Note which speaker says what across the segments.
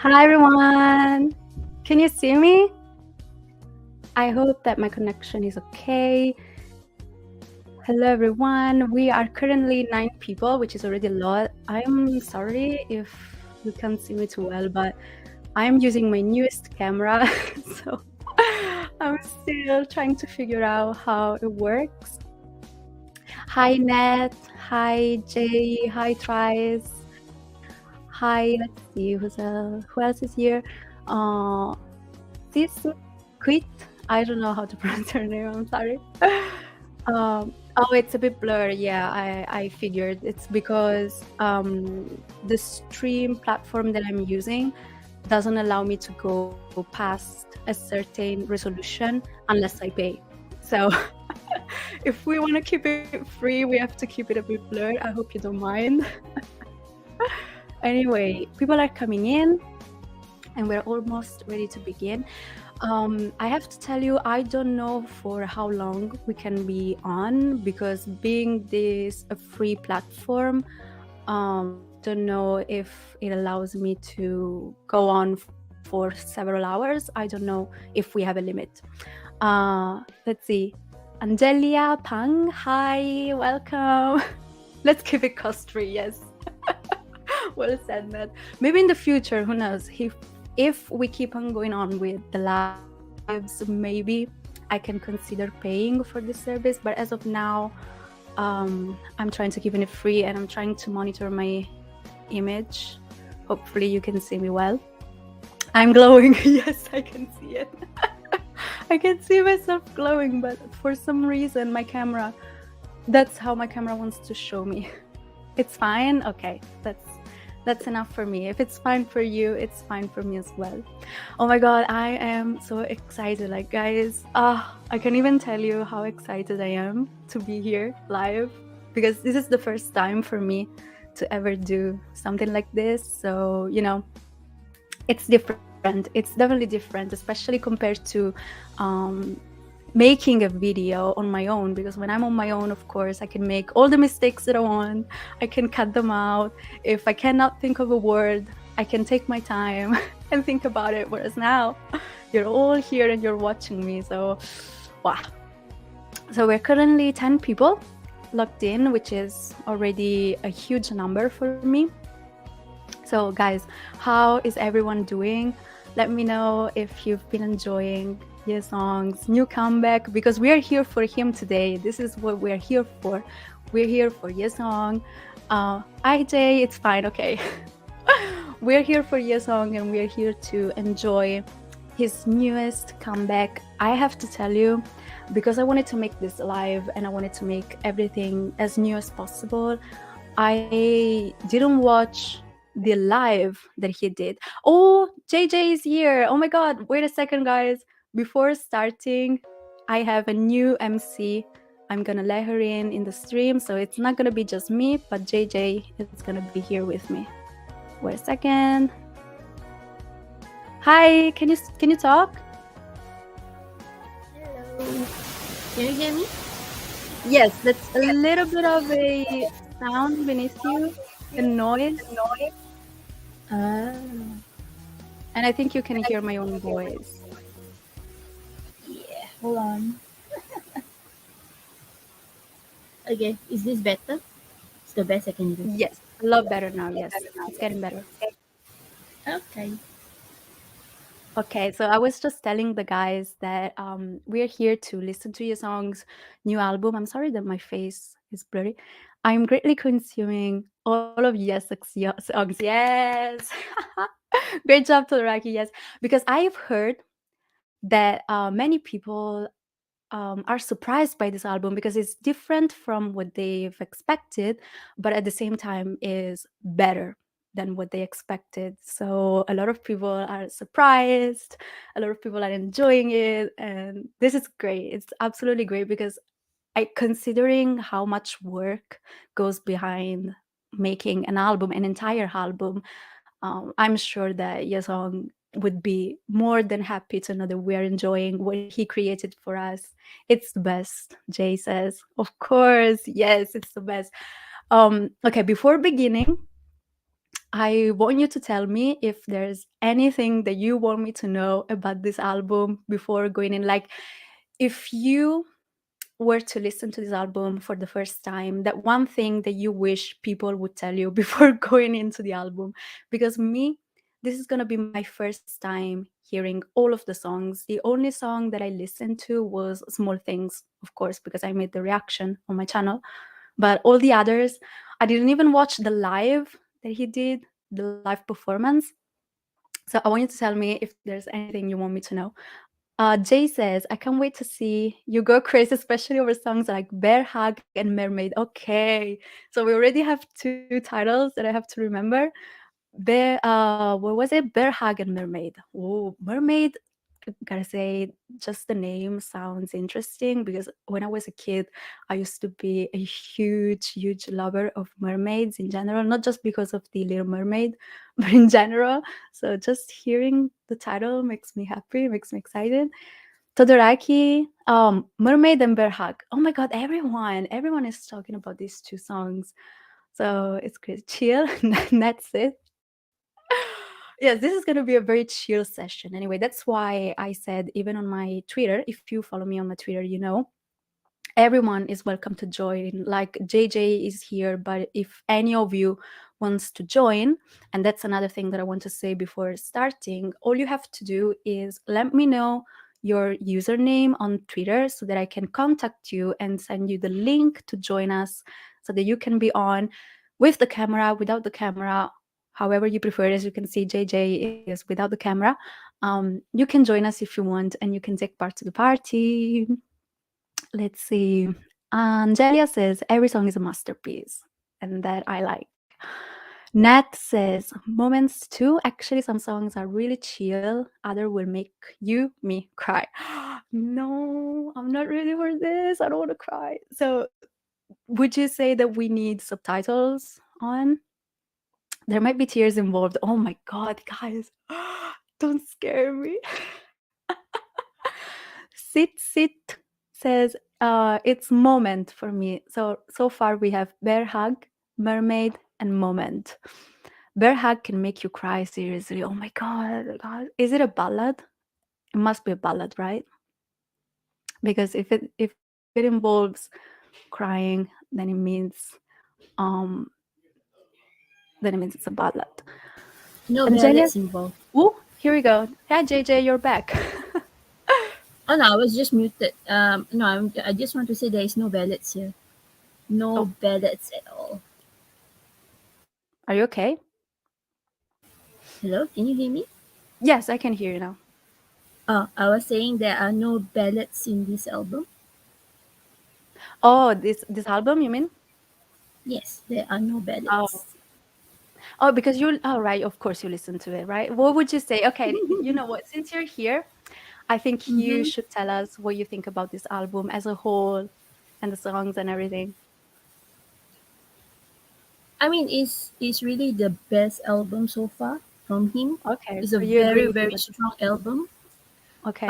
Speaker 1: Hi everyone! Can you see me? I hope that my connection is okay. Hello everyone. We are currently 9 people, which is already a lot. I'm sorry if you can't see me too well, but I'm using my newest camera, so I'm still trying to figure out how it works. Hi Nat, hi Jay, hi Trice. Hi, let's see who else is here. Uh, this quit. I don't know how to pronounce her name. I'm sorry. Oh, it's a bit blurry. Yeah, I figured it's because the stream platform that I'm using doesn't allow me to go past a certain resolution unless I pay. So if we want to keep it free, we have to keep it a bit blurred. I hope you don't mind. Anyway, people are coming in and we're almost ready to begin. I have to tell you, I don't know for how long we can be on because being this a free platform, don't know if it allows me to go on for several hours. I don't know if we have a limit. Let's see. Angelia Pang, hi, welcome. Let's keep it cost-free, yes. Well said, Matt. Maybe in the future, who knows? If we keep on going on with the lives, maybe I can consider paying for this service. But as of now, I'm trying to keep it free and I'm trying to monitor my image. Hopefully, you can see me well. I'm glowing. Yes, I can see it. I can see myself glowing, but for some reason, that's how my camera wants to show me. It's fine. Okay, that's enough for me. If it's fine for you, it's fine for me as well. Oh my god, I am so excited. Like guys, I can't even tell you how excited I am to be here live because this is the first time for me to ever do something like this. So, it's different. It's definitely different, especially compared to making a video on my own, because when I'm on my own, of course, I can make all the mistakes that I want. I can cut them out. If I cannot think of a word, I can take my time and think about it. Whereas now, you're all here and you're watching me. So, wow. So we're currently 10 people logged in, which is already a huge number for me. So guys, how is everyone doing? Let me know if you've been enjoying Yesung's new comeback, because we are here for him today. This is what we're here for. We're here for Yesung. IJ, it's fine, okay. We're here for Yesung and we're here to enjoy his newest comeback. I have to tell you, because I wanted to make this live and I wanted to make everything as new as possible, I didn't watch the live that he did. Oh, JJ is here. Oh my god, wait a second, guys. Before starting, I have a new MC. I'm gonna let her in the stream, so it's not gonna be just me, but JJ is gonna be here with me. Wait a second. Hi, can you talk?
Speaker 2: Hello. Can you hear me?
Speaker 1: Yes, that's a little bit of a sound beneath you, a noise.
Speaker 2: Ah,
Speaker 1: And I think you can hear my own voice.
Speaker 2: yeah. Hold on. Okay, is this better? It's the best I can do.
Speaker 1: Yes, a lot better now. Yes, it's getting better.
Speaker 2: Okay.
Speaker 1: Okay, so I was just telling the guys that we're here to listen to Yesung's new album. I'm sorry that my face is blurry. I'm greatly consuming all of Yesung's songs. Yes, great job, Todoraki. Yes, because I've heard that many people are surprised by this album because it's different from what they've expected, but at the same time is better than what they expected. So a lot of people are surprised, a lot of people are enjoying it, and this is great. It's absolutely great because considering how much work goes behind making an album, an entire album, I'm sure that Yesong would be more than happy to know that we are enjoying what he created for us. It's the best, Jay says. Of course, yes, it's the best. Okay, before beginning, I want you to tell me if there's anything that you want me to know about this album before going in. Like, if you were to listen to this album for the first time, that one thing that you wish people would tell you before going into the album. Because me, this is gonna be my first time hearing all of the songs. The only song that I listened to was Small Things, of course, because I made the reaction on my channel. But all the others, I didn't even watch the live that he did, the live performance. So I want you to tell me if there's anything you want me to know. Jay says, I can't wait to see you go crazy, especially over songs like Bear Hug and Mermaid. Okay. So we already have two titles that I have to remember. What was it? Bear Hug and Mermaid. Oh, Mermaid, gotta say, just the name sounds interesting because when I was a kid, I used to be a huge lover of mermaids in general, not just because of the Little Mermaid, but in general. So just hearing the title makes me happy, makes me excited. Todoraki, Mermaid and Bear Hug. Oh my god, everyone is talking about these two songs. So it's great. Chill, that's it. Yes, this is going to be a very chill session. Anyway, that's why I said, even on my Twitter, if you follow me on my Twitter, you know, everyone is welcome to join. Like JJ is here, but if any of you wants to join, and that's another thing that I want to say before starting, all you have to do is let me know your username on Twitter so that I can contact you and send you the link to join us so that you can be on with the camera, without the camera, however you prefer. As you can see, JJ is without the camera. You can join us if you want, and you can take part to the party. Let's see. Angelia says every song is a masterpiece, and that I like. Nat says moments too. Actually, some songs are really chill. Other will make me cry. No, I'm not ready for this. I don't want to cry. So, would you say that we need subtitles on? There might be tears involved. Oh my god, guys. Don't scare me. Sit says it's moment for me. So far we have Bear Hug, Mermaid, and Moment. Bear Hug can make you cry seriously. Oh my god. Is it a ballad? It must be a ballad, right? Because if it involves crying, um then it means it's a ballad.
Speaker 2: No
Speaker 1: Angelia,
Speaker 2: ballads involved.
Speaker 1: oh, here we go. Hi JJ, you're back.
Speaker 2: Oh no, I was just muted. No, I just want to say there is no ballads here. No
Speaker 1: Oh,
Speaker 2: ballads at all.
Speaker 1: are you okay?
Speaker 2: Hello, can you hear me?
Speaker 1: Yes, I can hear you now.
Speaker 2: Oh, I was saying there are no ballads in this album.
Speaker 1: Oh, this album, you mean?
Speaker 2: Yes, there are no
Speaker 1: Oh.
Speaker 2: ballads.
Speaker 1: Oh, because you oh, right, of course you listen to it, right? What would you say? Okay, you know what? Since you're here, I think you
Speaker 2: Mm-hmm.
Speaker 1: should tell us what you think about this album as a whole and the songs and everything.
Speaker 2: I mean, it's really the best album so far from him.
Speaker 1: Okay,
Speaker 2: It's a
Speaker 1: so you
Speaker 2: very
Speaker 1: agree
Speaker 2: very
Speaker 1: with
Speaker 2: strong album.
Speaker 1: okay.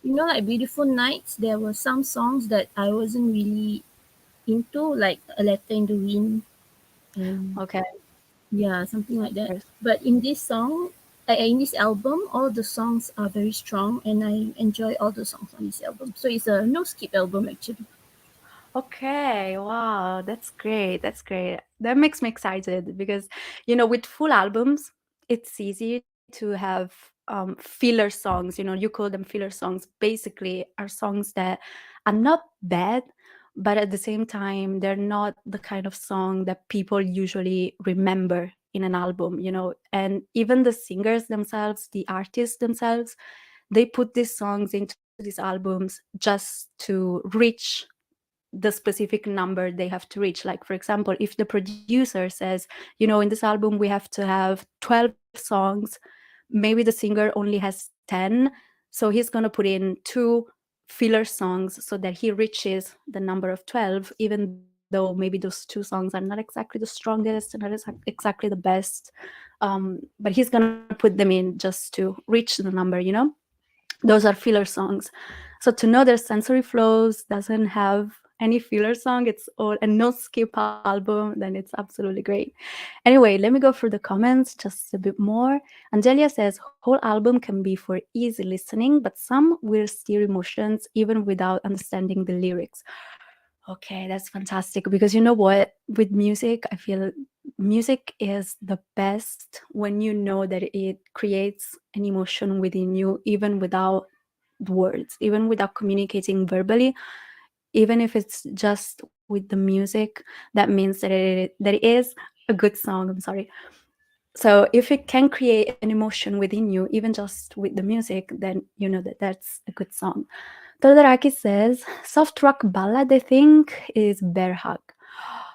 Speaker 2: Like Beautiful Nights, there were some songs that I wasn't really into, like A Letter in the Wind and
Speaker 1: Okay,
Speaker 2: yeah, something
Speaker 1: of
Speaker 2: like that.
Speaker 1: course.
Speaker 2: But in this song, in this album, all the songs are very strong, and I enjoy all the songs on this album. So it's a no skip album actually.
Speaker 1: Okay, wow, that's great. That's great. That makes me excited because, with full albums, it's easy to have filler songs. You call them filler songs. Basically, are songs that are not bad, but at the same time, they're not the kind of song that people usually remember in an album. And even the singers themselves, the artists themselves, they put these songs into these albums just to reach the specific number they have to reach. Like, for example, if the producer says, in this album we have to have 12 songs, maybe the singer only has 10, so he's going to put in two filler songs so that he reaches the number of 12, even though maybe those two songs are not exactly the strongest and not exactly the best. But he's going to put them in just to reach the number. Those are filler songs. So to know their sensory flows doesn't have any filler song, it's all and no skip album, then it's absolutely great. Anyway, let me go through the comments just a bit more. Angelia says whole album can be for easy listening, but some will steer emotions even without understanding the lyrics. Okay, that's fantastic because you know what? With music, I feel music is the best when you know that it creates an emotion within you, even without words, even without communicating verbally, even if it's just with the music, that means that it is a good song. I'm sorry. So if it can create an emotion within you, even just with the music, then you know that that's a good song. Todoraki says, soft rock ballad, I think, is Bear Hug. Oh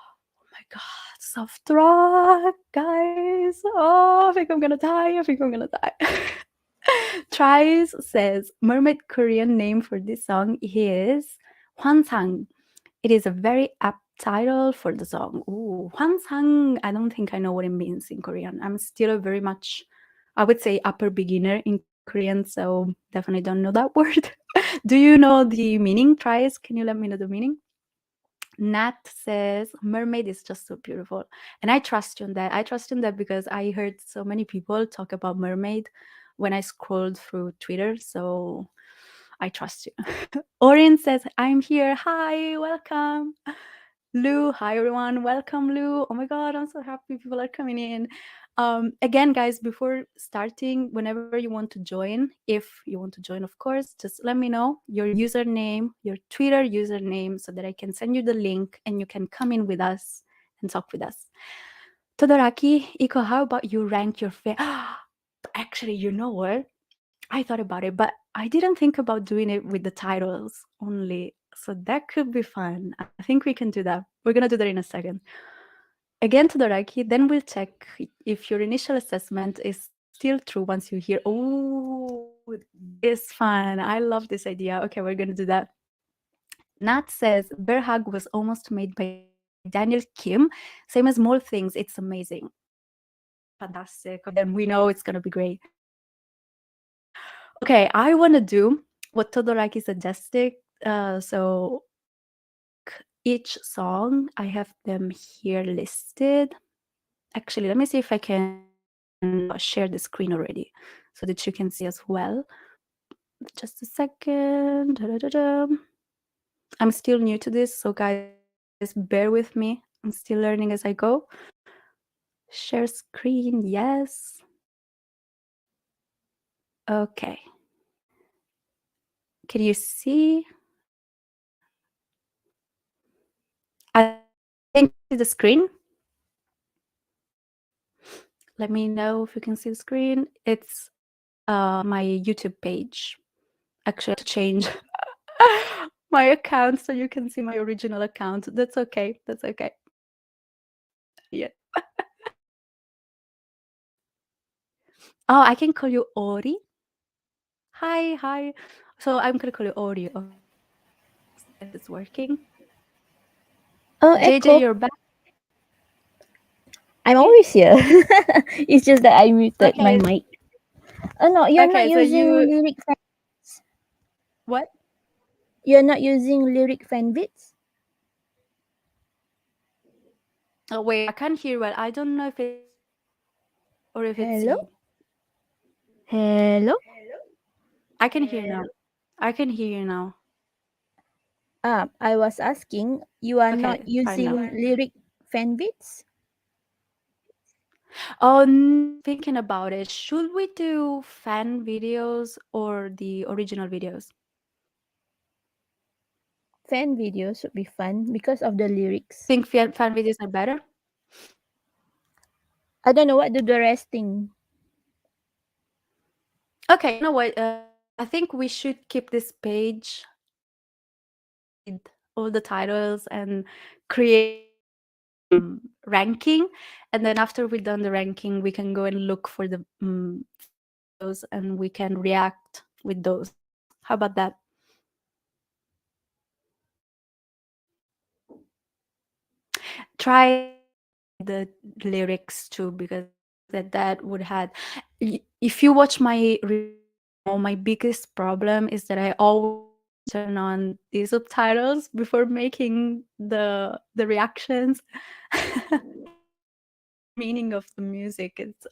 Speaker 1: my god, soft rock, guys. Oh, I think I'm gonna die. I think I'm gonna die. Tries says, Mermaid Korean name for this song is Hwansang. It is a very apt title for the song. Ooh, Hwansang. I don't think I know what it means in Korean. I'm still a very much, I would say, upper beginner in Korean, so definitely don't know that word. Do you know the meaning? Tries, can you let me know the meaning? Nat says Mermaid is just so beautiful. And I trust you on that. I trust in that because I heard so many people talk about Mermaid when I scrolled through Twitter. So I trust you. Orin says, I'm here. Hi, welcome. Lou, hi everyone. Welcome, Lou. Oh my god, I'm so happy people are coming in. Again, guys, before starting, whenever you want to join, if you want to join, of course, just let me know your username, your Twitter username, so that I can send you the link and you can come in with us and talk with us. Todoraki, Iko, how about you rank your Actually, you know what? I thought about it, but I didn't think about doing it with the titles only. So that could be fun. I think we can do that. We're gonna do that in a second. Again to the Reiki, then we'll check if your initial assessment is still true once you hear, oh, this is fun. I love this idea. Okay, we're gonna do that. Nat says Bear Hug was almost made by Daniel Kim. Same as Small Things. It's amazing. Fantastic. Okay, then we know it's gonna be great. Okay, I wanna do what Todoraki suggested. So each song, I have them here listed. Actually, let me see if I can share the screen already so that you can see as well. Just a second. Da-da-da-da. I'm still new to this, so guys, bear with me. I'm still learning as I go. Share screen, yes. Okay. Can you see? I think you can see the screen. Let me know if you can see the screen. It's my YouTube page. Actually, I have to change my account so you can see my original account. That's okay. That's okay. Yeah. Oh, I can call you Ori. Hi, hi. So I'm gonna call you Ori. Okay, let's see if it's working.
Speaker 2: Oh,
Speaker 1: JJ,
Speaker 2: Echo.
Speaker 1: you're back.
Speaker 2: I'm
Speaker 1: Okay.
Speaker 2: always here. It's just that I muted my
Speaker 1: Okay.
Speaker 2: mic. Oh no, you're not
Speaker 1: Okay. So
Speaker 2: using
Speaker 1: you
Speaker 2: lyric fan.
Speaker 1: what?
Speaker 2: You're not using lyric fan bits.
Speaker 1: Oh wait, I can't hear well. I don't know if it's me or if it's
Speaker 2: Hello,
Speaker 1: you.
Speaker 2: hello.
Speaker 1: I can hear now. I can hear you now.
Speaker 2: I was asking. You are
Speaker 1: Okay,
Speaker 2: not
Speaker 1: fine now.
Speaker 2: using lyric fan bits.
Speaker 1: Oh, thinking about it. Should we do fan videos or the original videos?
Speaker 2: Fan videos would be fun because of the lyrics.
Speaker 1: Think fan videos are better?
Speaker 2: I don't know what do the rest think.
Speaker 1: Okay, you know what? I think we should keep this page with all the titles and create ranking. And then after we've done the ranking, we can go and look for the fan videos and we can react with those. How about that? Try the lyrics too because I think that that would have if you watch my reviews, you know my biggest problem is that I always turn on the subtitles before making the reactions. The meaning of the music. It's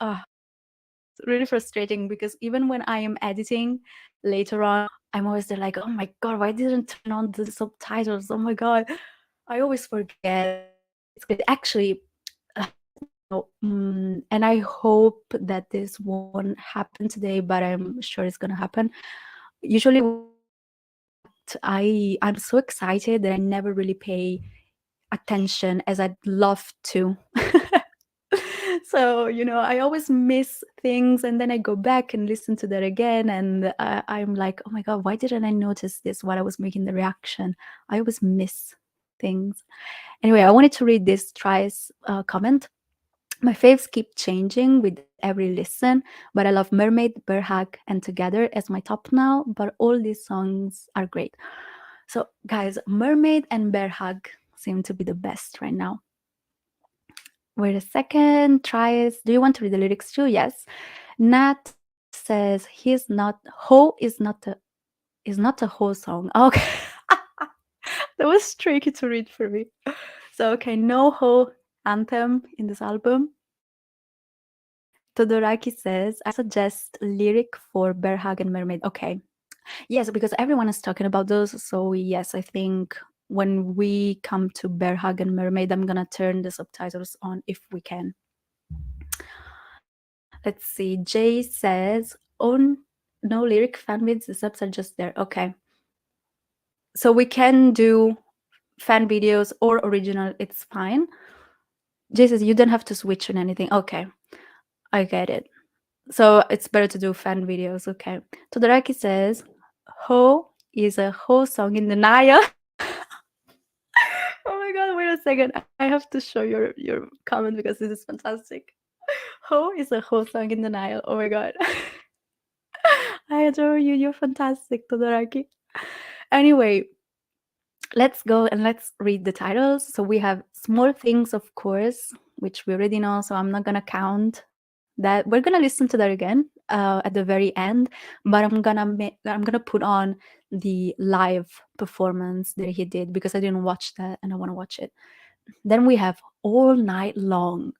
Speaker 1: really frustrating because even when I am editing later on, I'm always there like, oh my god, why didn't turn on the subtitles? Oh my god, I always forget. It's great. Actually, and I hope that this won't happen today, but I'm sure it's gonna happen. Usually, when I react, I'm so excited that I never really pay attention as I'd love to. So, I always miss things and then I go back and listen to that again. And I'm like, oh my God, why didn't I notice this while I was making the reaction? I always miss things. Anyway, I wanted to read this Try's comment. My faves keep changing with every listen, but I love Mermaid, Berhag, and Together as my top now, but all these songs are great. So, guys, Mermaid and Berhag seem to be the best right now. Wait a second. Tries. Do you want to read the lyrics too? Yes. Nat says he's not. Ho is not a whole song. Okay. That was tricky to read for me. So okay, no ho anthem in this album. Todoraki says I suggest lyric for Berhag and Mermaid. Okay. Yes, because everyone is talking about those. So yes, I think when we come to Berhag and Mermaid, I'm gonna turn the subtitles on if we can. Let's see. Jay says, "On no lyric fan vids. The subs are just there." Okay, so we can do fan videos or original. It's fine. Jay says you don't have to switch on anything. Okay, I get it. So it's better to do fan videos. Okay. Todoraki says, "Ho is a Ho song in denial." Oh my god! Wait a second. I have to show your comment because this is fantastic. Ho is a Ho song in denial. Oh my god. I adore you. You're fantastic, Todoraki. Anyway, let's go and let's read the titles. So we have Small Things, of course, which we already know. So I'm not gonna count that. We're gonna listen to that again at the very end. But I'm gonna put on the live performance that he did because I didn't watch that and I want to watch it. Then we have All Night Long.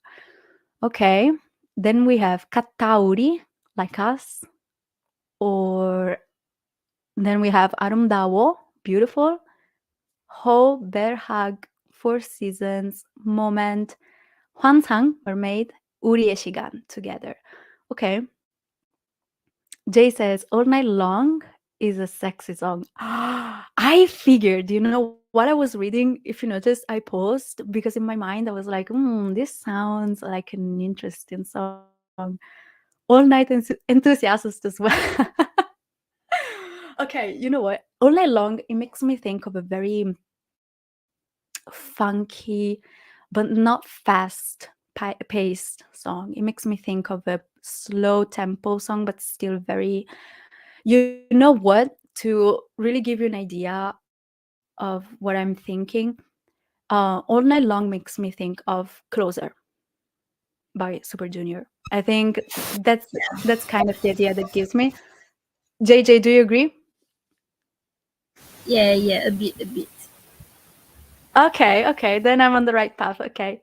Speaker 1: Okay. Then we have Katauri, like us, or then we have Arumdawo, beautiful. Ho, Bear Hug, Four Seasons, Moment, Hwansang, Mermaid, Uriye Shigan, together. Okay. Jay says, All Night Long is a sexy song. I figured, what I was reading, if you noticed, I paused because in my mind I was like, this sounds like an interesting song. All Night Enthusiast as well. Okay, you know what? All Night Long, it makes me think of a very funky, but not fast paced song. It makes me think of a slow tempo song, but still very, you know what? To really give you an idea of what I'm thinking, All Night Long makes me think of Closer by Super Junior. I think that's kind of the idea that gives me. JJ, do you agree?
Speaker 2: Yeah, a bit, a bit.
Speaker 1: Okay, then I'm on the right path. Okay.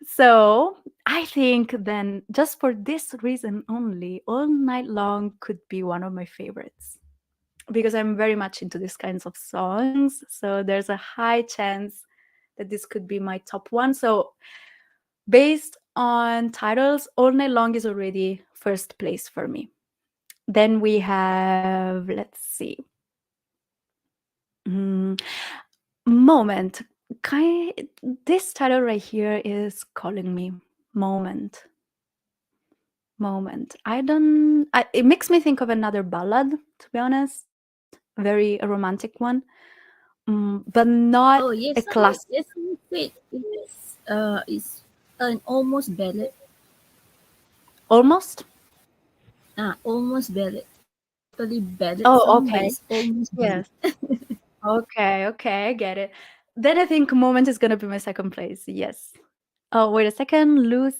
Speaker 1: So I think then, just for this reason only, All Night Long could be one of my favorites because I'm very much into these kinds of songs. So there's a high chance that this could be my top one. So based on titles, All Night Long is already first place for me. Then we have, let's see, mm, Moment. This title right here is calling me. Moment. It makes me think of another ballad, to be honest. Very a romantic one. But not
Speaker 2: Oh,
Speaker 1: a
Speaker 2: yes,
Speaker 1: classic.
Speaker 2: yes, you said it's an almost ballad.
Speaker 1: Almost?
Speaker 2: Almost ballad. Not totally ballad
Speaker 1: Oh,
Speaker 2: song, but
Speaker 1: okay.
Speaker 2: it's almost ballad.
Speaker 1: Yes. Okay, I get it. Then I think Moment is gonna be my second place. Yes. Oh, wait a second. Lu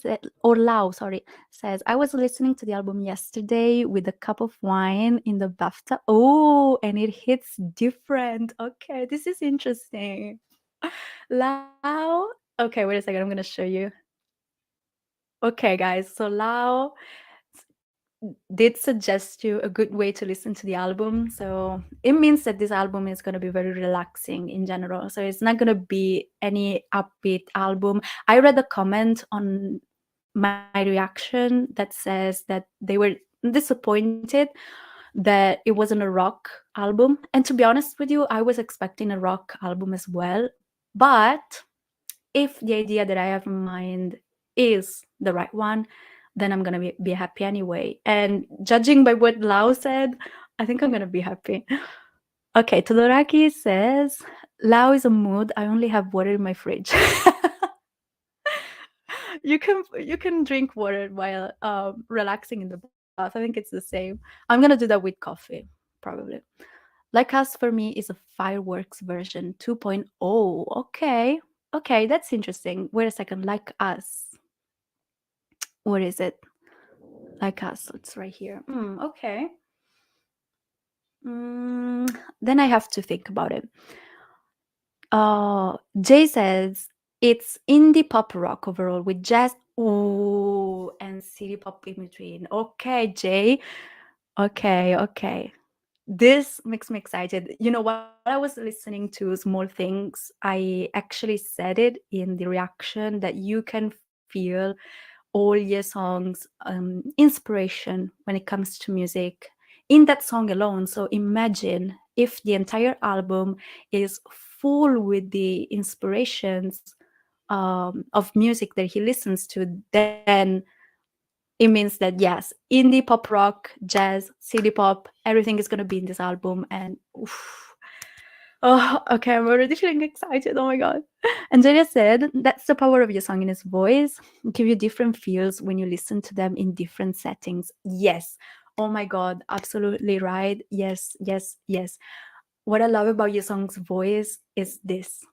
Speaker 1: or Lau, sorry, says, I was listening to the album yesterday with a cup of wine in the bathtub. Oh, and it hits different. Okay, this is interesting. Lau. Okay, wait a second. I'm going to show you. Okay, guys. So Lau did suggest you a good way to listen to the album. So it means that this album is going to be very relaxing in general. So it's not going to be any upbeat album. I read a comment on my reaction that says that they were disappointed that it wasn't a rock album. And to be honest with you, I was expecting a rock album as well. But if the idea that I have in mind is the right one, then I'm gonna be happy anyway. And judging by what Lau said, I think I'm gonna be happy. Okay, Todoraki says, Lau is a mood. I only have water in my fridge. You can drink water while relaxing in the bath. I think it's the same. I'm gonna do that with coffee, probably. Like Us for me is a fireworks version 2.0. Okay. Okay, that's interesting. Wait a second. Like Us. What is it? Like Us. It's right here. Okay. Then I have to think about it. Jay says it's indie pop rock overall with jazz, ooh, and city pop in between. Okay, Jay. Okay, okay. This makes me excited. You know, while I was listening to Small Things, I actually said it in the reaction that you can feel all your songs inspiration when it comes to music in that song alone. So imagine if the entire album is full with the inspirations of music that he listens to, then it means that yes, indie pop rock, jazz, city pop, everything is going to be in this album. And oof, oh, okay, I'm already feeling excited. Oh my god. And Julia said that's the power of your song in his voice. Give you different feels when you listen to them in different settings. Yes. Oh my god, absolutely right. Yes, yes, yes. What I love about your song's voice is this.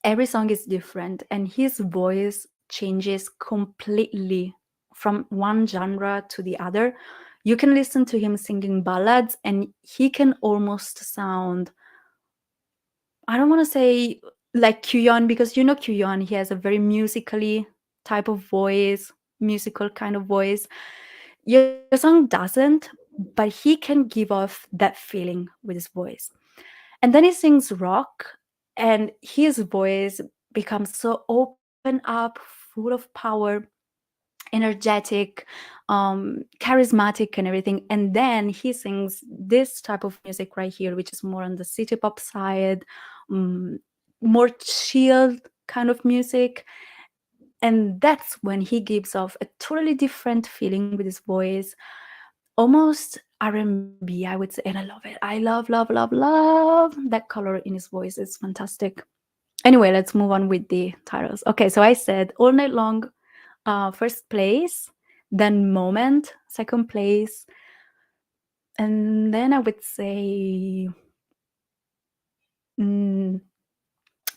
Speaker 1: Every song is different and his voice changes completely from one genre to the other. You can listen to him singing ballads and he can almost sound, I don't want to say like Kuyon, because you know Kuyon, he has a very musically type of voice, musical kind of voice. Your song doesn't, but he can give off that feeling with his voice. And then he sings rock, and his voice becomes so open up, full of power, energetic, charismatic, and everything. And then he sings this type of music right here, which is more on the city pop side, um, more chilled kind of music. And that's when he gives off a totally different feeling with his voice, almost R&B, I would say, and I love it. I love, love, love, love that color in his voice. It's fantastic. Anyway, let's move on with the titles. Okay, so I said All Night Long, first place, then Moment, second place, and then I would say mm,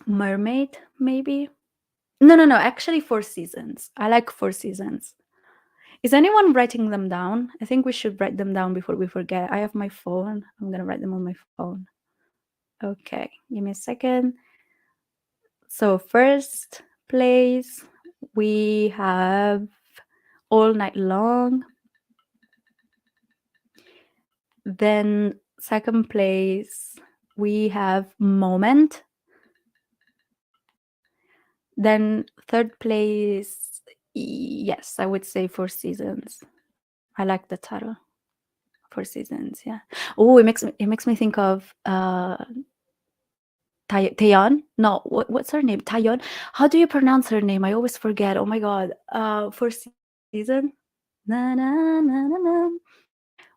Speaker 1: Mermaid, maybe. No. Actually, Four Seasons. I like Four Seasons. Is anyone writing them down? I think we should write them down before we forget. I have my phone. I'm gonna write them on my phone. Okay, give me a second. So first place, we have All Night Long. Then second place, we have Moment. Then third place, yes, I would say Four Seasons. I like the title. Four Seasons, yeah. Oh, it makes me think of Taeyeon. No, what's her name? Taeyeon. How do you pronounce her name? I always forget. Oh my god. Four Season. Na na na na na.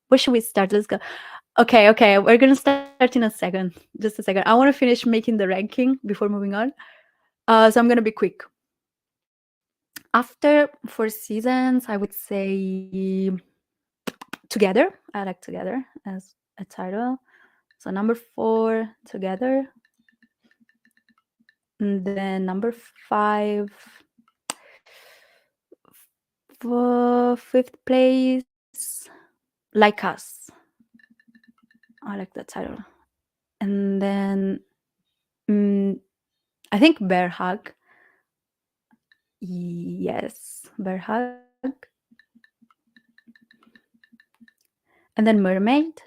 Speaker 1: Where should we start? Let's go. Okay. We're gonna start in a second. Just a second. I want to finish making the ranking before moving on. So I'm gonna be quick. After Four Seasons, I would say Together. I like Together as a title. So number 4, Together. And then number 5, fifth place, Like Us. I like that title. And then mm, I think Bear Hug. Yes, Bear Hug. And then Mermaid.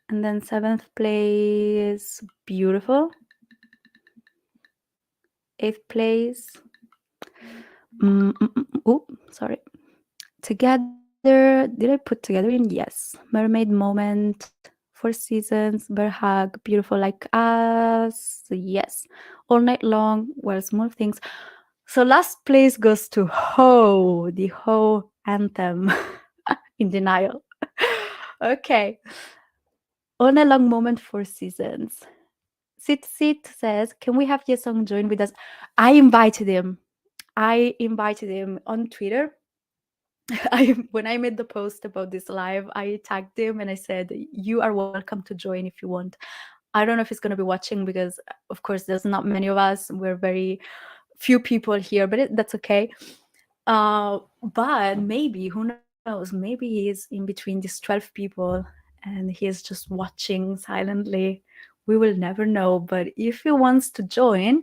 Speaker 1: And then seventh place, Beautiful. Eighth place, oh, sorry. Together, did I put together in? Yes. Mermaid Moment, Four Seasons, Bear Hug, Beautiful Like Us. Yes. All Night Long, Well, Small Things. So last place goes to Ho, the Ho anthem. In denial. Okay. All Night Long Moment, Four Seasons. Sit says, can we have Yesung join with us? I invited him. On Twitter. When I made the post about this live, I tagged him and I said, "You are welcome to join if you want." I don't know if he's going to be watching because, of course, there's not many of us. We're very few people here, but that's okay. But maybe, who knows? Maybe he's in between these 12 people and he is just watching silently. We will never know. But if he wants to join,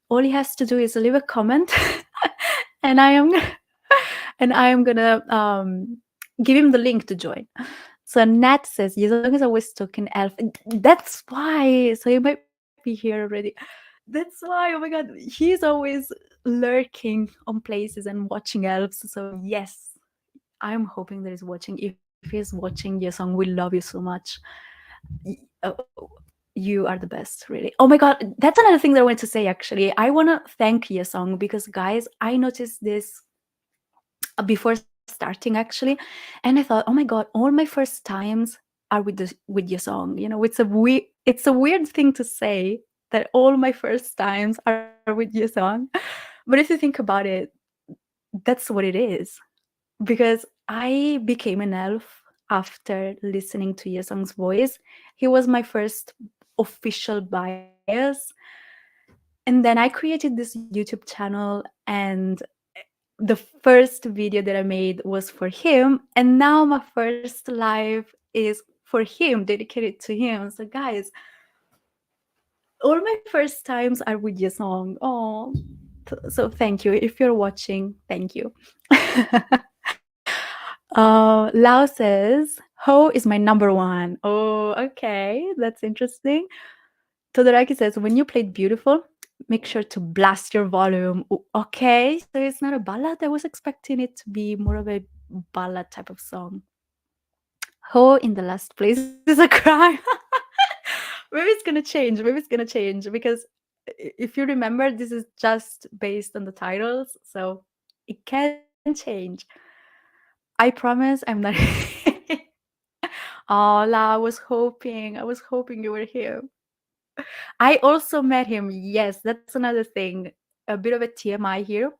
Speaker 1: all he has to do is leave a comment, and I am gonna give him the link to join. So Nat says, Yesung is always talking elf. That's why. So you might be here already. That's why. Oh my god, he's always lurking on places and watching elves. So yes, I'm hoping that he's watching. If he's watching, Yesung, we love you so much. Oh, you are the best, really. Oh my god, that's another thing that I wanted to say. Actually, I want to thank Yesung because, guys, I noticed this before starting actually, and I thought, oh my god, all my first times are with Yesung. It's a weird thing to say that all my first times are with Yesung, but if you think about it, that's what it is. Because I became an elf after listening to Yesung's voice. He was my first official bias. And then I created this YouTube channel, and the first video that I made was for him. And now my first live is for him, dedicated to him. So, guys, all my first times are with Yesung. Oh, so thank you. If you're watching, thank you. Lao says, Ho is my number one. Oh, okay. That's interesting. Todoraki says, when you played Beautiful, make sure to blast your volume. Okay, so it's not a ballad. I was expecting it to be more of a ballad type of song. Ho in the last place is a crime. Maybe it's gonna change. Maybe it's gonna change because if you remember, this is just based on the titles, so it can change. I promise I'm not. Oh, La, I was hoping you were here. I also met him. Yes, that's another thing. A bit of a TMI here.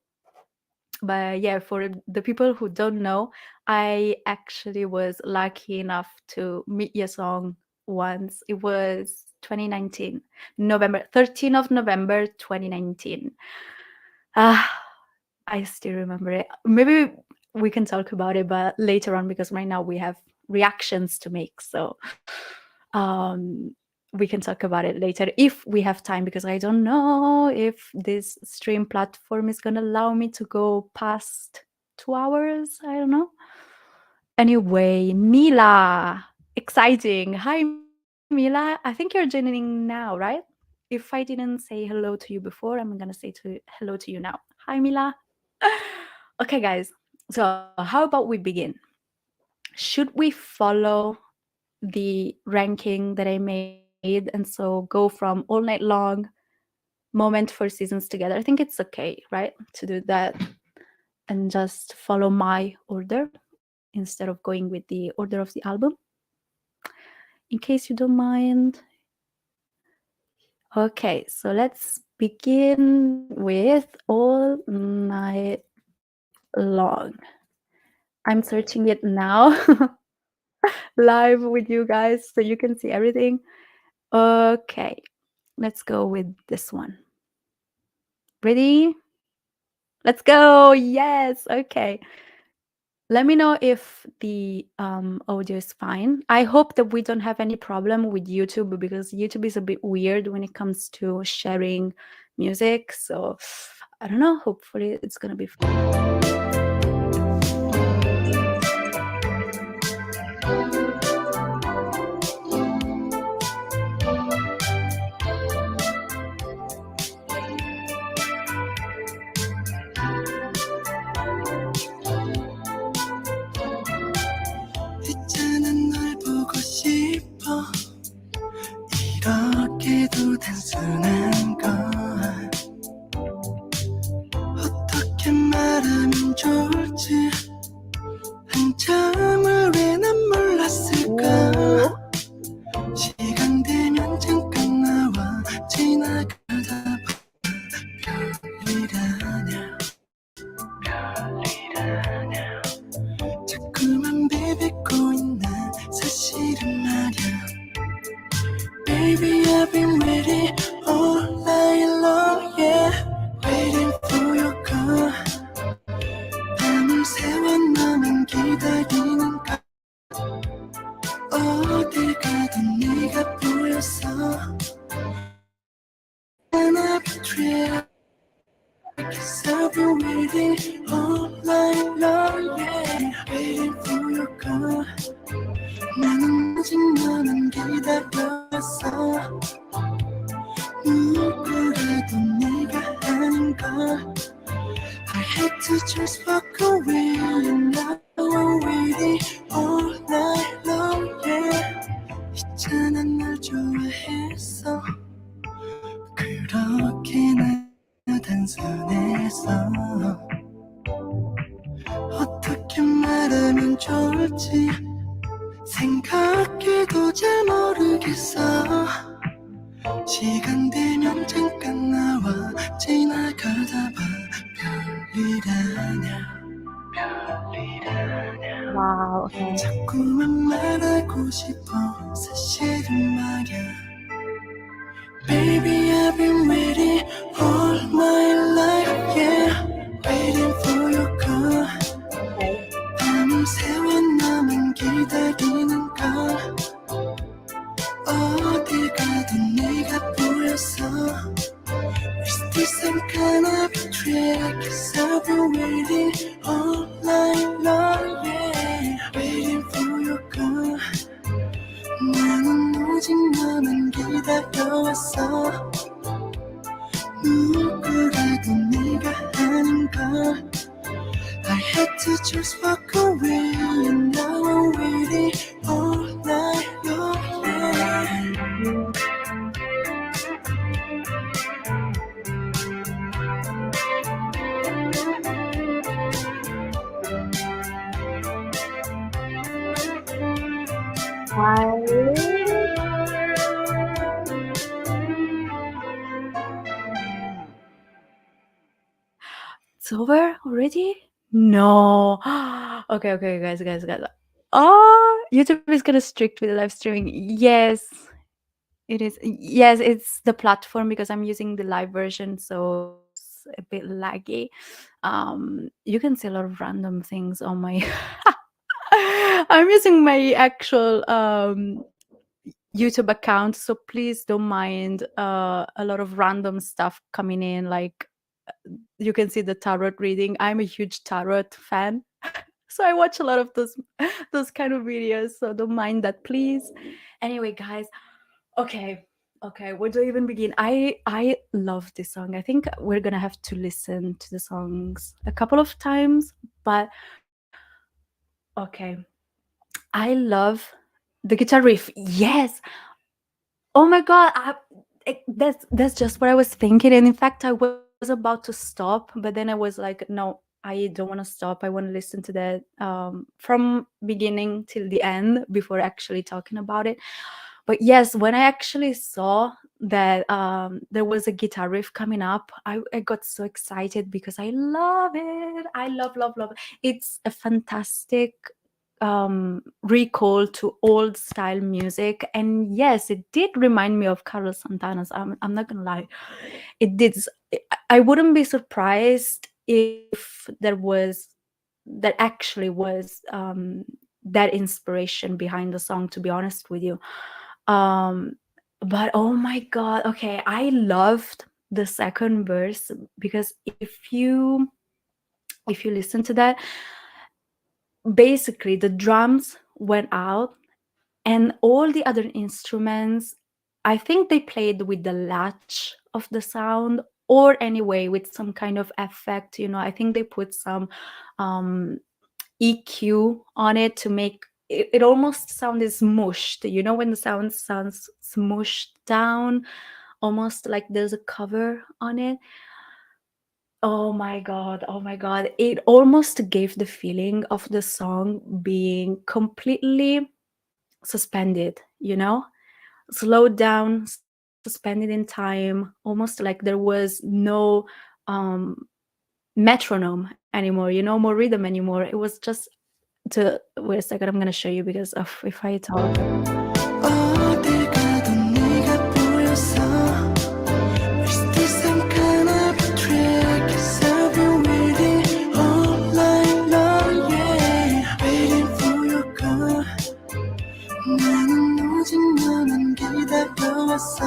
Speaker 1: But yeah, for the people who don't know, I actually was lucky enough to meet Yesong once. It was 2019, November, 13th of November 2019. Ah, I still remember it. Maybe we can talk about it, but later on, because right now we have reactions to make. So um, we can talk about it later if we have time, because I don't know if this stream platform is going to allow me to go past 2 hours. I don't know. Anyway, Mila, exciting. Hi, Mila. I think you're joining now, right? If I didn't say hello to you before, I'm going to say hello to you now. Hi, Mila. Okay, guys. So, how about we begin? Should we follow the ranking that I made and so go from all night long moment for seasons together? I think it's okay, right? To do that and just follow my order instead of going with the order of the album. In case you don't mind. Okay, so let's begin with All Night Long. I'm searching it now live with you guys so you can see everything. Okay, let's go with this one. Ready? Let's go. Yes. Okay. Let me know if the audio is fine. I hope that we don't have any problem with YouTube because YouTube is a bit weird when it comes to sharing music. So I don't know. Hopefully, it's gonna be
Speaker 3: 있잖아 널 보고 싶어 이렇게도 단순한 걸 어떻게 말하면 좋을지 한참을 왜 난 몰랐을까 시간 되면 잠깐 나와 지나가다 별일아냐 자꾸만 비비고 있는 사실은 말야 Baby I've been waiting all night long yeah Waiting for your call 밤을 새워 너만 기다리는 걸 어딜 가든 네가 보여서 하나 비트야 Cause I've been waiting all night long yeah Waiting for your call 나는 아직 너만 기다렸어 누구라도 네가 아닌 걸 I had to just walk away and now I'm waiting all night long yeah 있잖아 날 좋아했어 그렇게나 단순해서 어떻게 말하면 좋을지 생각해도 잘 모르겠어 시간 되면 잠깐 나와 지나가다 봐 별일아냐
Speaker 1: wow. Okay.
Speaker 3: 자꾸만 말하고 싶어 사실은 말야 Baby I've been waiting all my life yeah Waiting for your call 밤을 새워 너만 기다리는 걸 어딜 가도 네가 보여서 Is this some kind of betrayal Cause I've been waiting all night long yeah Waiting for your call 나는 오직 너만 기다려왔어 누구라도 네가 아닌 걸 I had to just walk away and now I'm waiting all night long yeah.
Speaker 1: It's over already? No. Okay, okay, guys. Oh, YouTube is gonna strict with live streaming. Yes, it is. Yes, it's the platform because I'm using the live version, so it's a bit laggy. You can see a lot of random things on my. I'm using my actual YouTube account, so please don't mind a lot of random stuff coming in. Like you can see the tarot reading. I'm a huge tarot fan, so I watch a lot of those kind of videos. So don't mind that, please. Anyway, guys, okay. Okay, where do I even begin? I love this song. I think we're gonna have to listen to the songs a couple of times, but okay. I love the guitar riff. Yes. Oh my god, that's just what I was thinking. And in fact, I was about to stop, but then I was like, no, I don't want to stop. I want to listen to that from beginning till the end before actually talking about it. But yes, when I actually saw that there was a guitar riff coming up, I got so excited because I love it. I love it. It's a fantastic recall to old style music. And yes, it did remind me of Carlos Santana's. I'm not gonna lie, it did. I wouldn't be surprised if there actually was that inspiration behind the song, to be honest with you. um but oh my god, okay, I loved the second verse, because if you listen to that, basically the drums went out and all the other instruments, I think they played with the latch of the sound, or anyway with some kind of effect, I think they put some um EQ on it to make it almost sounded smooshed, when the sound sounds smooshed down, almost like there's a cover on it. Oh my god, oh my god. It almost gave the feeling of the song being completely suspended, slowed down, suspended in time, almost like there was no um metronome anymore, more rhythm anymore. It was just to wait a second, I'm gonna show you, because of if I talk.
Speaker 3: 어딜 가도 네가 보였어. It's the same kind of trick. 'Cause I've been waiting all night long, yeah. Waiting for your call. 나는 오직 너만 기다려왔어.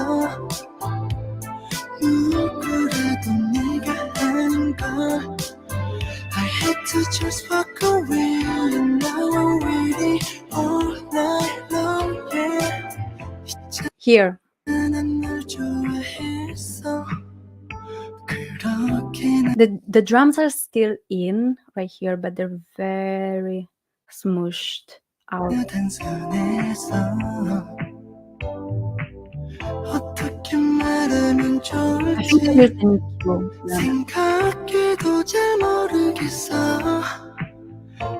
Speaker 3: 누구라도 네가 아닌 걸. I had to just walk away, and now I'm waiting all night long, yeah.
Speaker 1: Here,
Speaker 3: 난 널 좋아했어. 그렇게
Speaker 1: the drums are still in right here, but they're very smooshed out.
Speaker 3: 나 단순해서 어떻게 말하면
Speaker 1: I think there is
Speaker 3: 좋을지
Speaker 1: an EQ. Yeah.
Speaker 3: 생각해도 잘 모르겠어.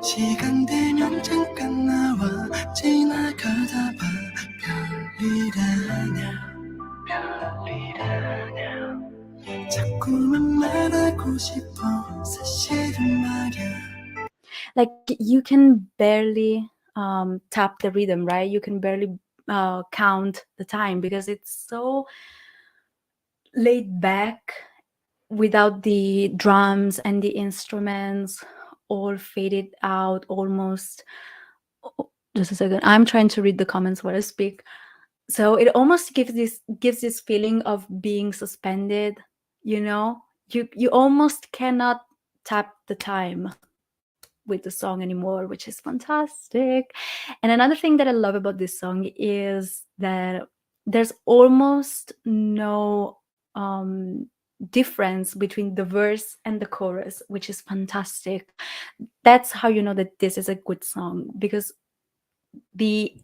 Speaker 3: 시간 되면 잠깐 나와 지나가다 봐. 별일 아냐, 별일 아냐. 자꾸만 말하고 싶어. 사실은 말야.
Speaker 1: Like you can barely tap the rhythm, right? You can barely count the time, because it's so laid back, without the drums and the instruments all faded out almost. Oh, just a second, I'm trying to read the comments while I speak. So it almost gives this feeling of being suspended, you almost cannot tap the time with the song anymore, which is fantastic. And another thing that I love about this song is that there's almost no difference between the verse and the chorus, which is fantastic. That's how you know that this is a good song, because the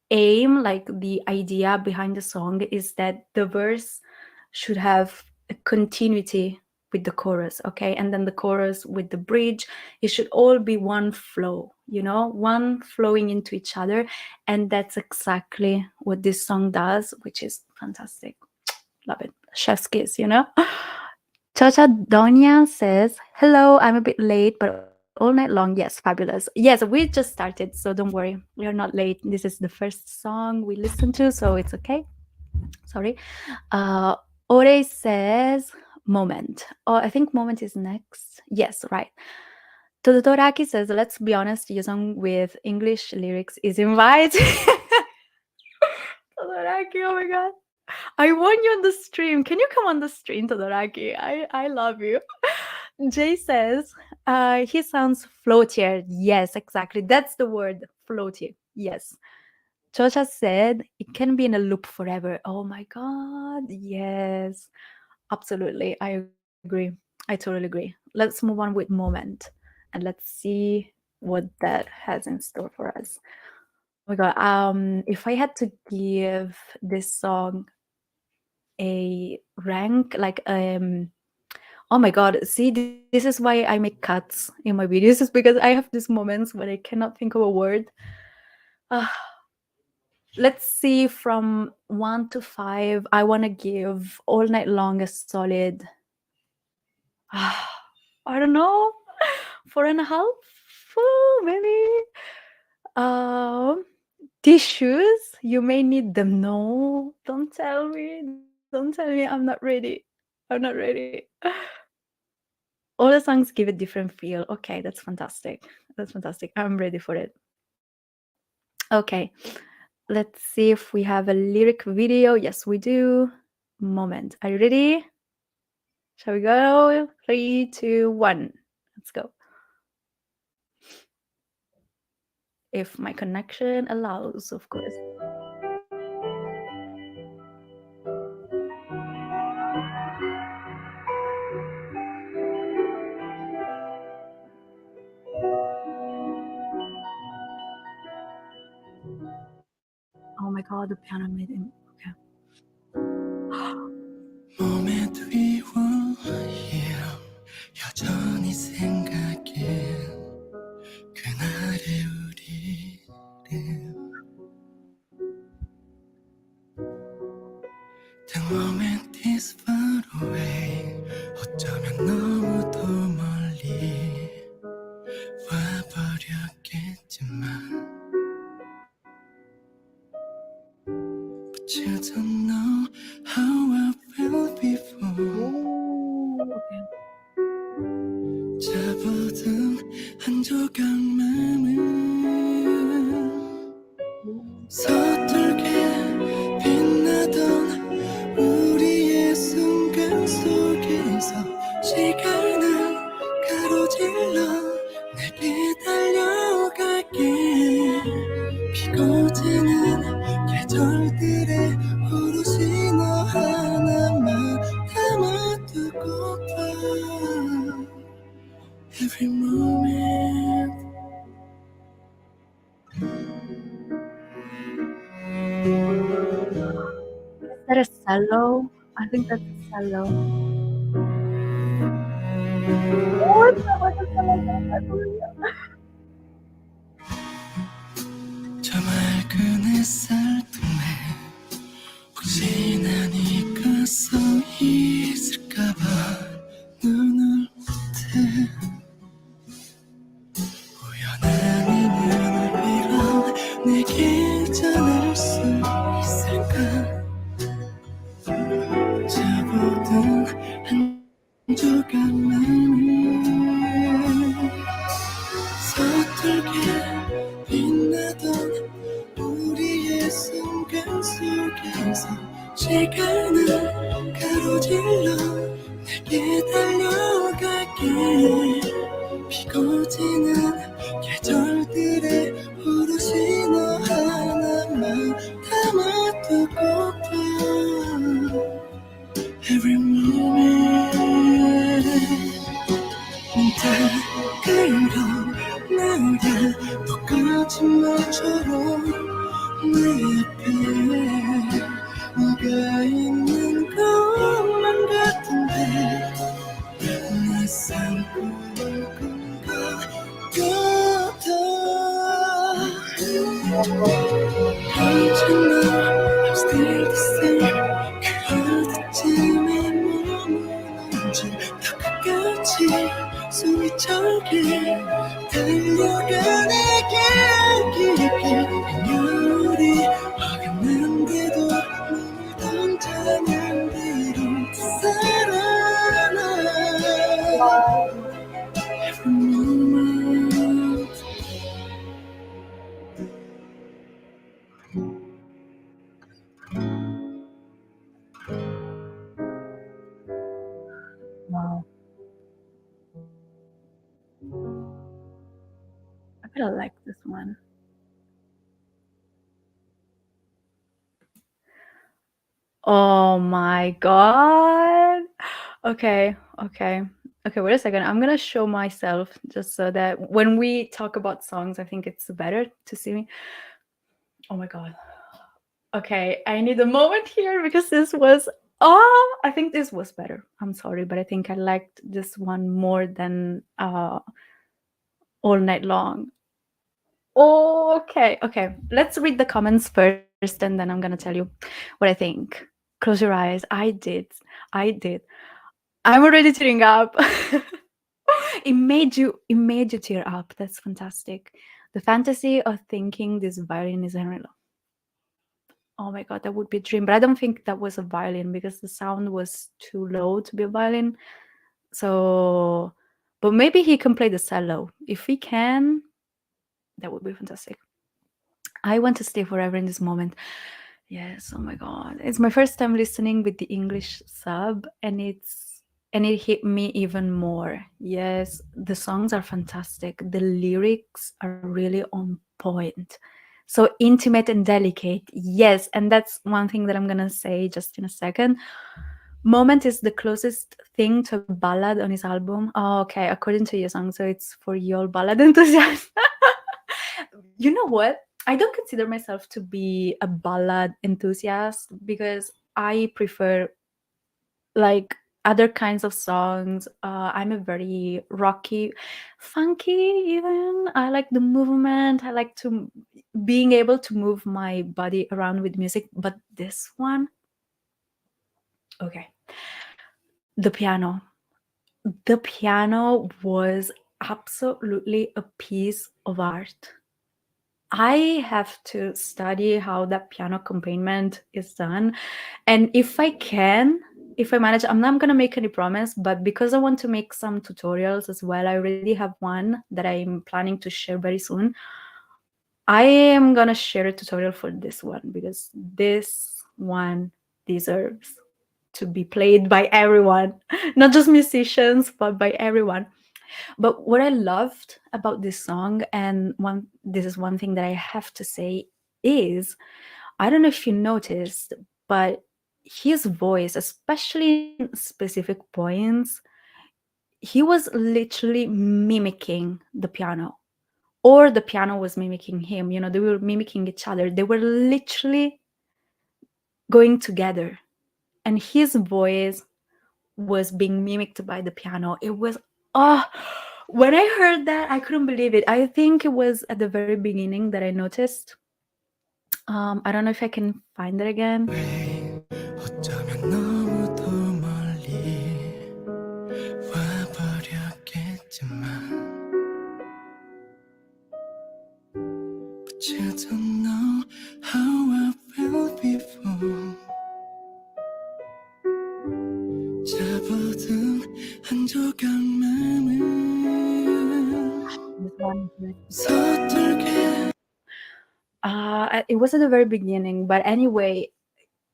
Speaker 1: aim, like the idea behind the song, is that the verse should have a continuity with the chorus, okay? And then the chorus with the bridge, it should all be one flow, one flowing into each other. And that's exactly what this song does, which is fantastic. Love it. Chef's kiss, Chacha Donia says, hello, I'm a bit late, but all night long, yes, fabulous. Yes, we just started, so don't worry. We are not late. This is the first song we listened to, so it's okay. Sorry. Ore says, moment. Oh, I think moment is next. Yes, right. Todoraki says, let's be honest, Yesung with English lyrics is invited. Todoraki, oh my god. I want you on the stream. Can you come on the stream, Todoraki? I love you. Jay says, he sounds floatier. Yes, exactly. That's the word, floaty. Yes. Chocha said, it can be in a loop forever. Oh my God. Yes. Absolutely. I agree. I totally agree. Let's move on with moment and let's see what that has in store for us. Oh my God. If I had to give this song a rank, like oh my god, see, this is why I make cuts in my videos, is because I have these moments when I cannot think of a word. Let's see, from 1 to 5, I want to give All Night Long a solid I don't know, 4.5, maybe. Tissues, you may need them. No, don't tell me, I'm not ready. I'm not ready. All the songs give a different feel. Okay, that's fantastic. That's fantastic. I'm ready for it. Okay, let's see if we have a lyric video. Yes, we do. Moment. Are you ready? Shall we go? 3, 2, 1. Let's go. If my connection allows, of course. Oh my god, the piano made it. Okay.
Speaker 3: Moment we were here 여전히 생각해 그날의 우리를 The moment is far away 어쩌면 너무도 멀리 와버렸겠지만 But you don't know how I felt before
Speaker 1: Okay.
Speaker 3: 잡아둔 한 조각 맘을 서툴게 빛나던 우리의 순간 속에서 시간을 가로질러 내게 달려갈게 피고 지는 계절들의 오롯이 너 하나만 담아두고파 Every moment
Speaker 1: Is that a cello? I think that's a cello. Oh, it's not like a cello.
Speaker 3: 저 맑은 햇살 틈에 혹시나 네가 서 있을까봐 눈을 떼 우연한 인연을 빌어 내게 전할 수 있을까 잡아둔 한 조각만을 서툴게 빛나던 우리의 순간 속에서 시간을 가로질러 내게 달려갈게 피고 지는 계절들의 오롯이 너 하나만 담아두고파 Every moment 다 끌어 나를 똑같은 너처럼 내 앞에 네가 있는 것만 같은데 낯선 꿈을 꾼 것 같아 언제나 I'm still the same 그 어디쯤에 머무는지 더 끝까지 숨이 차게 달려가 내게 안길게 우리 어긋난데도 눈을 던져낸 대로 살아나 Every moment
Speaker 1: Wow. I kind of like this one. Oh my god. Okay. Wait a second. I'm gonna show myself just so that when we talk about songs, I think it's better to see me. Oh my god. Okay, I need a moment here because this was I think this was better. I'm sorry, but I think I liked this one more than All Night Long. Okay. Let's read the comments first and then I'm gonna tell you what I think. Close your eyes. I did. I'm already tearing up. It made you tear up. That's fantastic. The fantasy of thinking this violin is Henry. Oh my god, that would be a dream. But I don't think that was a violin because the sound was too low to be a violin. So but maybe he can play the cello. If he can, that would be fantastic. I want to stay forever in this moment. Yes, oh my god. It's my first time listening with the English sub, and it hit me even more. Yes, the songs are fantastic. The lyrics are really on point. So intimate and delicate. Yes, and that's one thing that I'm going to say just in a second. Moment is the closest thing to a ballad on his album. Oh, okay, according to Yesung, so it's for you all ballad enthusiasts. You know what? I don't consider myself to be a ballad enthusiast because I prefer like other kinds of songs. I'm a very rocky, funky even. I like the movement. I like to being able to move my body around with music. But this one, okay, the piano. The piano was absolutely a piece of art. I have to study how that piano accompaniment is done. And if I can, if I manage, I'm not going to make any promise, but because I want to make some tutorials as well, I already have one that I'm planning to share very soon. I am going to share a tutorial for this one because this one deserves to be played by everyone, not just musicians, but by everyone. But what I loved about this song, and this is one thing that I have to say, is I don't know if you noticed, but his voice, especially in specific points, he was literally mimicking the piano, or the piano was mimicking him. You know, they were mimicking each other. They were literally going together, and his voice was being mimicked by the piano. It was, oh, when I heard that, I couldn't believe it. I think it was at the very beginning that I noticed. I don't know if I can find it again.
Speaker 3: 어쩌면 너무도 멀리 와버렸겠지만 But you don't know how I felt before 잡아둔 한 조각 마음을
Speaker 1: This one here.
Speaker 3: 서툴게
Speaker 1: It was at the very beginning, but anyway,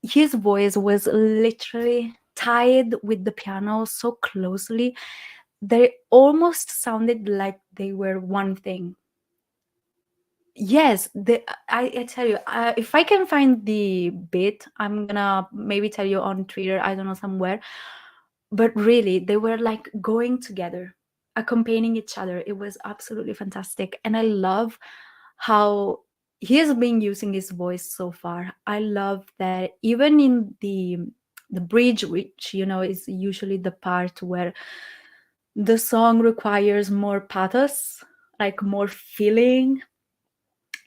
Speaker 1: his voice was literally tied with the piano so closely that it almost sounded like they were one thing. Yes, I tell you, if I can find the bit, I'm gonna maybe tell you on Twitter, I don't know, somewhere. But really, they were like going together, accompanying each other. It was absolutely fantastic. And I love how he has been using his voice so far. I love that even in the bridge, which you know is usually the part where the song requires more pathos, like more feeling,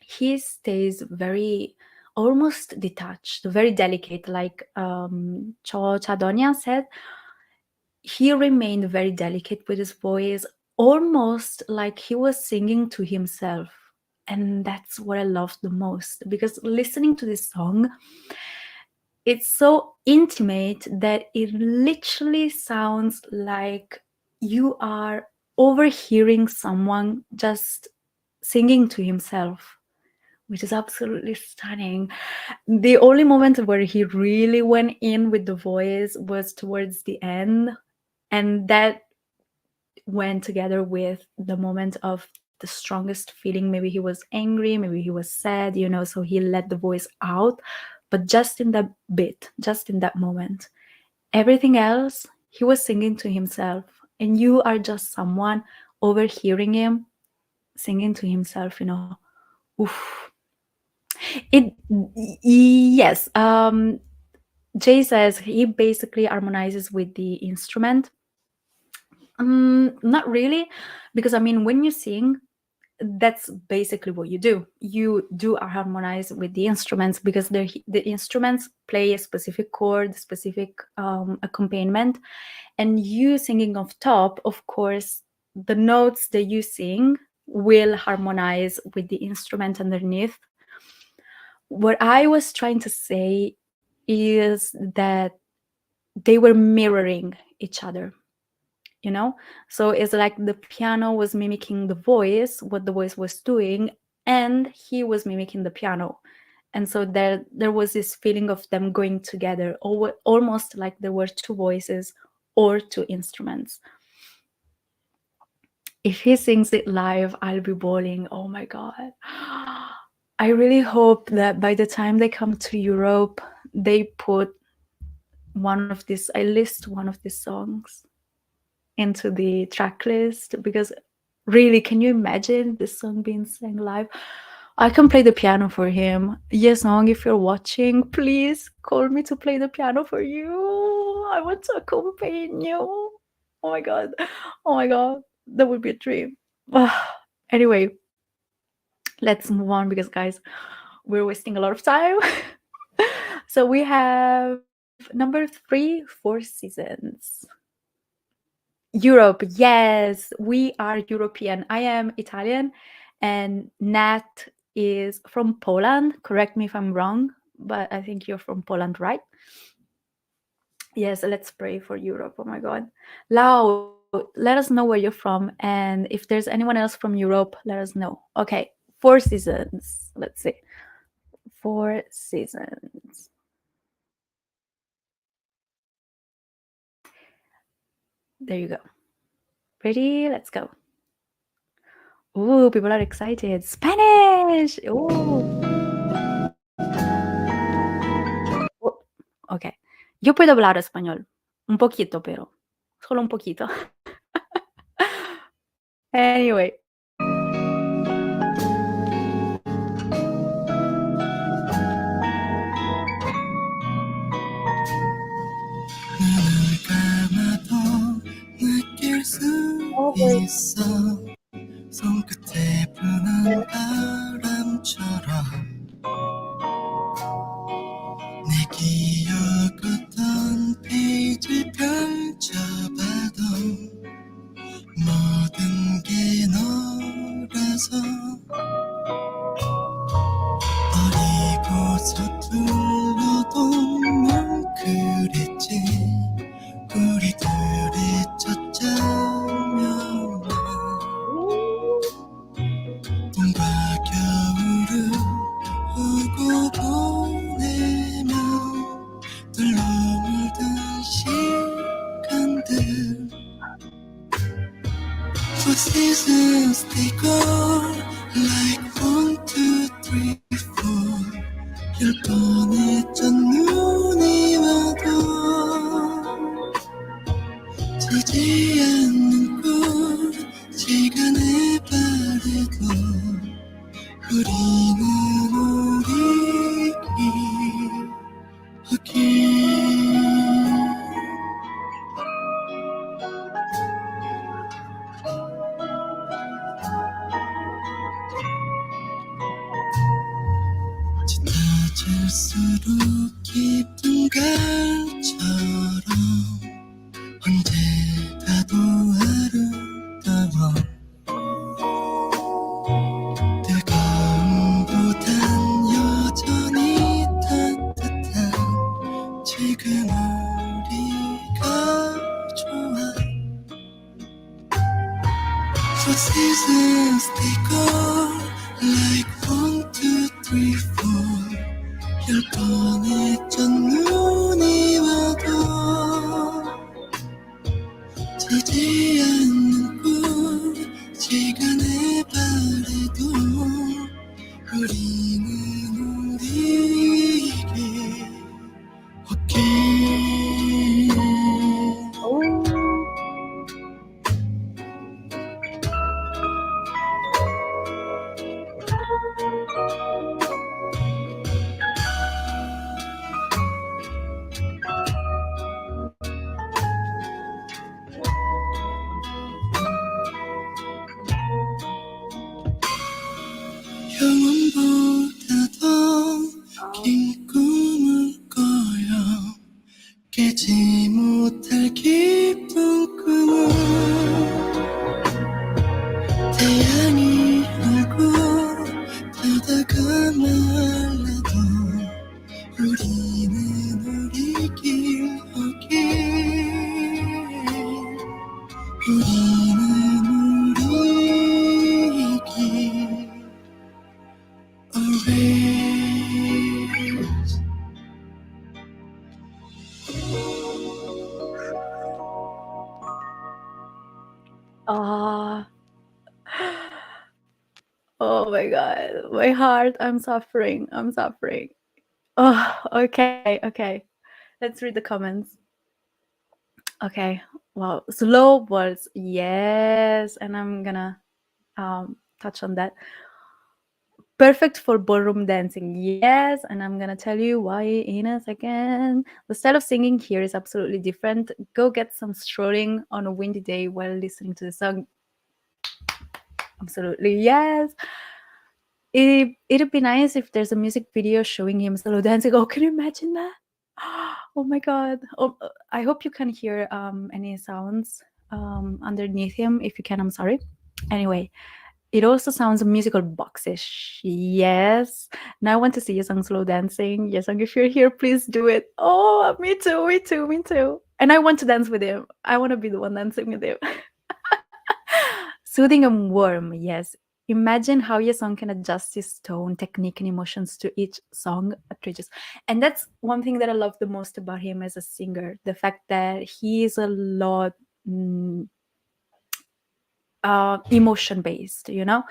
Speaker 1: he stays very almost detached, very delicate, like Cho Chadonia said. He remained very delicate with his voice, almost like he was singing to himself. And that's what I loved the most, because listening to this song, it's so intimate that it literally sounds like you are overhearing someone just singing to himself, which is absolutely stunning. The only moment where he really went in with the voice was towards the end, and that went together with the moment of the strongest feeling. Maybe he was angry, maybe he was sad, you know, so he let the voice out, but just in that bit, just in that moment. Everything else, he was singing to himself, and you are just someone overhearing him singing to himself, you know. Oof. It yes. Jay says he basically harmonizes with the instrument. Not really, because I mean, when you sing, that's basically what you do. You do harmonize with the instruments because the instruments play a specific chord, specific accompaniment, and you singing off top, of course, the notes that you sing will harmonize with the instrument underneath. What I was trying to say is that they were mirroring each other. you know? So it's like the piano was mimicking the voice, what the voice was doing, and he was mimicking the piano. And so there was this feeling of them going together, almost like there were two voices or two instruments. If he sings it live, I'll be bawling. Oh my god. I really hope that by the time they come to Europe, they put I list one of these songs into the track list, because really, can you imagine this song being sang live? I can play the piano for him. Yesung, if you're watching, please call me to play the piano for you. I want to accompany you. Oh my god. Oh my god. That would be a dream. Anyway, let's move on, because guys, we're wasting a lot of time. So we have number 3, 4 Seasons. Europe, yes, we are European. I am Italian, and Nat is from Poland. Correct me if I'm wrong, but I think you're from Poland, right? Yes, let's pray for Europe. Oh my God. Lau, let us know where you're from. And if there's anyone else from Europe, let us know. Okay, 4 Seasons. Let's see. 4 Seasons. There you go. Ready? Let's go. Ooh, people are excited. Spanish! Ooh. Oh, ok. Yo puedo hablar español. Un poquito, pero. Solo un poquito. Anyway.
Speaker 3: 눈을 감아도 느낄 수 있어 손끝에 부는 바람처럼 내 기억 어떤 페이지 펼쳐봐도 모든 게 너라서 어리고 서툴러도 뭉클했지 우리들의 첫 장면은 봄과 겨울을 오고 보내며 들러 물든 시간들 For seasons they go like 1, 2, 3, 4 열 번의 눈이 와도 지지 않는 꽃 시간의 바래도 우리는 우리끼리 짙어질수록 깊은 갈처럼 언제 가도 아름다워 뜨거움보단 여전히 따뜻한 지금 우리가 좋아 For seasons they go like 1, 2, 3, 4 열 번의 첫눈이 와도 지지 않는 꽃 시간의 바래도 우리는 우리에게 오케이 영원보다 더 긴 꿈을 꿔요 깨지 못할 깊은 꿈을 태양이 울고 바다가 말라도 우리는 우리 길 오길
Speaker 1: Ah, oh my God, my heart, I'm suffering. I'm suffering. Oh, okay, okay. Let's read the comments. Okay, wow. Slow words, yes, and I'm gonna touch on that. Perfect for ballroom dancing, yes, and I'm gonna tell you why in a second. The style of singing here is absolutely different. Go get some strolling on a windy day while listening to the song. Absolutely, yes. It'd be nice if there's a music video showing him solo dancing. Oh, can you imagine that? Oh my God. Oh, I hope you can hear any sounds underneath him. If you can, I'm sorry. Anyway, it also sounds musical boxish. Yes. Now I want to see Yesung slow dancing. Yesung, if you're here, please do it. Oh, me too, me too, me too. And I want to dance with him. I want to be the one dancing with him. Soothing and warm, yes. Imagine how your song can adjust his tone, technique, and emotions to each song it reaches. And that's one thing that I love the most about him as a singer, the fact that he is a lot emotion based, you know?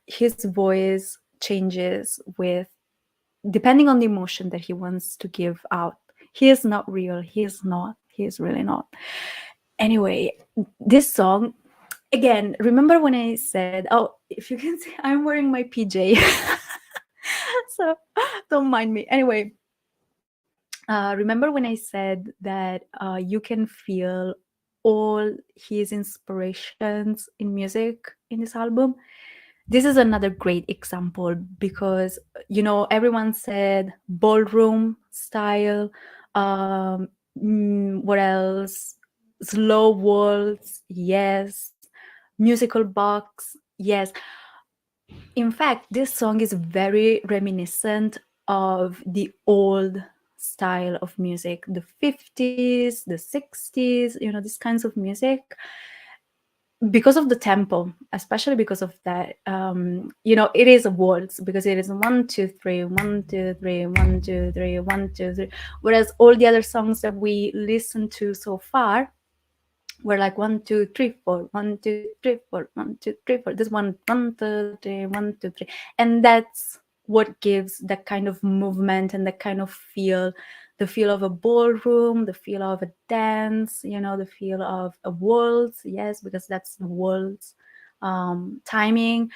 Speaker 1: His voice changes with depending on the emotion that he wants to give out. He is not real. He is not. He is really not. Anyway, this song again, remember when I said, oh, if you can see, I'm wearing my PJ. So don't mind me. Anyway, remember when I said that you can feel all his inspirations in music in this album? This is another great example because, you know, everyone said ballroom style. What else? Slow waltz, yes. Musical box, yes. In fact, this song is very reminiscent of the old style of music, the 50s, the 60s, you know, these kinds of music. Because of the tempo, especially because of that, you know, it is a waltz because it is 1 2 3 1 2 3 1 2 3 1 2 3. Whereas all the other songs that we listened to so far were like 1 2 3 4 1 2 3 4 1 2 3 4. This one 1 2 3 1 2 3, and that's what gives that kind of movement and that kind of feel, the feel of a ballroom, the feel of a dance, you know, the feel of a waltz. Yes, because that's the waltz timing.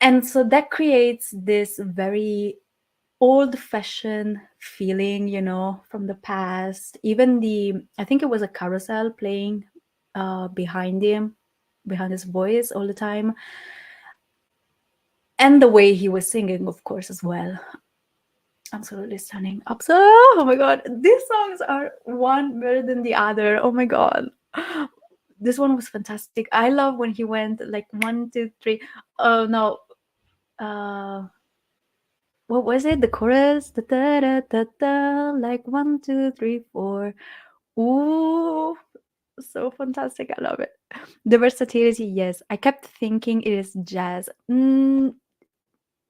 Speaker 1: And so that creates this very old-fashioned feeling, you know, from the past. Even I think it was a carousel playing behind him, behind his voice all the time. And the way he was singing, of course, as well. Absolutely stunning. Oh my God. These songs are one better than the other. Oh my God. This one was fantastic. I love when he went like 1 2 3. Oh no. What was it? The chorus? Da, da, da, da, da, like 1 2 3 4. Ooh, so fantastic. I love it. The versatility, yes. I kept thinking it is jazz.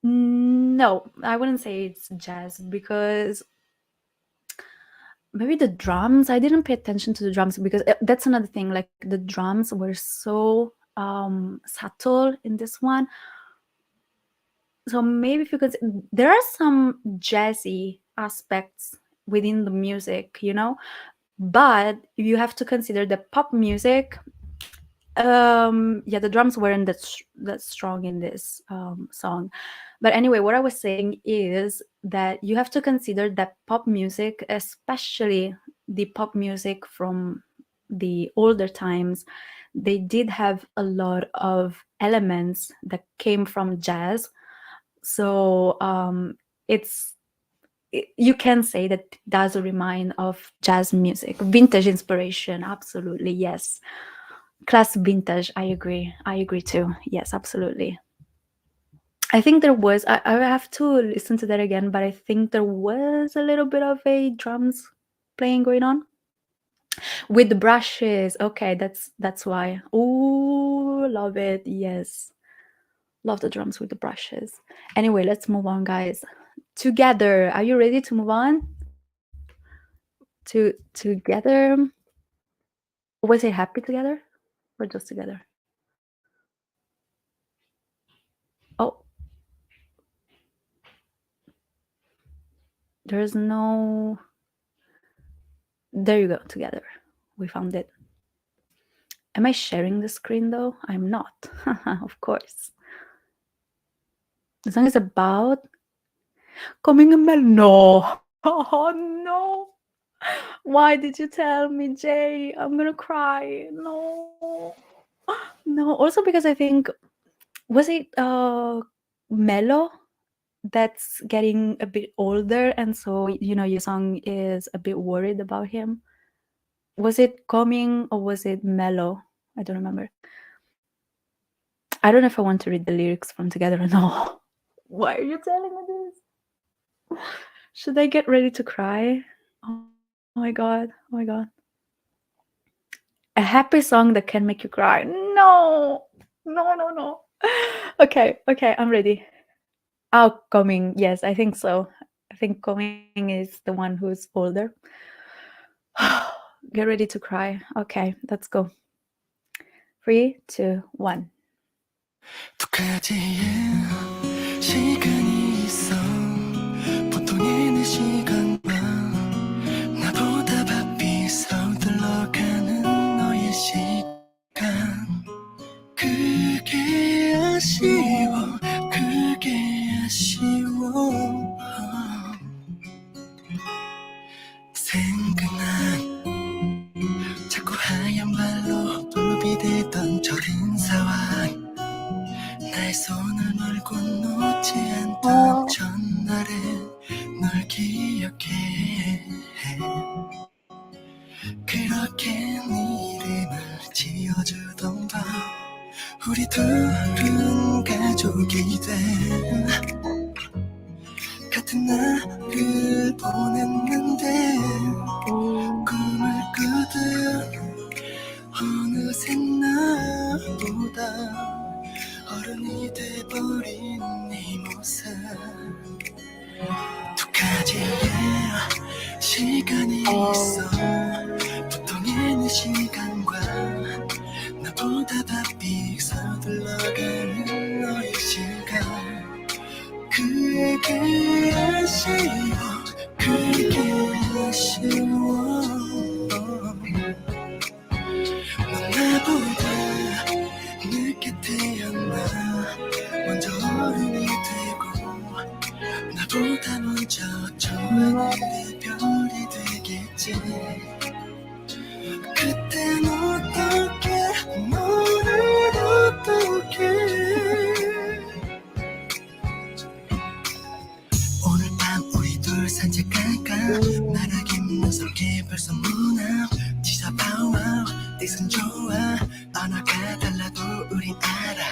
Speaker 1: No, I wouldn't say it's jazz because maybe the drums. I didn't pay attention to the drums because that's another thing. Like the drums were so subtle in this one. So maybe if you could, there are some jazzy aspects within the music, you know, but you have to consider the pop music. Yeah, the drums weren't that strong in this song. But anyway, what I was saying is that you have to consider that pop music, especially the pop music from the older times, they did have a lot of elements that came from jazz. So you can say that it does remind of jazz music, vintage inspiration. Absolutely, yes. Class vintage. I agree too. Yes, absolutely. I think there was. I have to listen to that again, but I think there was a little bit of a drums playing going on with the brushes. Okay, that's why. Oh, love it. Yes, love the drums with the brushes. Anyway, let's move on, guys. Together. Are you ready to move on? Together. Was it happy together or just together? There's no... There you go, together. We found it. Am I sharing the screen though? I'm not. Of course. The song is about coming in Mel. No. Oh no. Why did you tell me, Jay? I'm gonna cry. No. No. Also because I think, was it Mello that's getting a bit older, and so Yesung is a bit worried about him? Was it coming or was it Mello? I don't remember. I don't know if I want to read the lyrics from Together or no. Why are you telling me this? Should I get ready to cry? Oh my god. Oh my god. A happy song that can make you cry. No. No, no, no. Okay, I'm ready. Oh, Coming. Yes, I think so. I think Coming is the one who's older. Get ready to cry. Okay, let's go. 3, 2, 1.
Speaker 3: 두 가지의 시간이 있어 보통의 내 시간과 나보다 바삐 서둘러가는 너의 시간 그게 아쉬워 그게 아쉬워 생각난 자꾸 하얀 발로 도비되던 저린 상황 나의 손을 몰고 놓지 않던 전날에 널 기억해 그렇게 네 이름을 지어주던 밤 우리 둘은 가족이 돼 같은 날을 보냈는데 꿈을 꾸듯 어느새 나보다 어른이 돼버린 네 모습 두 가지의 시간이 있어 보통의 내 시간과 나보다 바삐 서둘러가는 너의 시간 그게 아쉬워 그게 아쉬워 넌 나보다 늦게 태어나 먼저 어른이 되고 나보다 먼저 좋아하는 이별이 되겠지 그땐 어떻게 너를 어떻게 오늘 밤 우리 둘 산책할까 말하긴 무섭게 벌써 무나 지사봐와 뜻은 좋아 언어가 달라도 우린 알아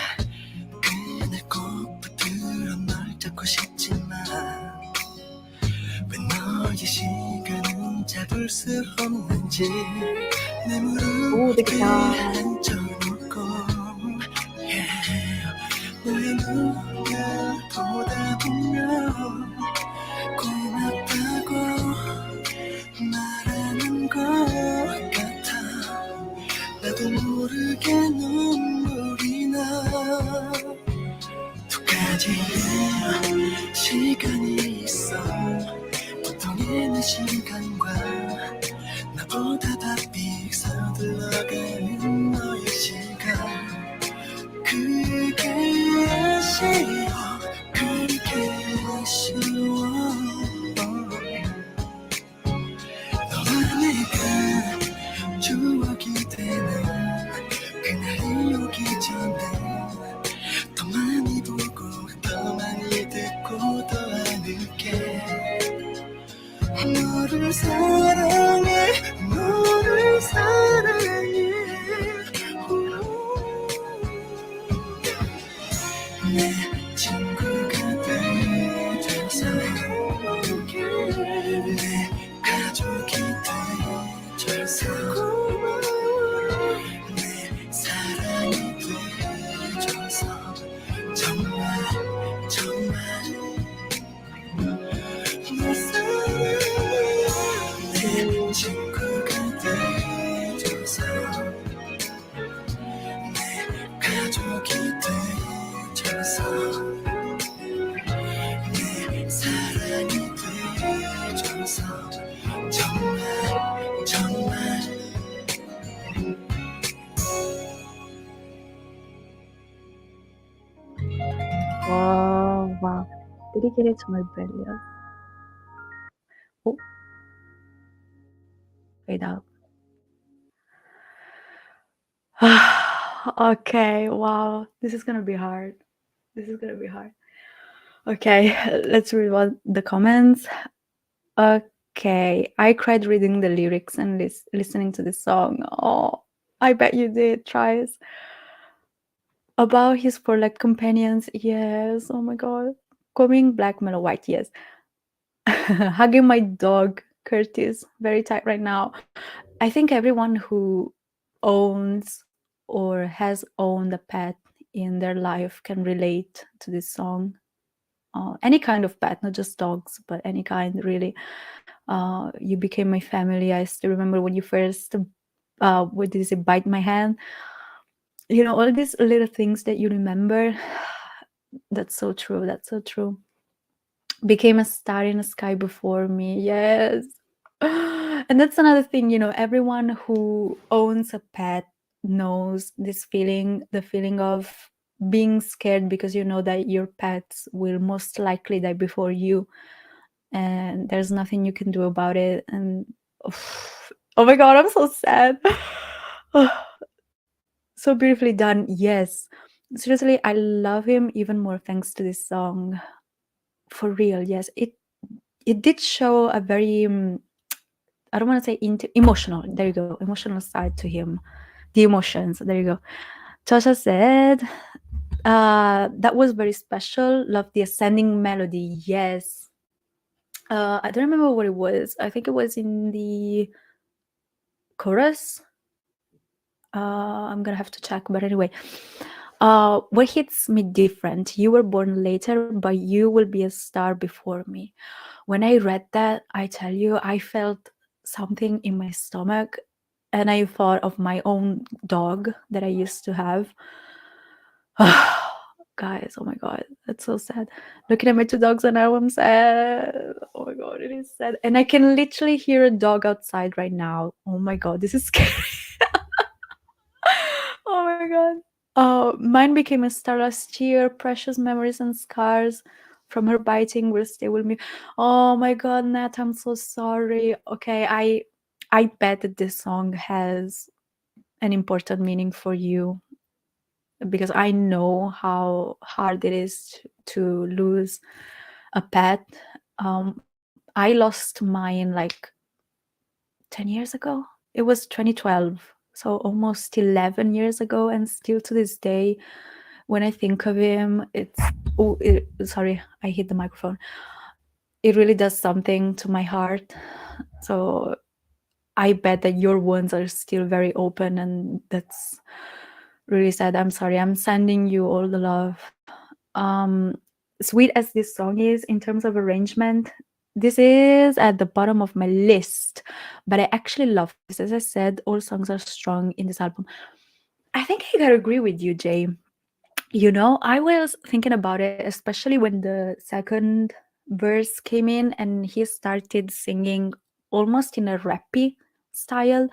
Speaker 3: 그날 꼭 붙들어 널 잡고 싶지만 왜 너의 시간은 잡을 수 없는지 내 무릎에 앉혀놓고 너의 눈을 보다보며 고맙다고 말하는 것 같아 나도 모르게 눈물이 나 두 가지의 시간이 있어 보통의 내 시간과 나보다 바삐 서둘러가는 너의 시간 그게 아쉬워 그게 아쉬워 너와 내가 추억이 되는 그날이 오기 전에 더 많이 보고 더 많이 듣고 더 아는게 너를 사랑해 너를 사랑해 내 친구가 돼줘서 내 가족이 돼줘서 내 사랑이 돼줘서 정말 정말 널 사랑해 내 친구가 돼줘서 내 가족이 돼줘서 내 사랑이 정말
Speaker 1: Wow, wow. Did he get it to my brilliant? Oh, fade out. Okay, wow. This is gonna be hard. This is gonna be hard. Okay, let's read what the comments. Okay, I cried reading the lyrics and listening to the song. Oh, I bet you did, Tries. About his for like companions, yes. Oh my god. Coming black, mellow, white, yes. Hugging my dog, Curtis, very tight right now. I think everyone who owns or has owned a pet in their life can relate to this song. Any kind of pet, not just dogs, but any kind, really. You became my family. I still remember when you first, what did you say, bite my hand? You know, all these little things that you remember. That's so true. That's so true. Became a star in the sky before me. Yes. And that's another thing, you know, everyone who owns a pet knows this feeling, the feeling of being scared because you know that your pets will most likely die before you and there's nothing you can do about it. And oh my god, I'm so sad. So beautifully done. Yes. Seriously, I love him even more thanks to this song. For real, yes. It did show a very I don't want to say emotional. There you go, emotional side to him. The emotions. There you go. Tasha said, that was very special. Love the ascending melody. Yes. I don't remember what it was. I think it was in the chorus. I'm gonna have to check, but anyway. What hits me different? You were born later, but you will be a star before me. When I read that, I tell you, I felt something in my stomach, and I thought of my own dog that I used to have. Guys, oh my god, that's so sad. Looking at my two dogs and now I'm sad. Oh my god, it is sad. And I can literally hear a dog outside right now. Oh my god, this is scary. Oh my god. Mine became a star last year. Precious memories and scars from her biting will stay with me. Oh my god, Nat, I'm so sorry. Okay, I bet that this song has an important meaning for you because I know how hard it is to lose a pet. I lost mine like 10 years ago. It was 2012, so almost 11 years ago, and still to this day, when I think of him, sorry, I hit the microphone. It really does something to my heart. So I bet that your wounds are still very open, and that's really sad. I'm sorry. I'm sending you all the love. Sweet as this song is in terms of arrangement, this is at the bottom of my list, but I actually love this. As I said, all songs are strong in this album. I think I gotta agree with you, Jay. You know, I was thinking about it, especially when the second verse came in and he started singing almost in a rappy style.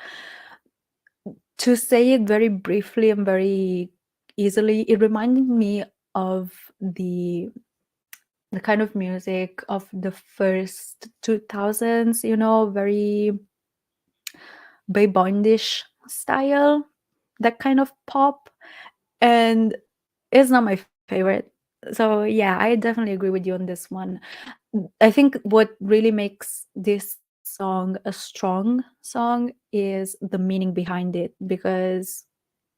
Speaker 1: To say it very briefly and very easily, it reminded me of the kind of music of the first 2000s, you know, very boy bandish style, that kind of pop. And it's not my favorite. So yeah, I definitely agree with you on this one. I think what really makes this song a strong song is the meaning behind it, because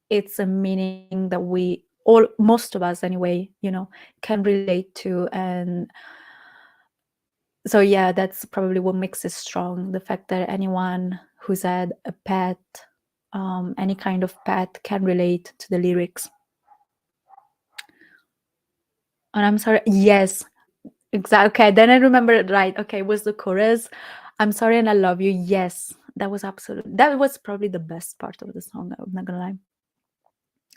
Speaker 1: it's a meaning that we all, most of us anyway, you know, can relate to. And so yeah, that's probably what makes it strong, the fact that anyone who's had a pet, any kind of pet, can relate to the lyrics. And I'm sorry, yes, exactly. Okay, then I remember it right. Okay, it was the chorus. I'm sorry and I love you. Yes, that was probably the best part of the song. I'm not gonna lie.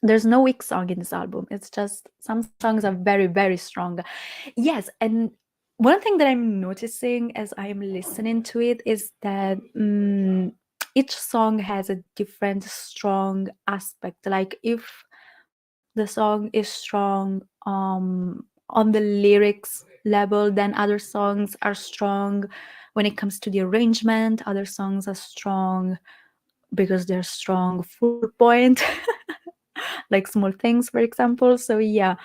Speaker 1: There's no weak song in this album. It's just some songs are very, very strong. Yes, and one thing that I'm noticing as I am listening to it is that each song has a different strong aspect. Like if the song is strong on the lyrics level, then other songs are strong when it comes to the arrangement. Other songs are strong because they're strong full point, like Small Things, for example. So yeah,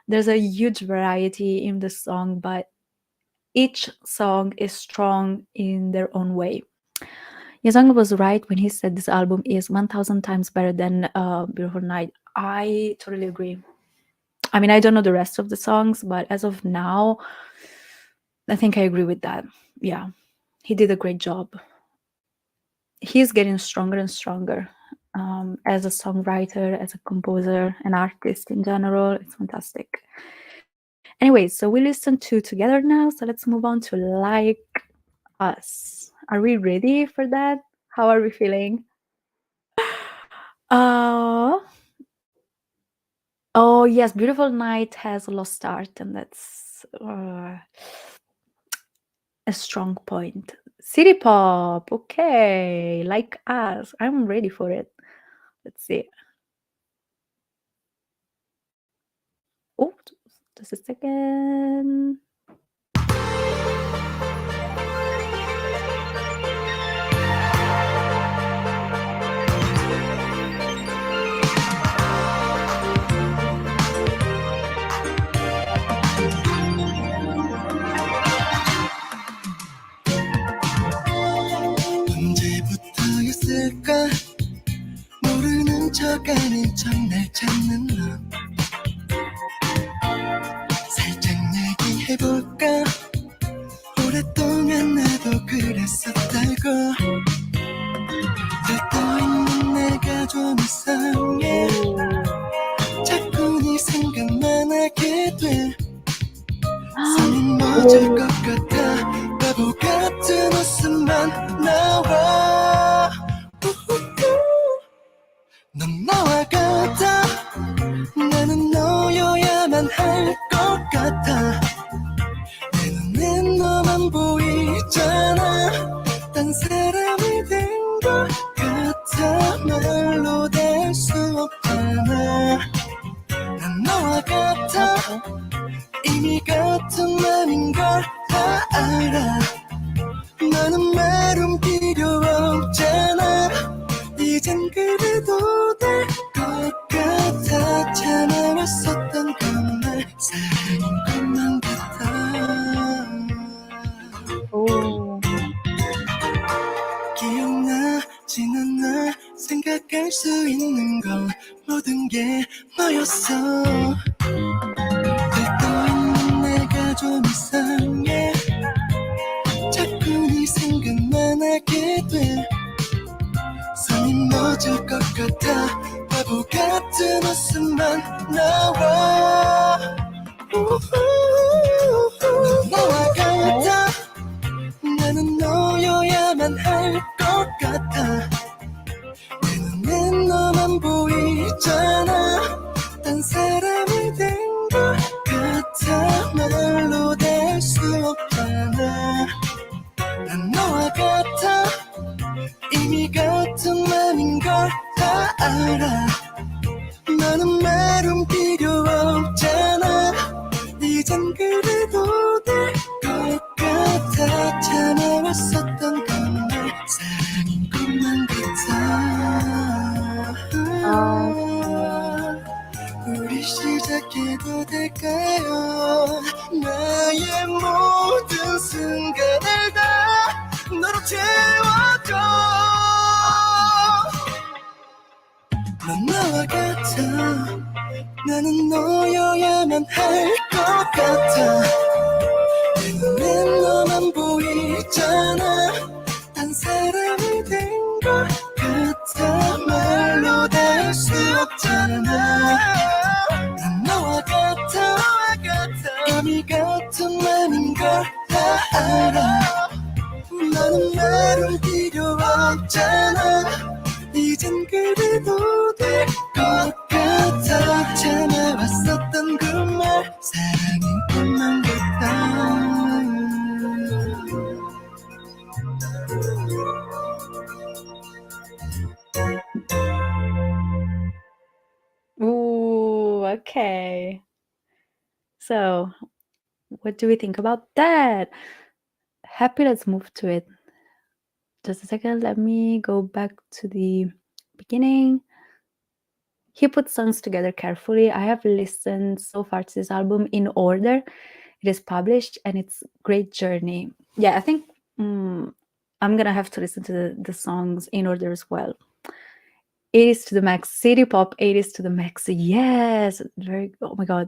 Speaker 1: there's a huge variety in the song, but each song is strong in their own way. Yesung was right when he said this album is 1,000 times better than Beautiful Night. I totally agree. I mean, I don't know the rest of the songs, but as of now, I think I agree with that. Yeah, he did a great job. He's getting stronger and stronger as a songwriter, as a composer, an artist in general. It's fantastic. Anyway, so we listened to Together now, so let's move on to Like Us. Are we ready for that? How are we feeling? Uh, oh, yes, Beautiful Night has a lost art, and that's a strong point. City pop, okay, Like Us. I'm ready for it. Let's see. Oh, just a second.
Speaker 3: 언제부터였을까 모르는 척 아닌 척 날 찾는 너 살짝 얘기해볼까 오랫동안 나도 그랬었다고 들떠있는 내가 좀 이상해 자꾸 네 생각만 하게 돼 손이 멎을 것 같아 바보 같은 웃음만 나와 넌 나와 같아 나는 너여야만 할 것 같아 내 눈엔 너만 보이잖아 딴 사람이 된 것 같아 말로 될 수 없잖아 난 너와 같아 이미 같은 맘인 걸 다 알아 너는 말은 필요 없잖아 이젠 그래도 될 것 같아 참아왔었던 것만 사랑인 것만 같아 기억나진 않아 생각할 수 있는 건 모든 게 너였어 들떠있는 내가 좀 이상해 자꾸 네 생각만 하게 돼 손이 멎을 것 같아 바보 같은 웃음만 나와 넌 나와 같아 나는 너여야만 할 것 같아 내 눈엔 너만 보이잖아 딴 사람이 된 것 같아 말로 될 수 없잖아 난 너와 같아 이미 같은 맘인 걸 다 알아 너는 말은 필요 없잖아 이젠 그래도 될 것 같아 참아왔었던 것만 사랑인 것만 같아 우리 시작해도 될까요 나의 모든 순간을 다 너로 채워줘 넌 나와 같아 나는 너여야만 할 것 같아 내 눈엔 너만 보이잖아 딴 사람이 된 것 같아 말로 될 수 없잖아 난 너와 같아 이미 같은 맘인 걸 다 알아 너는 말은 필요 없잖아 이젠 그래도 될 것 같아 참아왔었던 그 말 사랑인 것만 같아
Speaker 1: Okay. So, what do we think about that? Happy, let's move to it. Just a second, let me go back to the beginning. He put songs together carefully. I have listened so far to this album in order. It is published and it's great journey. Yeah, I think I'm gonna have to listen to the songs in order as well. 80s to the max, city pop, 80s to the max. Yes, very. Oh my god.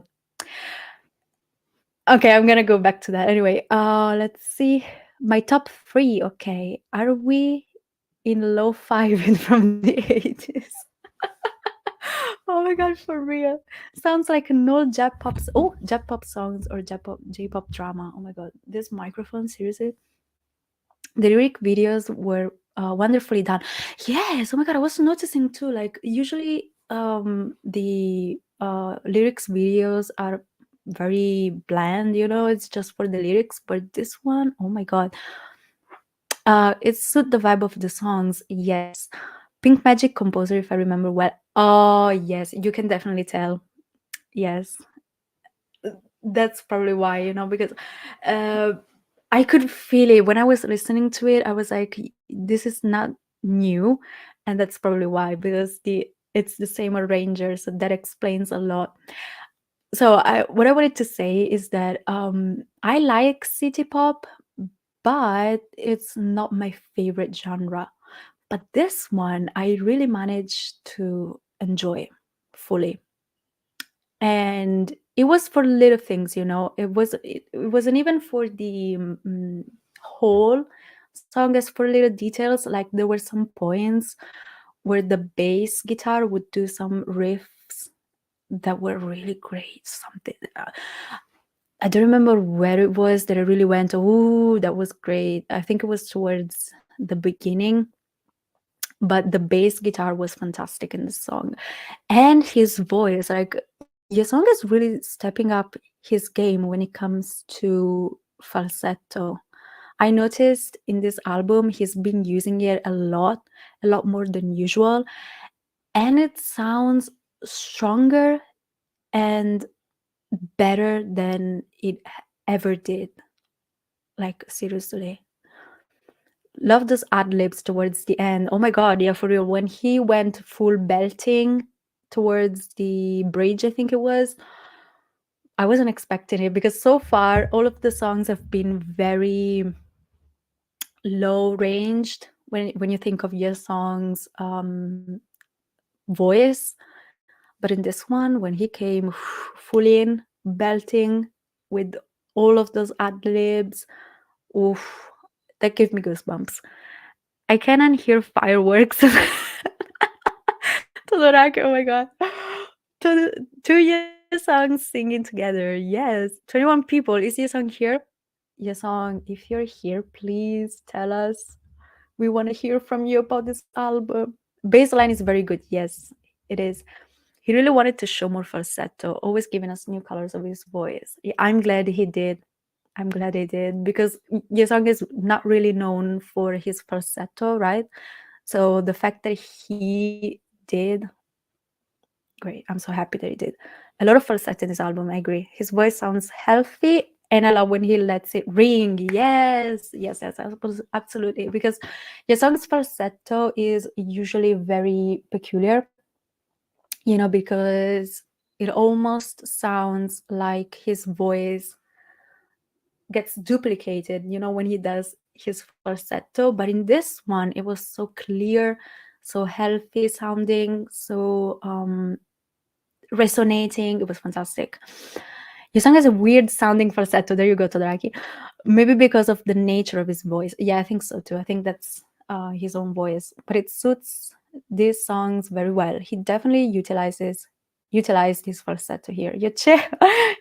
Speaker 1: Okay, I'm gonna go back to that anyway. Let's see. My top three. Okay, are we in low five from the 80s? Oh my god, for real. Sounds like an old Jap pop songs or J-pop drama. Oh my god, this microphone, seriously. The lyric videos were wonderfully done. Yes, oh my god, I was noticing too. Like usually, the lyrics videos are very bland. It's just for the lyrics. But this one, oh my god, it suit the vibe of the songs. Yes, Pink Magic composer, if I remember well. Oh yes, you can definitely tell. Yes, that's probably why, because uh, I could feel it when I was listening to it. I was like, this is not new, and that's probably why, because it's the same arranger, so that explains a lot. So what I wanted to say is that I like city pop, but it's not my favorite genre. But this one, I really managed to enjoy fully. And it was for little things, it wasn't even for the whole song, as for little details. Like there were some points where the bass guitar would do some riffs that were really great. Something I don't remember where it was that I really went, oh, that was great. I think it was towards the beginning, but the bass guitar was fantastic in the song. And his voice, like Yesung is really stepping up his game when it comes to falsetto. I noticed in this album he's been using it a lot more than usual, and it sounds stronger and better than it ever did. Like seriously. Love those ad libs towards the end. Oh my god, yeah, for real. When he went full belting towards the bridge, I think it was, I wasn't expecting it, because so far all of the songs have been very low ranged when you think of your song's voice. But in this one, when he came full in belting with all of those ad libs, oof, that gave me goosebumps. I can unhear fireworks. Todoraki, oh my god. Two Yesung singing together. Yes. 21 people. Is Yesung here? Yesung, if you're here, please tell us. We want to hear from you about this album. Bassline is very good. Yes, it is. He really wanted to show more falsetto, always giving us new colors of his voice. I'm glad he did. I'm glad he did, because Yesung is not really known for his falsetto, right? So the fact that he did, great. I'm so happy that he did. A lot of falsetto in this album, I agree. His voice sounds healthy, and I love when he lets it ring. Yes, yes, yes, absolutely. Because Yesung's falsetto is usually very peculiar, because it almost sounds like his voice gets duplicated, when he does his falsetto. But in this one, it was so clear, so healthy sounding, so resonating. It was fantastic. Yusung has a weird sounding falsetto. There you go, Todoraki. Maybe because of the nature of his voice. Yeah, I think so too. I think that's his own voice, but it suits these songs very well. He definitely utilized his falsetto here. Yoche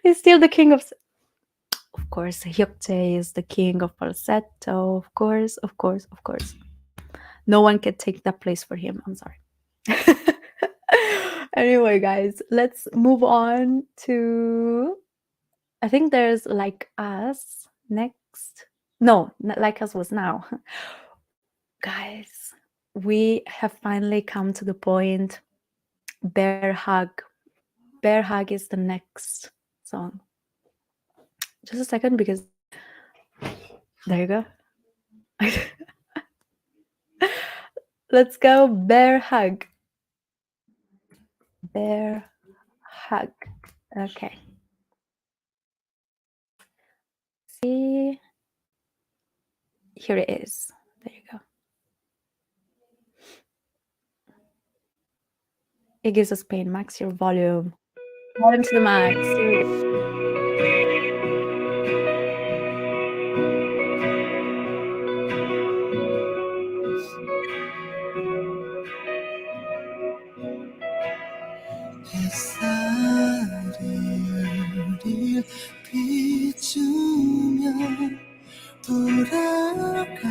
Speaker 1: is still the king of course, Hyukjae is the king of falsetto. Of course, of course, of course. No one can take that place for him. I'm sorry. Anyway, guys, let's move on to. I think there's Like Us next. No, Like Us was now. Guys, we have finally come to the point. Bear hug. Bear Hug is the next song. Just a second, because there you go. Let's go, Bear Hug. Bear Hug. Okay. See, here it is. There you go. It gives us pain. Max your volume. Volume to the max. Here we go.
Speaker 3: 햇살이 우릴 비추며 돌아가자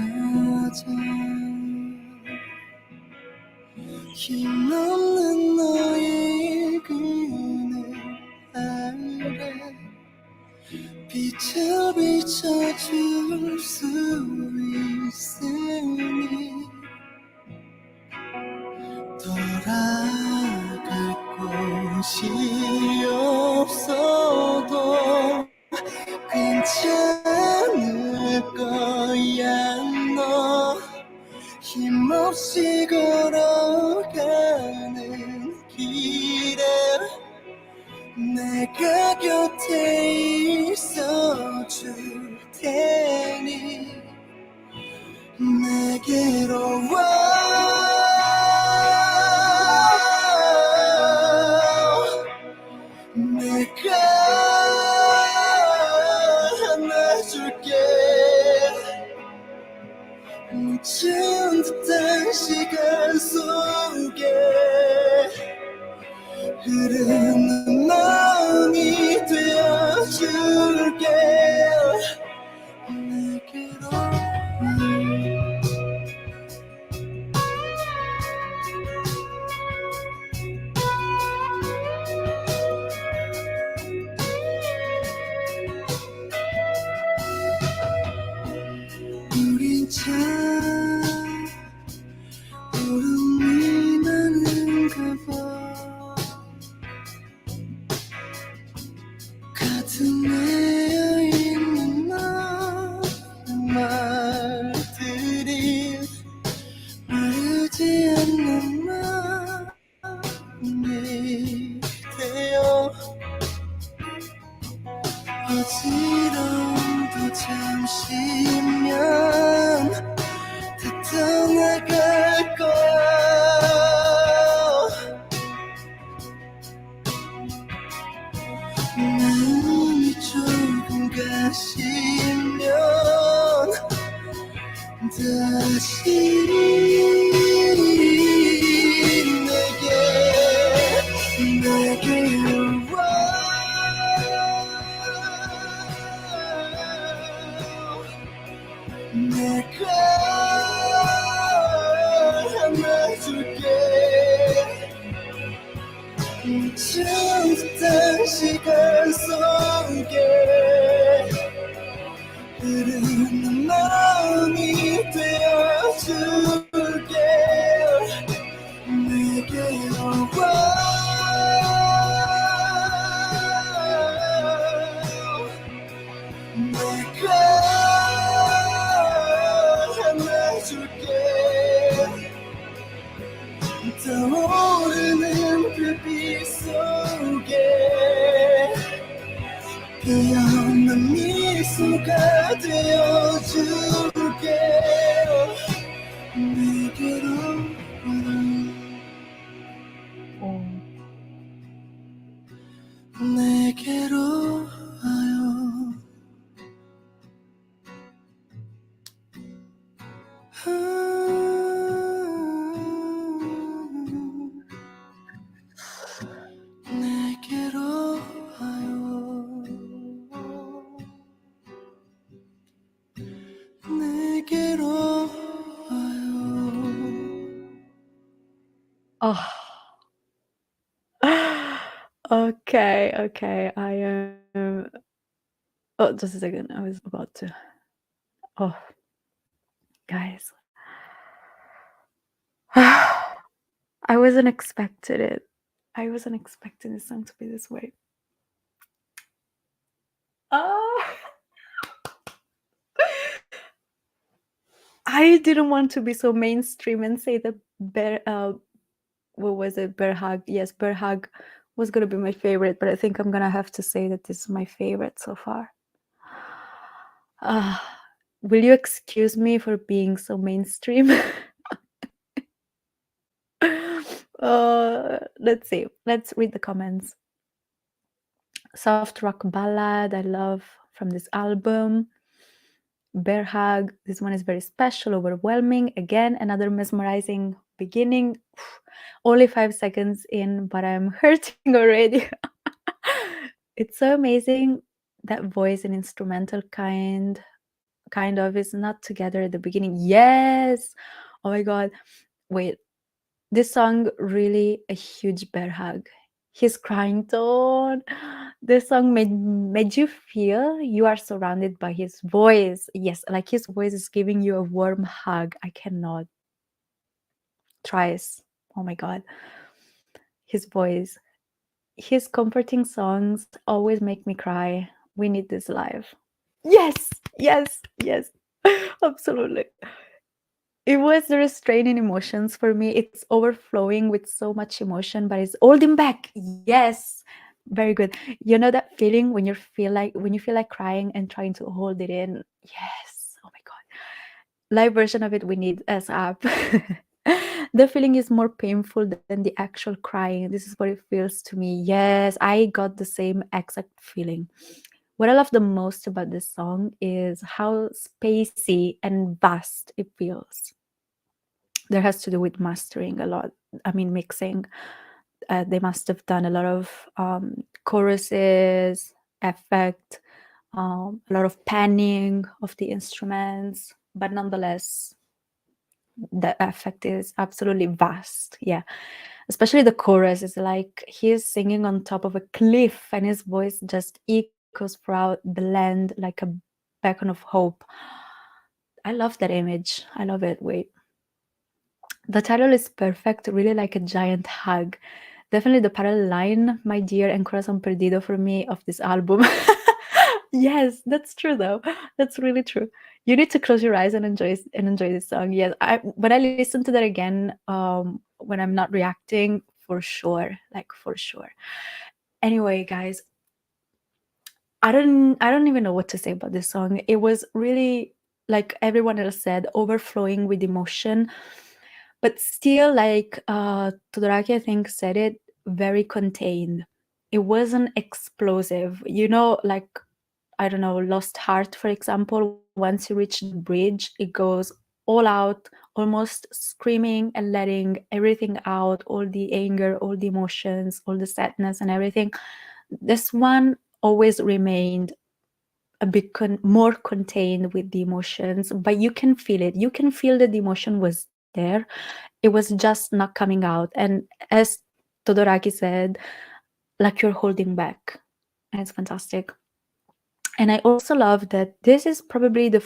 Speaker 3: 힘없는 너의 그늘 아래 빛을 비춰줄 수 있으니 돌아갈 곳이 없어도 괜찮을 거야. 너 힘없이 걸어가는 길에 내가 곁에 있어줄 테니 내게로 와. 내가 안아줄게. 묻힌 듯한 시간 속에 흐르는 마음이 되어줄게. 내게로 우린 참 울음이 많은가 봐. 가슴에 있는 너의 말들이 말하지 않는 마음이 되어 어지러움도 잠시면 다 떠나갈 거야. 마음이 조금 가시면 다시 내게 와. 내가 안아줄게. 묻힌 듯한 시간 속에 흐르는 마음이 되어줄게. 내게로 와. 내가 안아줄게. 떠오르는 불빛 속에 피어난 미소가 되어줄게. 내게로
Speaker 1: 오.
Speaker 3: 내게로 와요. 내게로 와요. 내게로 와요.
Speaker 1: Oh. Okay. I am. Oh, just a second. I was about to. Oh, guys. I wasn't expecting it. I wasn't expecting this song to be this way. Oh, I didn't want to be so mainstream and say that what was it? Bear Hug. Yes, Bear Hug was gonna be my favorite, but I think I'm gonna have to say that this is my favorite so far. Uh, will you excuse me for being so mainstream? Let's see. Let's read the comments. Soft rock ballad I love from this album. Bear Hug. This one is very special, overwhelming. Again, another mesmerizing beginning. Only 5 seconds in, but I'm hurting already. It's so amazing. That voice and instrumental kind of is not together at the beginning. Yes. Oh my god. Wait. This song really a huge bear hug. His crying tone. This song made you feel you are surrounded by his voice. Yes, like his voice is giving you a warm hug. I cannot. Tries. Oh my god. His voice. His comforting songs always make me cry. We need this live. Yes, yes, yes. Absolutely. It was the restraining emotions for me. It's overflowing with so much emotion, but it's holding back. Yes. Very good. You know that feeling when you feel like crying and trying to hold it in. Yes. Oh my god. Live version of it we need as app. The feeling is more painful than the actual crying. This is what it feels to me. Yes, I got the same exact feeling. What I love the most about this song is how spacey and vast it feels. There has to do with mastering a lot. I mean, mixing. They must have done a lot of choruses, effect, a lot of panning of the instruments, but nonetheless, the effect is absolutely vast. Yeah, especially the chorus is like he's singing on top of a cliff, and his voice just echoes throughout the land like a beacon of hope. I love that image. I love it. Wait. The title is perfect, really like a giant hug. Definitely the parallel line, my dear, and Corazon Perdido for me of this album. Yes, that's true though. That's really true. You need to close your eyes and enjoy this song. Yes, when I listen to that again, when I'm not reacting, for sure, like for sure. Anyway, guys, I don't even know what to say about this song. It was really, like everyone else said, overflowing with emotion, but still, like Todoraki I think said it, very contained. It wasn't explosive. You know, like I don't know, Lost Heart, for example, once you reach the bridge, it goes all out, almost screaming and letting everything out, all the anger, all the emotions, all the sadness and everything. This one always remained a bit more contained with the emotions, but you can feel it. You can feel that the emotion was there. It was just not coming out. And as Todoraki said, like you're holding back. And it's fantastic. And I also love that this is probably the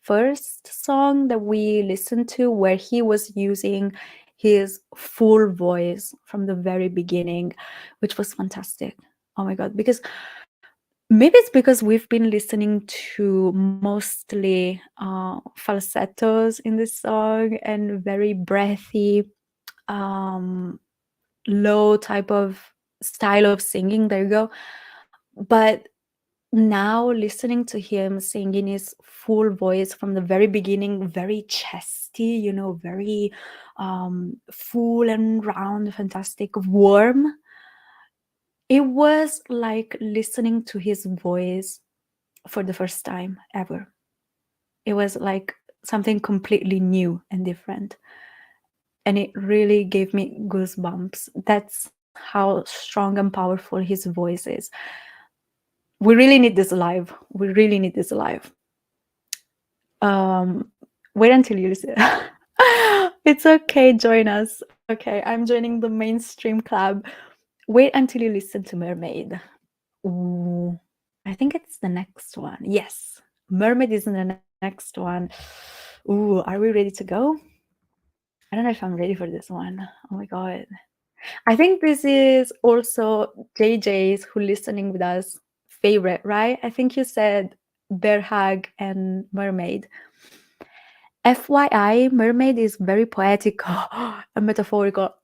Speaker 1: first song that we listened to where he was using his full voice from the very beginning, which was fantastic. Oh my god, because maybe it's because we've been listening to mostly falsettos in this song and very breathy, um, low type of style of singing. There you go. But now listening to him singing his full voice from the very beginning, very chesty, very full and round, fantastic, warm. It was like listening to his voice for the first time ever. It was like something completely new and different. And it really gave me goosebumps. That's how strong and powerful his voice is. We really need this live. We really need this live. Wait until you listen. It's okay, join us. Okay, I'm joining the mainstream club. Wait until you listen to Mermaid. Ooh, I think it's the next one. Yes, Mermaid is in the next one. Ooh, are we ready to go? I don't know if I'm ready for this one. Oh my god. I think this is also JJ's who listening with us favorite, right? I think you said Bear Hug and Mermaid. FYI, Mermaid is very poetic and metaphorical,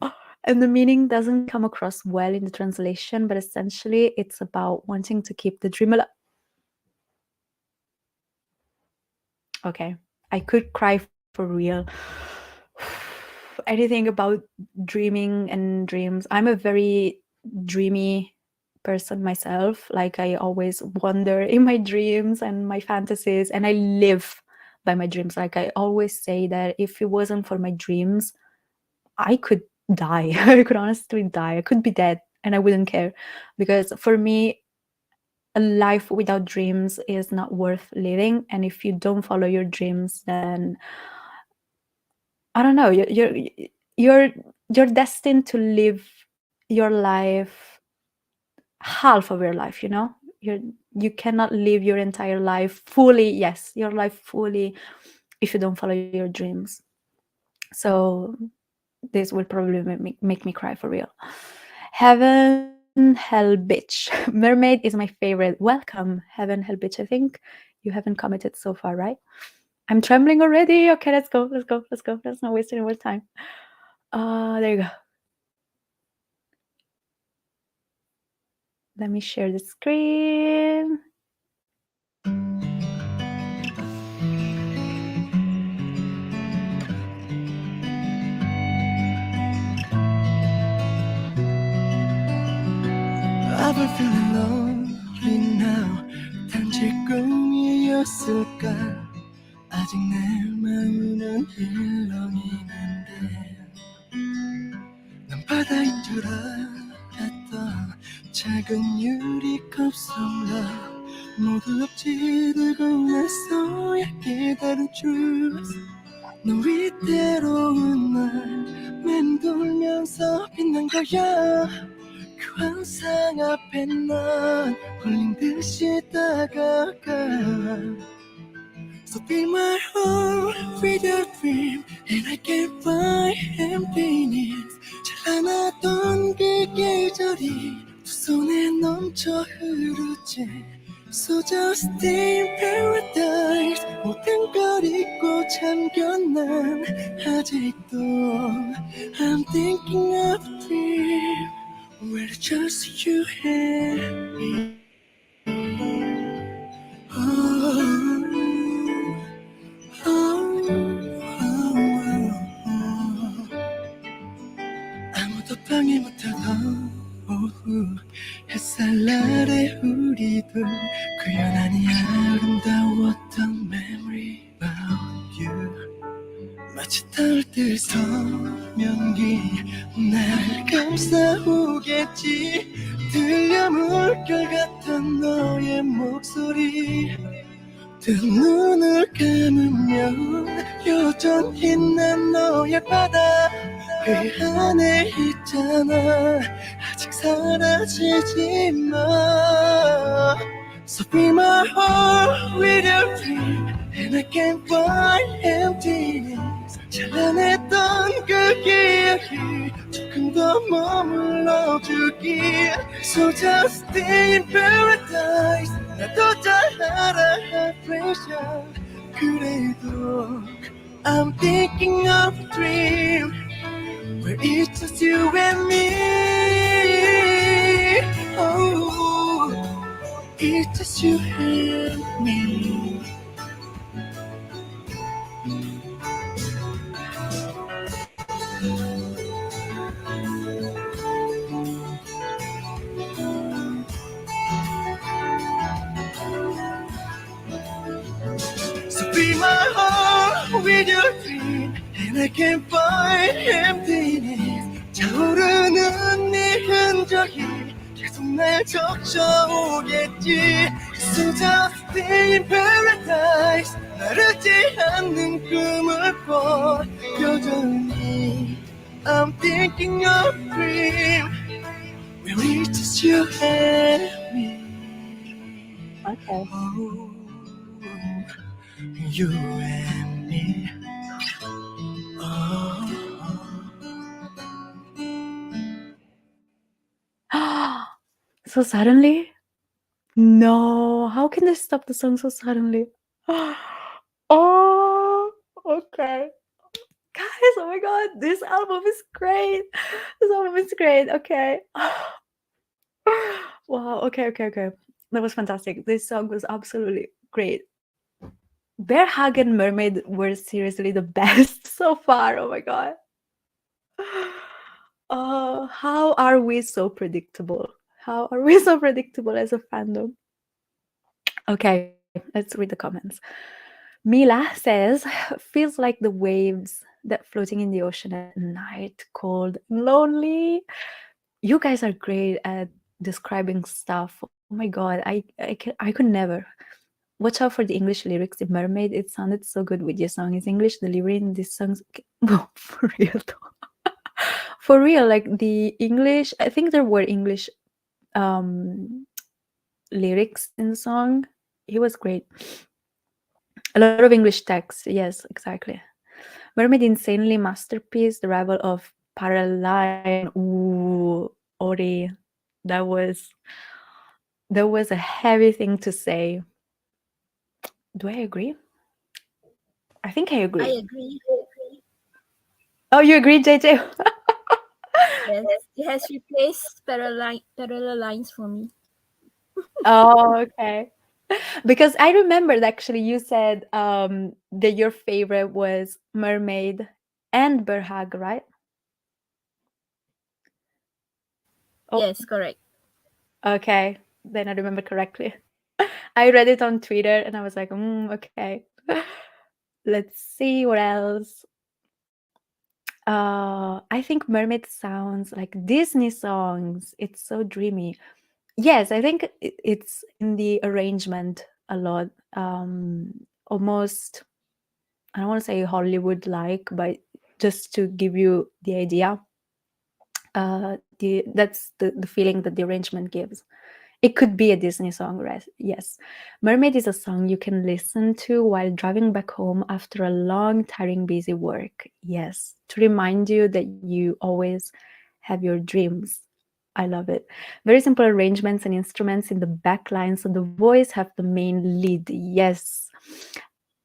Speaker 1: and the meaning doesn't come across well in the translation, but essentially it's about wanting to keep the dream alive. Okay, I could cry for real. Anything about dreaming and dreams. I'm a very dreamy person myself. Like I always wonder in my dreams and my fantasies, and I live by my dreams. Like I always say that if it wasn't for my dreams, I could die. I could honestly die. I could be dead and I wouldn't care. Because for me, a life without dreams is not worth living. And if you don't follow your dreams, then I don't know. You're destined to live your life, half of your life. You cannot live your entire life fully. Yes, your life fully, if you don't follow your dreams. So this will probably make me cry for real. Heaven, Hell, Bitch. Mermaid is my favorite. Welcome, Heaven, Hell, Bitch. I think you haven't commented so far, right? I'm trembling already. Okay, let's go. Let's not waste any more time. There you go. Let me share the screen.
Speaker 3: I've been feeling lonely now. 단지 꿈이었을까? 아직 내 마음은 일렁이는데 난 바다인 줄 알았던 작은 유리컵 속로 모두 억지 들고 나서야 깨달은 truth. 너 위태로운 날 맴돌면서 빛난 거야. 그 환상 앞에 난 홀린 듯이 다가가. So fill my heart with your dream and I can't find emptiness. 찬란하던 그 계절이 두 손에 넘쳐 흐르지. So just stay in paradise. 모든 걸 잊고 잠겨 난 아직도 I'm thinking of a dream where it's just you and me. 아무도 방해 못하던 오후 햇살 아래 우리들 고연하니 아름다웠던 memory about you. 마치 닿을 때 소명이 날 감싸오겠지. 들려 물결 같던 너의 목소리. 두 눈을 감으면 여전히 난 너의 바다 그 안에 있잖아. 아직 사라지지 마. So fill my heart with your dream and I can't find emptiness. 찬란했던 그 기억이 조금 더 머물러주길. So just stay in paradise. 나도 잘 알아 high pressure. 그래도 I'm thinking of a dream where it's just you and me. Oh, it's just you and me. So be my heart with your dream and I can't find emptiness. 차오르는 네 흔적이 계속 날 적셔오겠지. So just stay in paradise. 나르지 않는 꿈을 꿔 여전히 I'm thinking of a dream where it's just you and me.
Speaker 1: Okay.
Speaker 3: Oh, you and me. Oh,
Speaker 1: So suddenly? No, how can they stop the song so suddenly? Oh, okay. Guys, oh my god, this album is great. This album is great. Okay. Wow, okay. That was fantastic. This song was absolutely great. Bear Hug and Mermaid were seriously the best so far. Oh my god. Oh, how are we so predictable? How are we so predictable as a fandom? Okay, let's read the comments. Mila says, feels like the waves that floating in the ocean at night, cold, lonely. You guys are great at describing stuff. Oh my god, I could never. Watch out for the English lyrics in Mermaid. It sounded so good with your song. Is English delivery in these songs? For real though. For real, like the English, I think there were English um lyrics in the song. He was great. A lot of English text. Yes, exactly. Mermaid insanely masterpiece. The rival of Paraline. Ooh, Ori. That was a heavy thing to say. Do I agree? I think I
Speaker 2: I
Speaker 1: agree.
Speaker 2: agree.
Speaker 1: Oh, you agree, JJ?
Speaker 2: Yes, it has replaced parallel lines for me.
Speaker 1: Oh, okay. Because I remembered actually you said that your favorite was Mermaid and Berhag, right? Oh,
Speaker 2: Yes, correct.
Speaker 1: okay. Then I remember correctly. I read it on Twitter and I was like, okay. Let's see what else. I think Mermaid sounds like Disney songs. It's so dreamy. Yes, I think it's in the arrangement a lot. Almost, I don't want to say Hollywood like, but just to give you the idea, that's the feeling that the arrangement gives. It could be a Disney song, yes. Mermaid is a song you can listen to while driving back home after a long, tiring, busy work. Yes, to remind you that you always have your dreams. I love it. Very simple arrangements and instruments in the back line, so the voice have the main lead. Yes.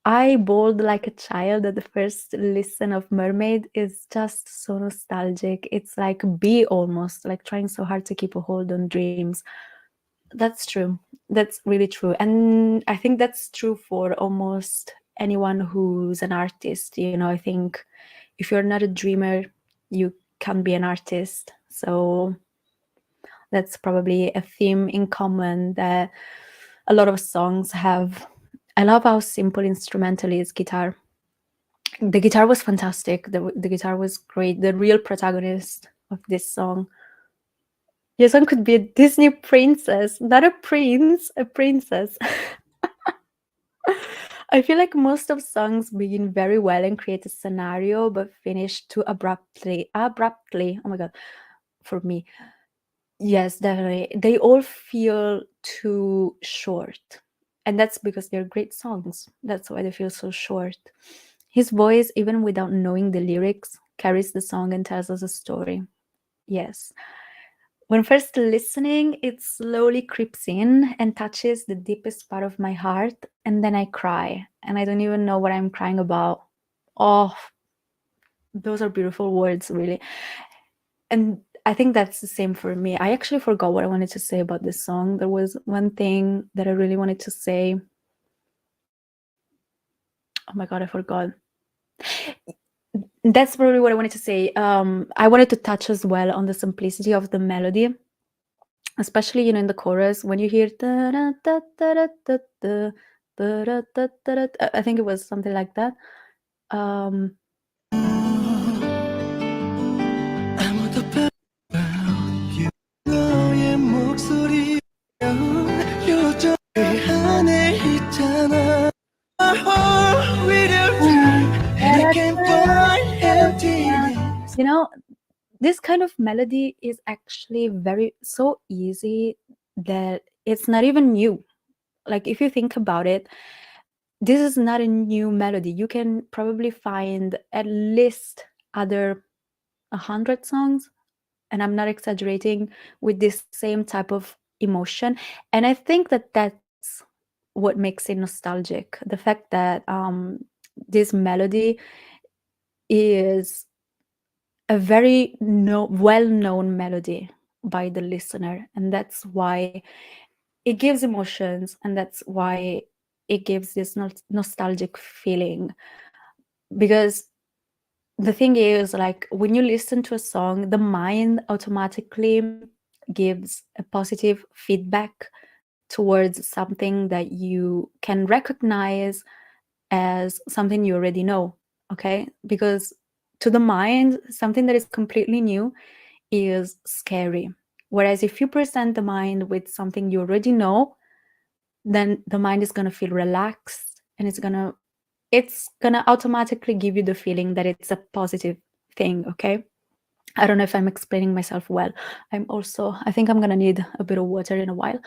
Speaker 1: I bawled like a child at the first listen of Mermaid. Is just so nostalgic. It's like Bee almost, like trying so hard to keep a hold on dreams. That's true. That's really true. And I think that's true for almost anyone who's an artist. You know, I think if you're not a dreamer, you can be an artist. So that's probably a theme in common that a lot of songs have. I love how simple instrumental is guitar. The guitar was fantastic. The guitar was great. The real protagonist of this song. Yesung could be a Disney princess, not a prince, a princess. I feel like most of songs begin very well and create a scenario, but finish too abruptly. Abruptly. Oh my god, for me. Yes, definitely. They all feel too short. And that's because they're great songs. That's why they feel so short. His voice, even without knowing the lyrics, carries the song and tells us a story. Yes. When first listening, it slowly creeps in and touches the deepest part of my heart, and then I cry, and I don't even know what I'm crying about. Oh, those are beautiful words, really. And I think that's the same for me. I actually forgot what I wanted to say about this song. There was one thing that I really wanted to say. Oh my god, I forgot. That's probably what I wanted to say. I wanted to touch as well on the simplicity of the melody, especially in the chorus when you hear I think it was something like that. um
Speaker 3: 아무도 별 너의 목소리 요정 하늘 있잖아 My heart with your dream And I can't find emptiness
Speaker 1: this kind of melody is actually so easy that it's not even new. Like, if you think about it, this is not a new melody. You can probably find at least other 100 songs, and I'm not exaggerating, with this same type of emotion. And I think that that's what makes it nostalgic. The fact that this melody is a very well-known melody by the listener, and that's why it gives emotions, and that's why it gives this nostalgic feeling. Because the thing is, like, when you listen to a song, the mind automatically gives a positive feedback towards something that you can recognize as something you already know. Okay, because to the mind, something that is completely new is scary. Whereas if you present the mind with something you already know, then the mind is going to feel relaxed, and it's gonna automatically give you the feeling that it's a positive thing. Okay, I don't know if I'm explaining myself well. I think I'm gonna need a bit of water in a while.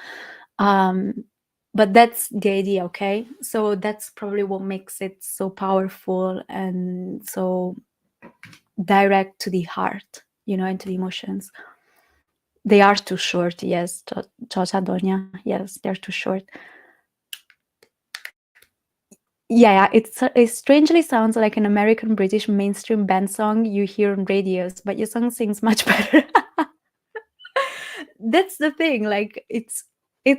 Speaker 1: But that's the idea. Okay, so that's probably what makes it so powerful and so direct to the heart, and to the emotions. They are too short, yes. Chocha Donya, yes, they're too short. Yeah, it strangely sounds like an American British mainstream band song you hear on radios, but Yesung sings much better. That's the thing. Like, it's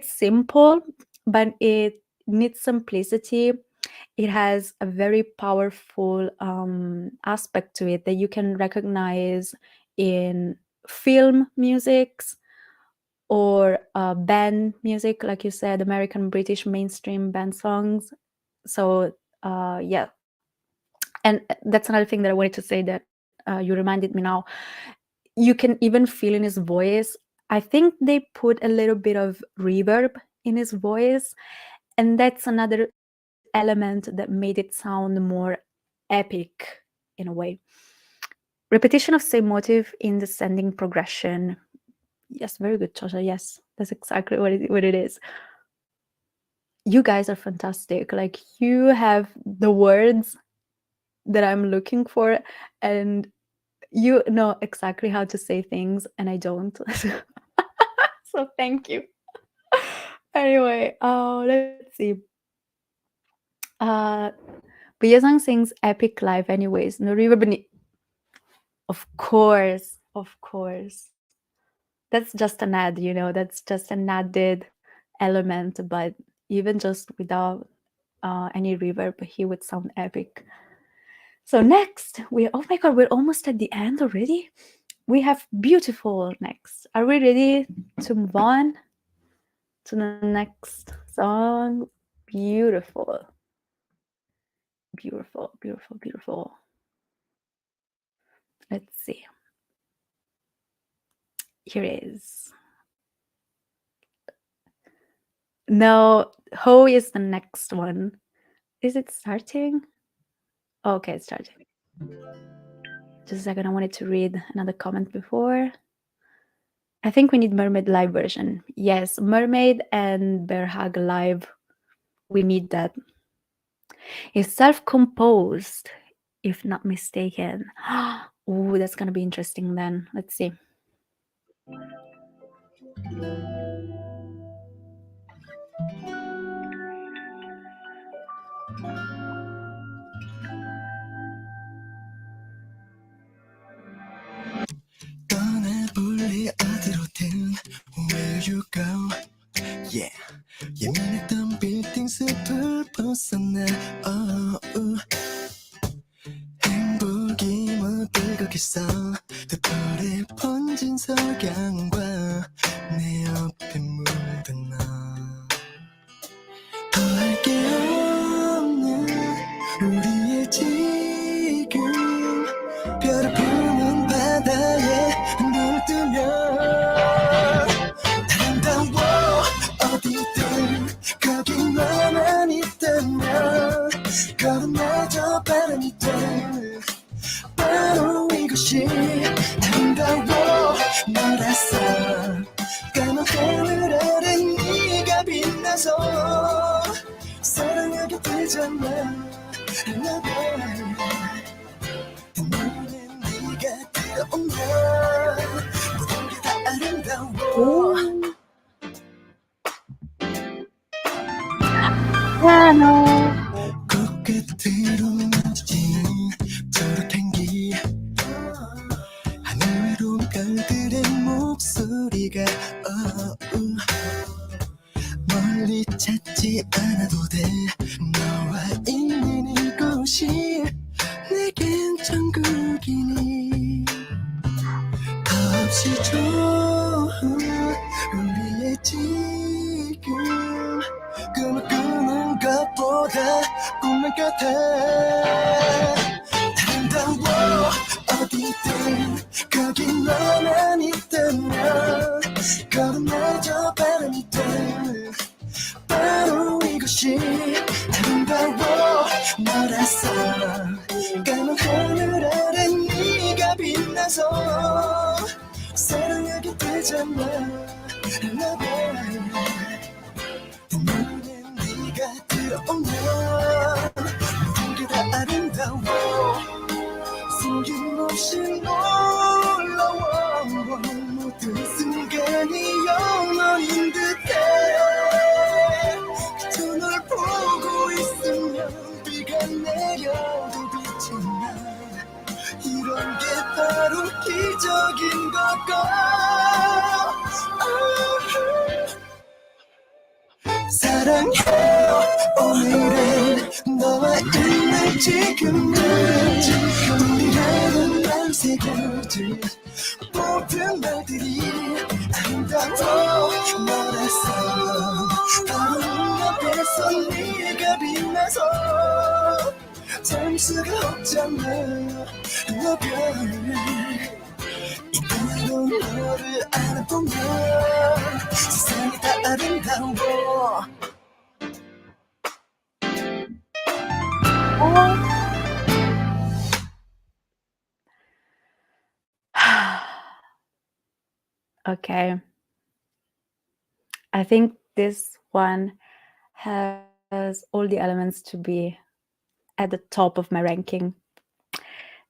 Speaker 1: simple, but it needs simplicity. It has a very powerful aspect to it that you can recognize in film musics or band music, like you said, American British mainstream band songs. So yeah, and that's another thing that I wanted to say that you reminded me now. You can even feel in his voice. I think they put a little bit of reverb in his voice, and that's another element that made it sound more epic in a way. Repetition of same motive in descending progression. Yes, very good, Chosha. Yes, that's exactly what it is. You guys are fantastic. Like, you have the words that I'm looking for, and you know exactly how to say things, and I don't. So thank you. Anyway, let's see. Uh, but Yesung sings epic live anyways. No river beneath. Of course. That's just an ad, that's just an added element, but even just without any reverb, he would sound epic. So next, oh my god, we're almost at the end already. We have beautiful next. Are we ready to move on to the next song? Beautiful. Beautiful. Let's see. Here it is. No, Ho is the next one. Is it starting? Oh, okay, it's starting. Just a second, I wanted to read another comment before. I think we need Mermaid live version. Yes, Mermaid and Bear Hug live. We need that. It's self-composed, if not mistaken. Oh, that's gonna be interesting then. Let's see.
Speaker 3: 떠나볼래 어디로든 Where you go Yeah 예민했던 빌딩 숲을 벗어나 행복이 묻을 거겠어 듯불에 번진 석양과 내 옆에 묻은 너 더할 게 없는 우리의 지금 별을 품은 바다에 눈을 뜨면 아름다워 어디든 거기 너만 있다면 걸음마저 바람이 돼 바로 이것이 아름다워 너라서 까만 하늘 아래 네가 빛나서 사랑하게 되잖아 I love it 내 눈에 네가 들어오면 모든 게 다 아름다워
Speaker 1: piano.
Speaker 3: 코끝으로 마주치는 초록 향기 하늘로 별들의 목소리가 멀리 찾지 않아도 돼 너와 있는 이곳이 내겐 천국이니 더없이 좋은 우리의 지금 꿈을 꾸는 것보다 꿈만 같아 아름다워 어디든 거기 너만 있다면 걸음마저 바람이 돼 바로 이것이 아름다워 너라서 까만 하늘 아래 네가 빛나서 사랑하게 되잖아 I love you 내 눈에 네가 들어오면 모든 게 다 아름다워 숨김없이 놀라워 모든 순간이 영원인 듯해 그저 널 보고 있으면 비가 내려도 빛이 나 이런 게 바로 기적인 걸까 사랑해 오늘은 너와 있는 지금은 우리라는 말 새겨질 모든 말들이 아름다워 너라서 바로 눈앞에서 네가 빛나서 참 수가 없잖아 Love you 이 눈으로 너를 알아보면 세상이 다 아름다워
Speaker 1: Okay. I think this one has all the elements to be at the top of my ranking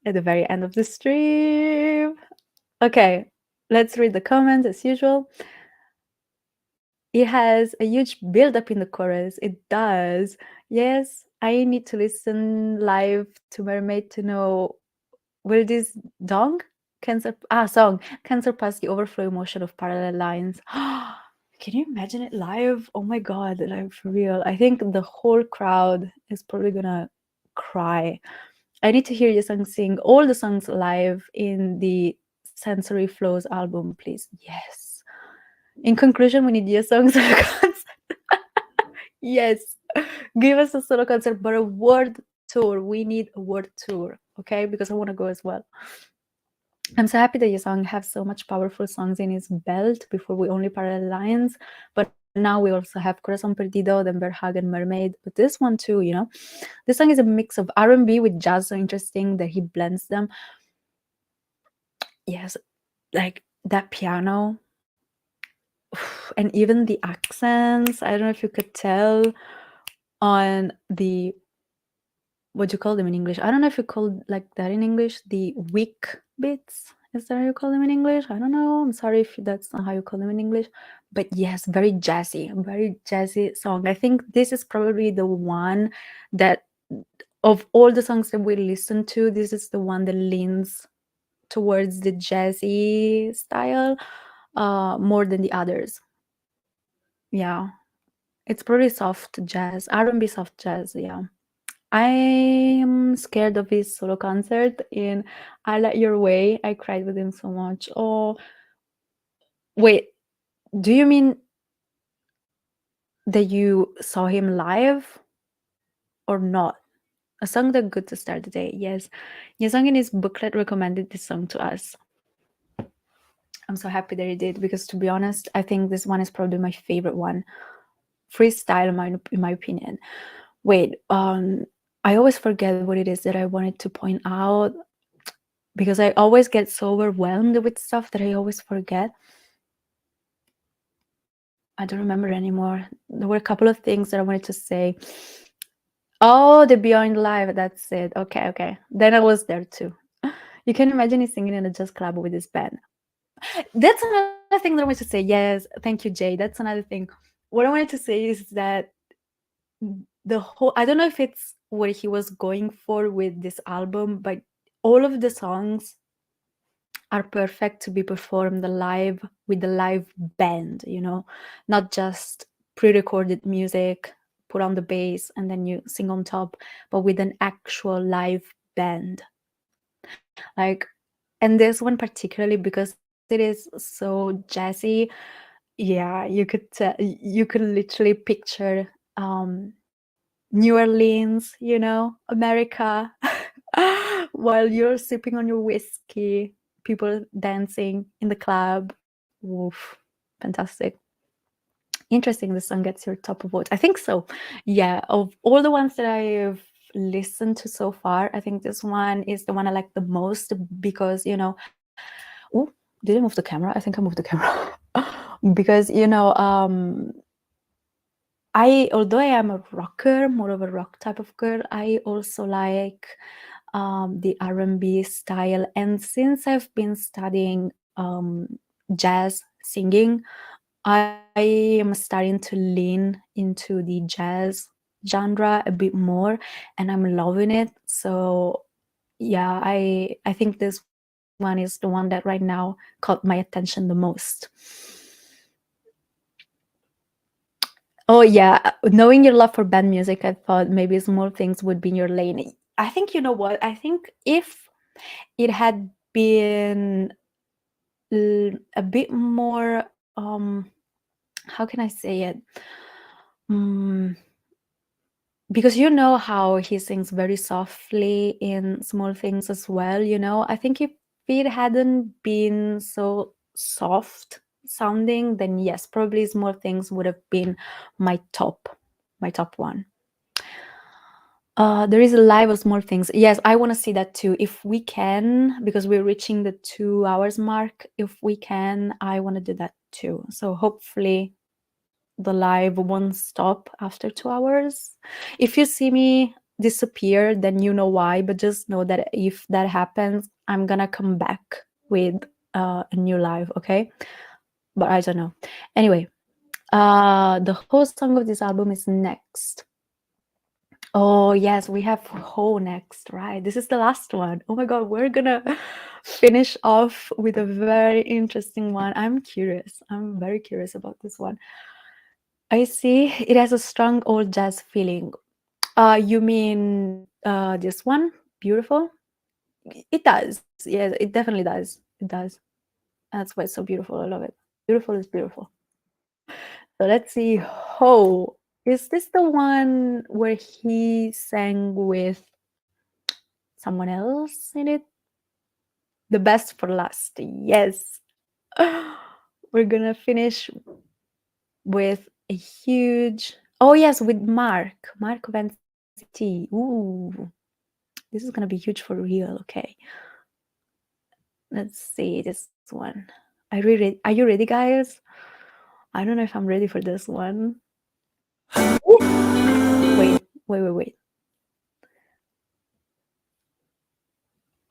Speaker 1: at the very end of the stream. Okay, let's read the comments as usual. It has a huge build up in the chorus. It does. Yes, I need to listen live to Mermaid to know, will this song can surpass the overflow emotion of parallel lines. Can you imagine it live? Oh my god, like for real. I think the whole crowd is probably gonna cry. I need to hear Yesung sing all the songs live in the Sensory Flows album, please. Yes. In conclusion, we need Yesung solo concert. Yes. Give us a solo concert, but a world tour. We need a world tour, okay? Because I want to go as well. I'm so happy that Yesung has so much powerful songs in his belt. Before we only parallel lines, but now we also have Corazón Perdido, then Berhag and Mermaid. But this one too, you know, this song is a mix of R&B with jazz. So interesting that he blends them. Yes, like that piano, and even the accents. I don't know if you could tell on the, what do you call them in English? I don't know if you call like that in English, the weak bits. Is that how you call them in English? I don't know. I'm sorry if that's not how you call them in English. But yes, very jazzy song. I think this is probably the one that, of all the songs that we listen to, this is the one that leans towards the jazzy style more than the others. Yeah. It's pretty soft jazz, R&B soft jazz, yeah. I'm scared of his solo concert in I Let Your Way. I cried with him so much. Oh, wait, do you mean that you saw him live or not? A song that good to start the day. Yes. Yesung in his booklet recommended this song to us. I'm so happy that he did, because to be honest, I think this one is probably my favorite one. Freestyle, in my opinion. Wait, I always forget what it is that I wanted to point out, because I always get so overwhelmed with stuff that I always forget. I don't remember anymore. There were a couple of things that I wanted to say. Oh, the Beyond Live, that's it. Okay. Then I was there too. You can imagine me singing in a jazz club with this band. That's another thing that I wanted to say. Yes, thank you, Jay. That's another thing. What I wanted to say is that the whole, I don't know if it's what he was going for with this album, but all of the songs are perfect to be performed live with the live band, not just pre-recorded music, put on the bass and then you sing on top, but with an actual live band. Like, and this one particularly because it is so jazzy. Yeah, you could literally picture New Orleans, America, while you're sipping on your whiskey, people dancing in the club. Woof, fantastic. Interesting, the song gets your top vote. I think so. Yeah, of all the ones that I've listened to so far, I think this one is the one I like the most because, oh, did I move the camera? I think I moved the camera. Because, although I am a rocker, more of a rock type of girl, I also like the R&B style. And since I've been studying jazz singing, I am starting to lean into the jazz genre a bit more, and I'm loving it. So yeah, I think this one is the one that right now caught my attention the most. Oh yeah, knowing your love for band music, I thought maybe small things would be in your lane. I think, you know what? I think if it had been a bit more, how can I say it? Mm, because you know how he sings very softly in small things as well, I think if it hadn't been so soft sounding, then yes, probably small things would have been my top one. There is a live of small things. Yes, I want to see that too. If we can, because we're reaching the 2 hours mark, if we can, I want to do that too. So hopefully the live won't stop after 2 hours. If you see me disappear, then you know why, but just know that if that happens, I'm gonna come back with a new live, okay? But I don't know. Anyway, the whole song of this album is Next. Oh yes, we have Ho next, right? This is the last one. Oh my god, we're gonna finish off with a very interesting one. I'm curious. I'm very curious about this one. I see it has a strong old jazz feeling. You mean this one? Beautiful? It does. Yes, it definitely does. It does. That's why it's so beautiful. I love it. Beautiful is beautiful. So let's see. Ho. Is this the one where he sang with someone else in it? The best for last. Yes. We're gonna finish with a huge. Oh yes, with Mark Vanzetti. Ooh, this is gonna be huge for real. Okay. Let's see this one. Are you ready, guys? I don't know if I'm ready for this one. Wait.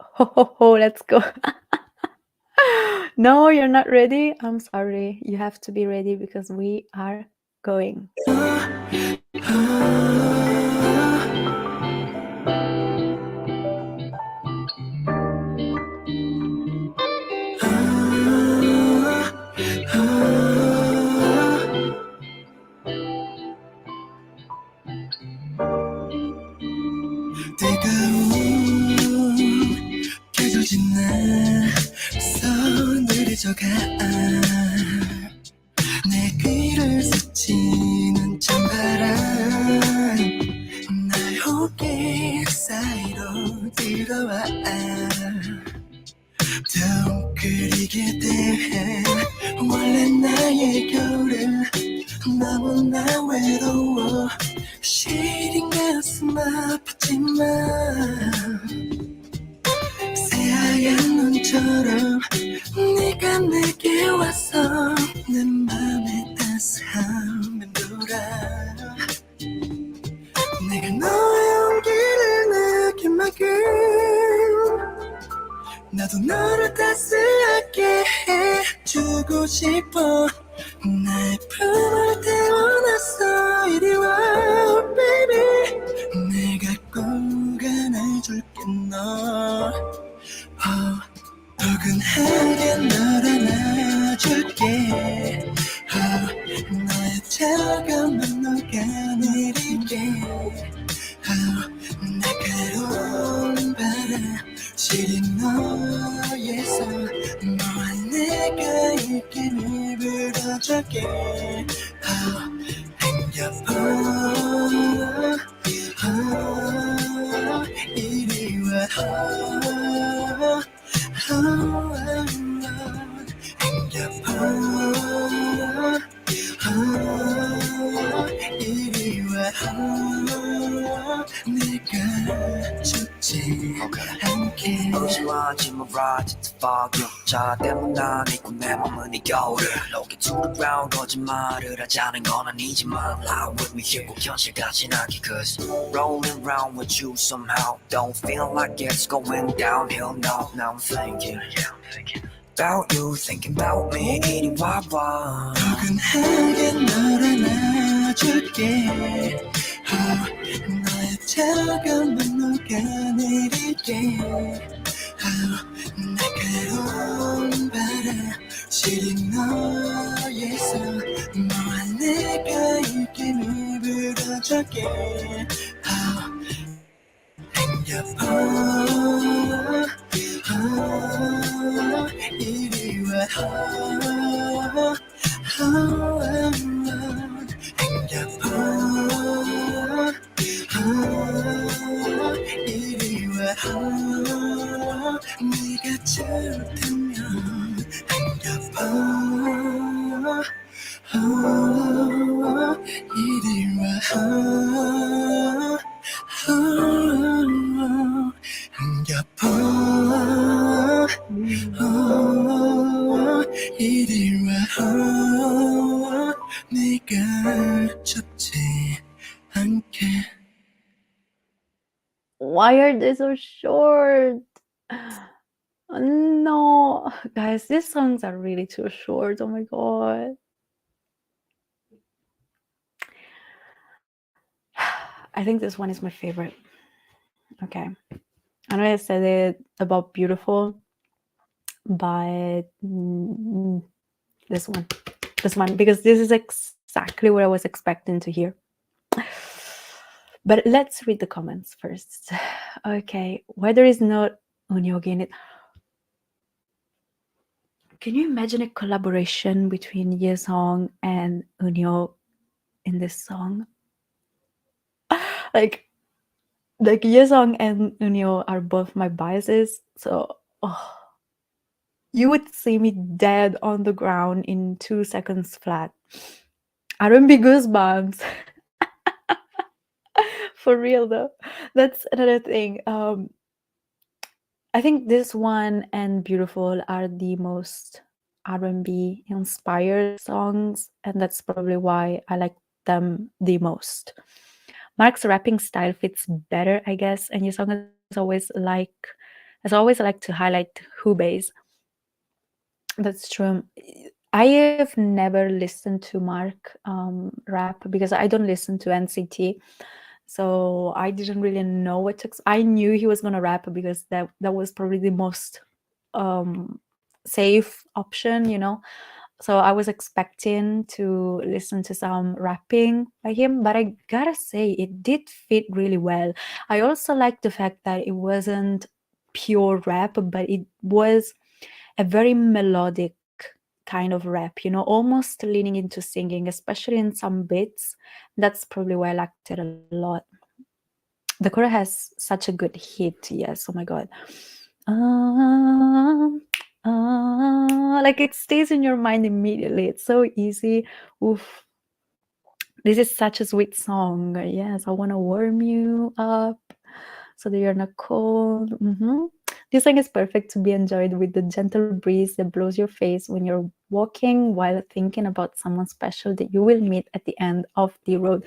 Speaker 1: Ho, let's go. No, you're not ready. I'm sorry. You have to be ready because we are going.
Speaker 3: 뜨거운 계절 지나 서늘해져가 내 귀를 스치는 찬바람 날 호흡기 사이로 들어와 더욱 그리게 돼 원래 나의 겨울은 너무나 외로워 시린 가슴 아프지만 새하얀 눈처럼 네가 내게 와서 내 맘에 따스함 맴돌아 내가 너의 온기를 느낀 만큼 나도 너를 따스하게 해주고 싶어 나의 품을 태어났어 이리 와 baby 널 안아줄게 너의 차가운 녹아내리게 날카로운 바람 시린 너의 손 너와 내가 있기를 불어줄게 안겨봐 이리 와 안겨봐 이리 와 내가 죽지 않게
Speaker 4: 의심하지 마라 진짜 파격자 때문 난 잊고 내 맘은 이 겨울을 Look it to the ground 거짓말을 하자는 건 아니지만 Lie with me here 꼭 현실까지 나기 Cause rolling round with you somehow Don't feel like it's going downhill no Now I'm thinking about you thinking about me 이리 와봐
Speaker 3: 포근하게 널 안아줄게 너의 차가운 맘 녹아내리게 날카로운 바람 시린 너의 손 너와 내가 있기를 불어줄게 안겨봐 이리 와 안겨봐 이리 와 네가 좋다면 안겨봐 이리 와 안겨봐 이리 와 네가 좁지 않게
Speaker 1: Why are they so short? No, guys, these songs are really too short. Oh my god. I think this one is my favorite. Okay. I know I said it about Beautiful, but this one, because this is exactly what I was expecting to hear. But let's read the comments first. Okay, why there is no Unyogi in it? Can you imagine a collaboration between Yesung and Unyo in this song? like Yesung and Unyo are both my biases, so you would see me dead on the ground in 2 seconds flat. R&B goosebumps. For real though. That's another thing. I think this one and Beautiful are the most R&B inspired songs, and that's probably why I like them the most. Mark's rapping style fits better, I guess, and your song has always liked to highlight Hubei's. That's true. I have never listened to Mark rap because I don't listen to NCT. So I didn't really know what to I knew he was gonna rap because that was probably the most safe option, you know. So I was expecting to listen to some rapping by him, but I gotta say it did fit really well. I also like the fact that it wasn't pure rap, but it was a very melodic kind of rap, you know, almost leaning into singing, especially in some bits. That's probably why I liked it a lot. The chorus has such a good hit. Yes, oh my god. Like it stays in your mind immediately. It's so easy. Oof. This is such a sweet song. Yes, I want to warm you up so that you're not cold. This song is perfect to be enjoyed with the gentle breeze that blows your face when you're walking while thinking about someone special that you will meet at the end of the road.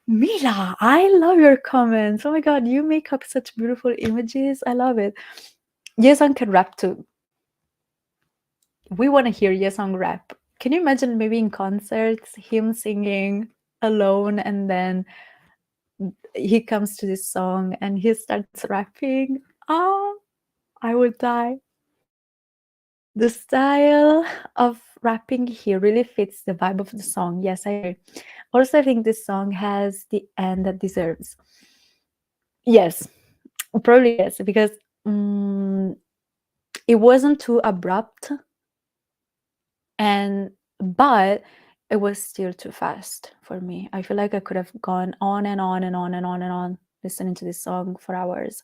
Speaker 1: Mila, I love your comments. Oh my god, you make up such beautiful images. I love it. Yesung can rap too. We want to hear Yesung rap. Can you imagine maybe in concerts him singing alone and then he comes to this song and he starts rapping? Oh, I would die. The style of rapping here really fits the vibe of the song. Yes, I agree. Also, I think this song has the end that deserves. Yes, probably yes, because it wasn't too abrupt, but it was still too fast for me. I feel like I could have gone on and on and on and on and on listening to this song for hours.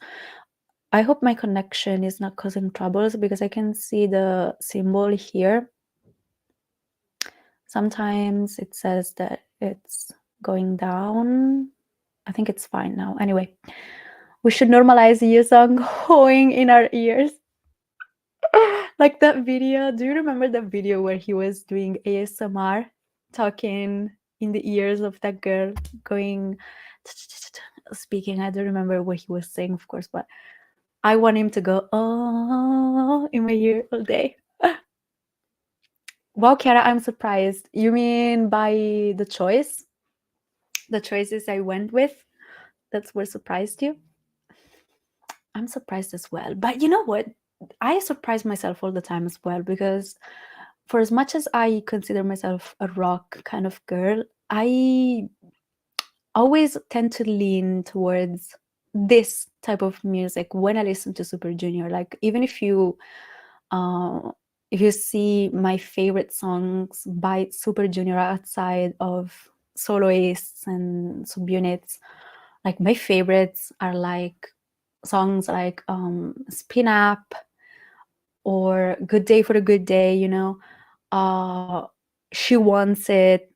Speaker 1: I hope my connection is not causing troubles because I can see the symbol here. Sometimes it says that it's going down. I think it's fine now. Anyway, we should normalize Yesung hoeing in our ears. Like that video. Do you remember that video where he was doing ASMR, talking in the ears of that girl, going speaking? I don't remember what he was saying, of course, but I want him to go oh in my ear all day. Wow, Chiara, I'm surprised. You mean by the choice? The choices I went with? That's what surprised you? I'm surprised as well. But you know what? I surprise myself all the time as well because for as much as I consider myself a rock kind of girl, I always tend to lean towards this type of music when I listen to Super Junior. Like even if you see my favorite songs by Super Junior outside of soloists and subunits, like my favorites are like songs like Spin Up or Good Day for a Good Day, you know, She Wants It,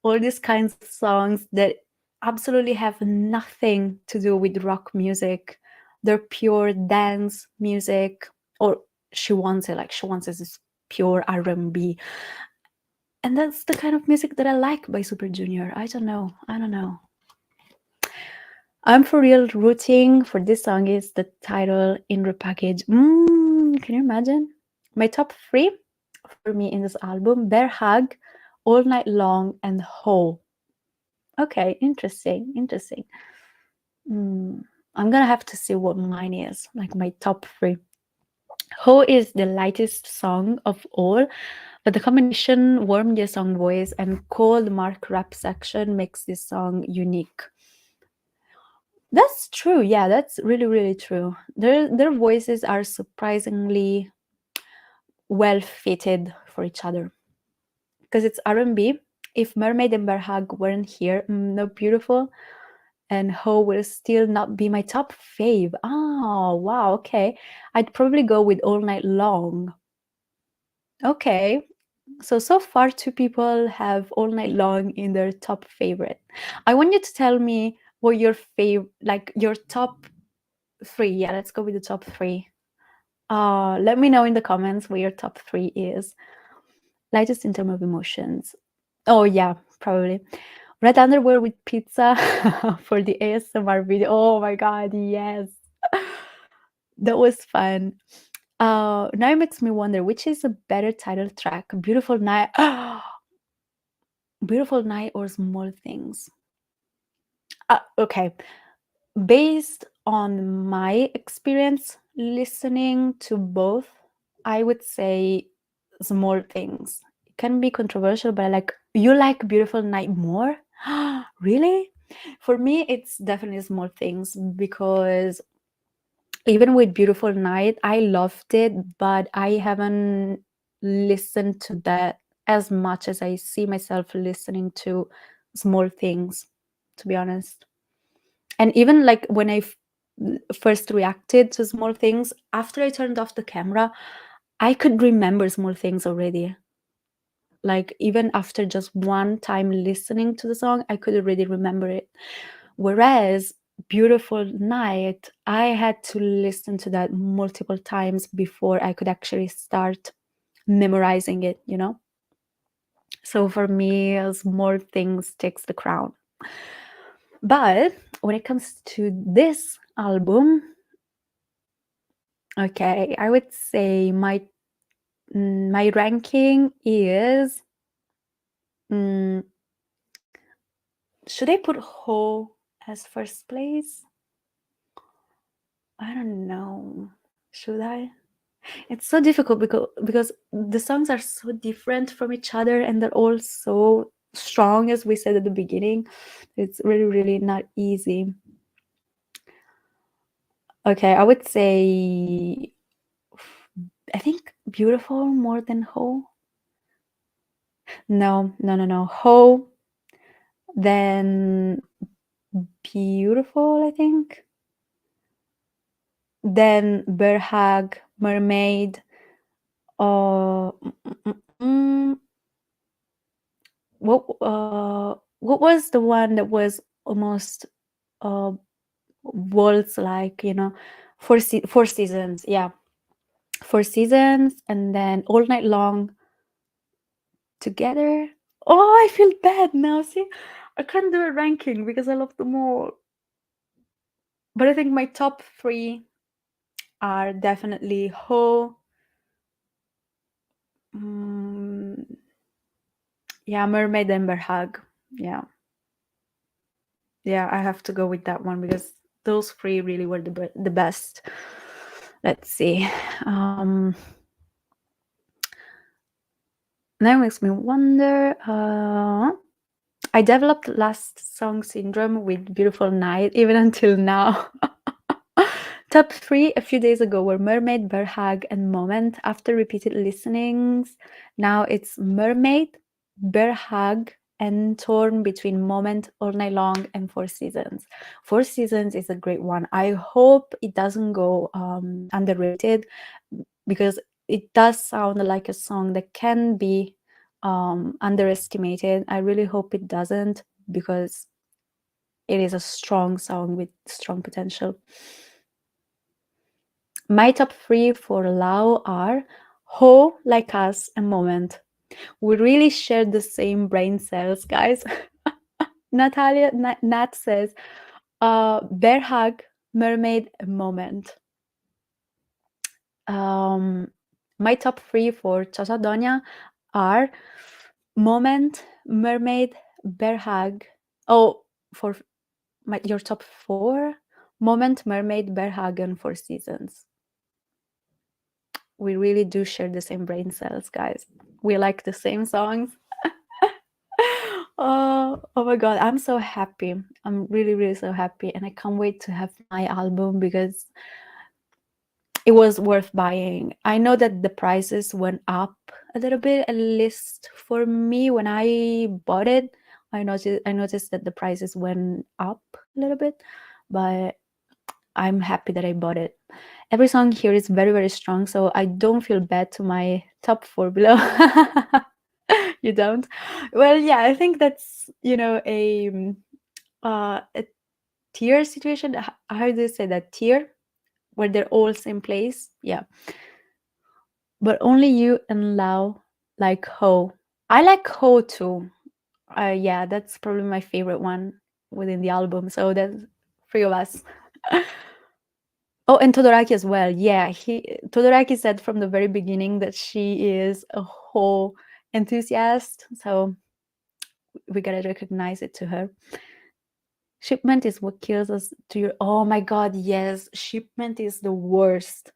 Speaker 1: all these kinds of songs that absolutely have nothing to do with rock music. They're pure dance music, or She Wants It, like She Wants It is pure R&B. And that's the kind of music that I like by Super Junior. I don't know. I'm for real rooting for this song is the title in repackage. Can you imagine? My top 3 for me in this album: Bear Hug, All Night Long, and Ho. Okay, interesting. I'm gonna have to see what mine is, like my top 3. Ho is the lightest song of all, but the combination warm Yesung voice and cold Mark rap section makes this song unique. That's true. Yeah, that's really, really true. Their voices are surprisingly well fitted for each other because it's R&B. If Mermaid and Berhag weren't here, no beautiful, and Ho will still not be my top fave. Oh, wow. Okay, I'd probably go with All Night Long. Okay, so far 2 people have All Night Long in their top favorite. I want you to tell me what your your top 3. Yeah, let's go with the top 3. Let me know in the comments what your top 3 is. Lightest in terms of emotions. Oh yeah, probably. Red underwear with pizza for the ASMR video. Oh my god, yes. That was fun. Now it makes me wonder which is a better title track, Beautiful Night, Beautiful Night or Small Things. Okay, based on my experience listening to both, I would say Small Things. It can be controversial, but you like Beautiful Night more? Really? For me, it's definitely Small Things because even with Beautiful Night, I loved it, but I haven't listened to that as much as I see myself listening to Small Things, to be honest. And even like when I first reacted to Small Things, after I turned off the camera, I could remember Small Things already. Like even after just one time listening to the song, I could already remember it. Whereas Beautiful Night, I had to listen to that multiple times before I could actually start memorizing it, you know? So for me, Small Things takes the crown. But when it comes to this album, okay, I would say my ranking is should I put Ho as first place? I don't know. Should I? It's so difficult because the songs are so different from each other and they're all so strong, as we said at the beginning. It's really, really not easy. Okay, I would say I think Beautiful more than Ho. No. Ho, then Beautiful, I think. Then Berhag, Mermaid. Uh, mm, mm, mm, what was the one that was almost waltz like, Four Seasons, yeah. Four Seasons, and then All Night Long, Together. Oh, I feel bad now. See, I can't do a ranking because I love them all. But I think my top 3 are definitely Ho. Yeah, Mermaid and Berhag. Yeah. Yeah, I have to go with that one because those 3 really were the best. Let's see. That makes me wonder. I developed last song syndrome with Beautiful Night, even until now. Top 3 a few days ago were Mermaid, Berhag, and Moment. After repeated listenings, now it's Mermaid, Berhag, and torn between Moment, All Night Long, and Four Seasons. Four Seasons is a great one. I hope it doesn't go underrated because it does sound like a song that can be underestimated. I really hope it doesn't because it is a strong song with strong potential. My top 3 for Lao are Ho, Like Us, and Moment. We really share the same brain cells, guys. Nat says, Bear Hug, Mermaid, and Moment. My top 3 for Chachadonia are Moment, Mermaid, Bear Hug. Oh, for your top 4? Moment, Mermaid, Bear Hug, and Four Seasons. We really do share the same brain cells, guys. We like the same songs. Oh my god, I'm so happy. I'm really, really so happy. And I can't wait to have my album because it was worth buying. I know that the prices went up a little bit, at least for me when I bought it. I noticed that the prices went up a little bit, but I'm happy that I bought it. Every song here is very, very strong, so I don't feel bad to my top 4 below. You don't? Well, yeah, I think that's, a tier situation. How do you say that? Tier? Where they're all same place? Yeah. But only you and Lao like Ho. I like Ho too. Yeah, that's probably my favorite one within the album. So that's 3 of us. Oh, and Todoraki as well. Yeah, Todoraki said from the very beginning that she is a whole enthusiast. So we gotta recognize it to her. Shipment is what kills us to your. Oh my god, yes, shipment is the worst.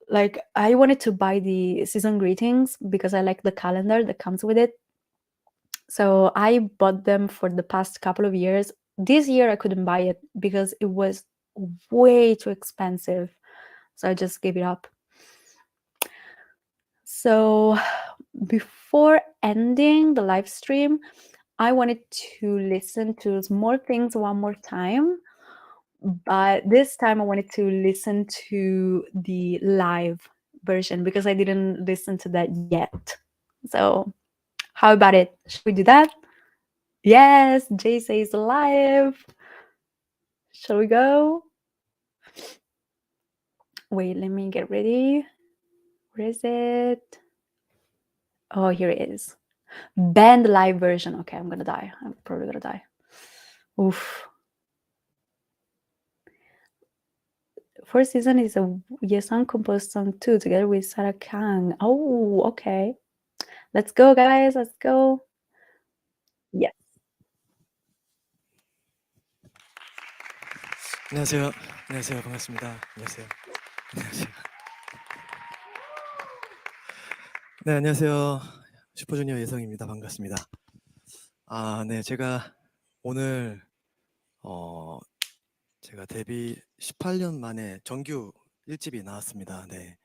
Speaker 1: Like, I wanted to buy the season greetings because I like the calendar that comes with it. So I bought them for the past couple of years. This year I couldn't buy it because it was way too expensive. So I just gave it up. So before ending the live stream, I wanted to listen to Small Things one more time. But this time I wanted to listen to the live version because I didn't listen to that yet. So how about it? Should we do that? Yes, Jay says live. Shall we go? Wait, let me get ready. Where is it? Oh, here it is. Band live version. Okay, I'm gonna die. I'm probably gonna die. Oof. Four Season is a Yesung composed song too, together with Sarah Kang. Oh, okay. Let's go, guys. Let's go. Yes.
Speaker 3: 안녕하세요. 안녕하세요. 반갑습니다. 안녕하세요. 안녕하세요.
Speaker 5: 네, 안녕하세요. 슈퍼주니어 예성입니다. 반갑습니다. 네, 제가 오늘 제가 데뷔 18년 만에 정규 1집이 나왔습니다. 네,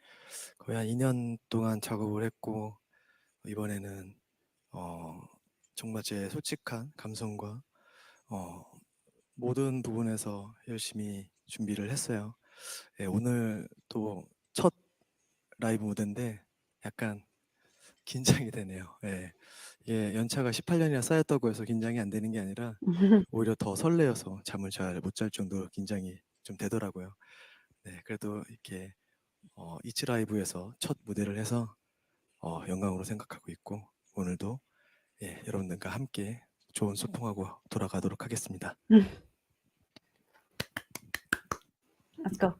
Speaker 5: 거의 한 2년 동안 작업을 했고 이번에는 정말 제 솔직한 감성과 모든 부분에서 열심히 준비를 했어요. 네, 오늘 또 첫 라이브 무대인데 약간 긴장이 되네요. 네. 이게 연차가 18년이나 쌓였다고 해서 긴장이 안 되는 게 아니라 오히려 더 설레어서 잠을 잘 못 잘 정도로 긴장이 좀 되더라고요. 네, 그래도 이렇게 이츠 라이브에서 첫 무대를 해서 영광으로 생각하고 있고 오늘도 여러분들과 함께 좋은 소통하고 돌아가도록 하겠습니다.
Speaker 1: Let's go.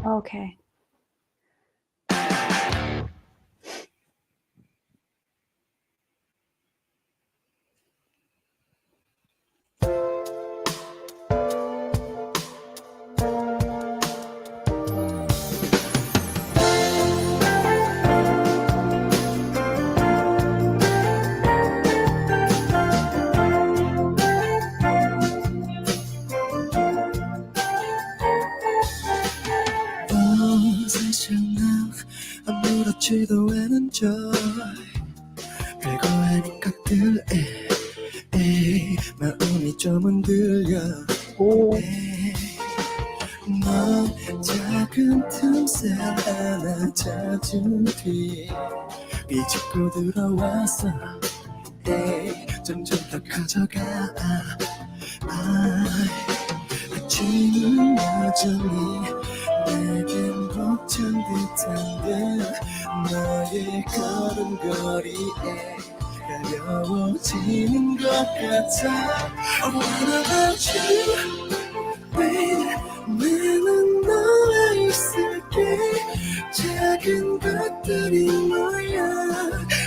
Speaker 1: Okay.
Speaker 3: 사실 난 아무렇지도 않은 척 별거 아닌 것들 마음이 좀 흔들려 넌 작은 틈새 하나 찾은 뒤 비집고 들어왔어 점점 더 커져가 아침은 여전히 내겐 벅찬 듯한데 너의 걸음걸이에 가려워지는 것 같아 What about you, baby 나는 너와 있을게 작은 것들이 모여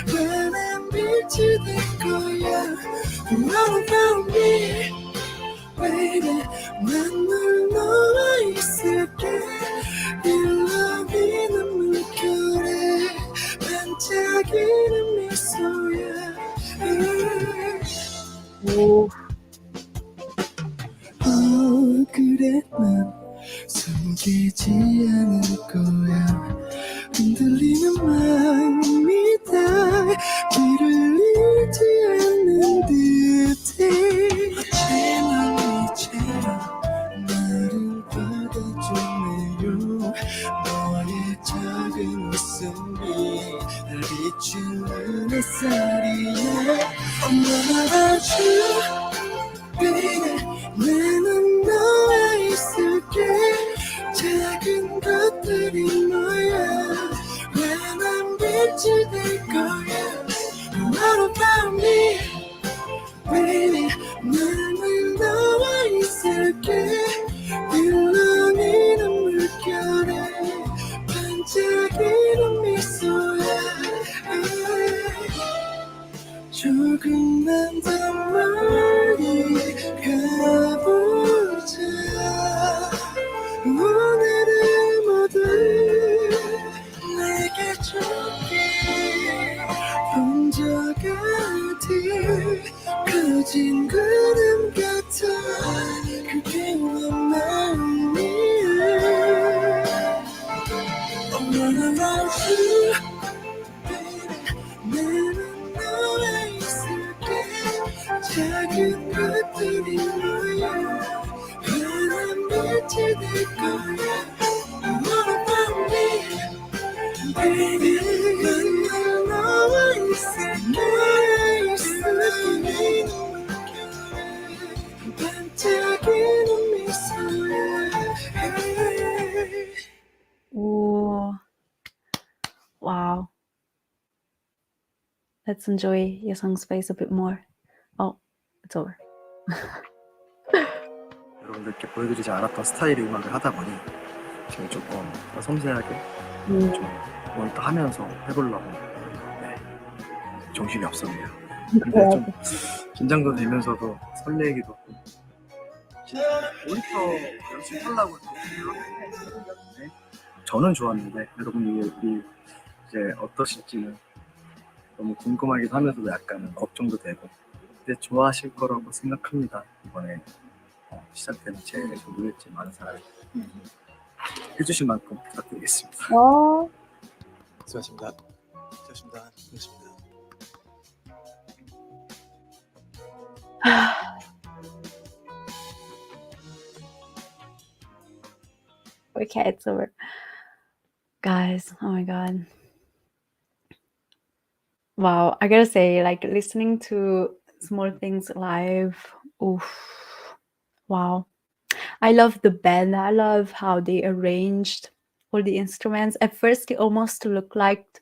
Speaker 3: 환한 빛이 될 거야 What about me, baby 난 너와 있을게 일렁이는 물결에 반짝이는 미소야 그래 난 숨기지 않을 거야 흔들리는 마음이 다 길을 잃지 않는 듯해 하지만 이제야 나를 받아주네요 너의 작은 웃음이 날 비추는 햇살이야 엄마가 주 baby 나는 너와 있을게 작은 것들이 모여 환한 빛이 될 거야 What about me, baby 나는 너와 있을게 일렁이는 물결에 반짝이는 미소야 조금만 더 멀리 가보자 오늘을 모두 내게 줄게 혼자 가득 커진 구름 같아 그게 내 마음이야 What about you, baby 나는 너와 있을게 작은 것들이 모여 환한 빛이 될 거야 What about me, baby 난 너와 있을게 반짝이는 미소야
Speaker 1: Ooh. Wow. Let's enjoy Yesung's face a bit more. Oh, it's over.
Speaker 5: 여러분들께 보여드리지 않았던 스타일의 음악을 하다 보니 제가 조금 더 섬세하게 좀 오늘 또 하면서 해보려고 정신이 없었네요. 근데 좀 긴장도 되면서도 설레기도 하고 모니터 연습하려고 했는데 저는 좋았는데 여러분들이 이제 어떠실지는 너무 궁금하기도 하면서도 약간 걱정도 되고 근데 좋아하실 거라고 생각합니다. 이번에 시작되는 제 노래지 많은 사랑 해주실 만큼 부탁드리겠습니다. 수고하십니다. 수고하십니다. 수고하십니다.
Speaker 1: Okay, it's over. Guys, oh my god. Wow, I gotta say, like listening to Small Things live, oof, wow. I love the band. I love how they arranged all the instruments. At first, it almost looked like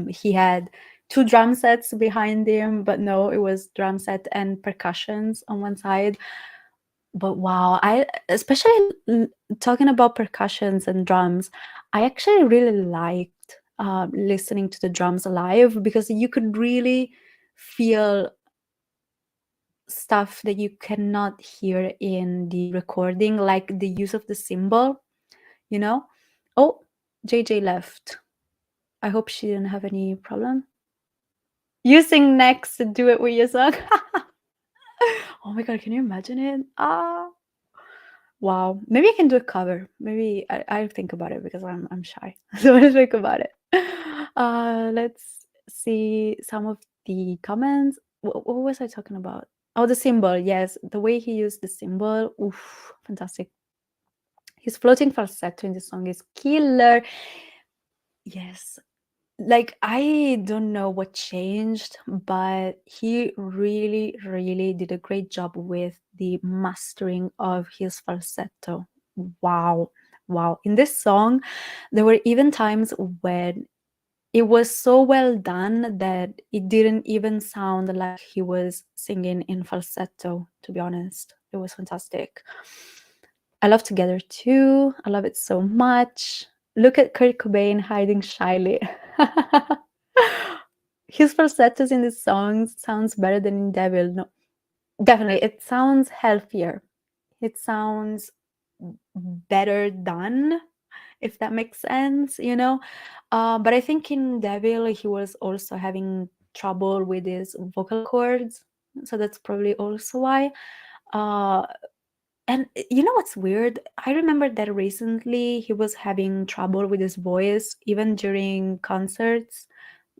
Speaker 1: he had two drum sets behind him, but no, it was drum set and percussions on one side. But wow, I especially talking about percussions and drums, I actually really liked listening to the drums live because you could really feel stuff that you cannot hear in the recording, like the use of the cymbal, you know? Oh, JJ left. I hope she didn't have any problem. You sing next to do it with Yesung. Oh my god, can you imagine it? Wow. Maybe I can do a cover. Maybe I'll think about it because I'm shy. So I'll think about it. Let's see some of the comments. What was I talking about? Oh, the symbol. Yes, the way he used the symbol. Oof, fantastic. His floating falsetto in the song is killer. Yes. Like, I don't know what changed, but he really, really did a great job with the mastering of his falsetto. Wow. Wow. In this song, there were even times when it was so well done that it didn't even sound like he was singing in falsetto, to be honest. It was fantastic. I love Together too. I love it so much. Look at Kurt Cobain hiding shyly. His falsettos in these songs sounds better than in Devil. No, definitely, it sounds healthier. It sounds better done, if that makes sense, you know. But I think in Devil he was also having trouble with his vocal cords, so that's probably also why. And you know what's weird? I remember that recently he was having trouble with his voice, even during concerts,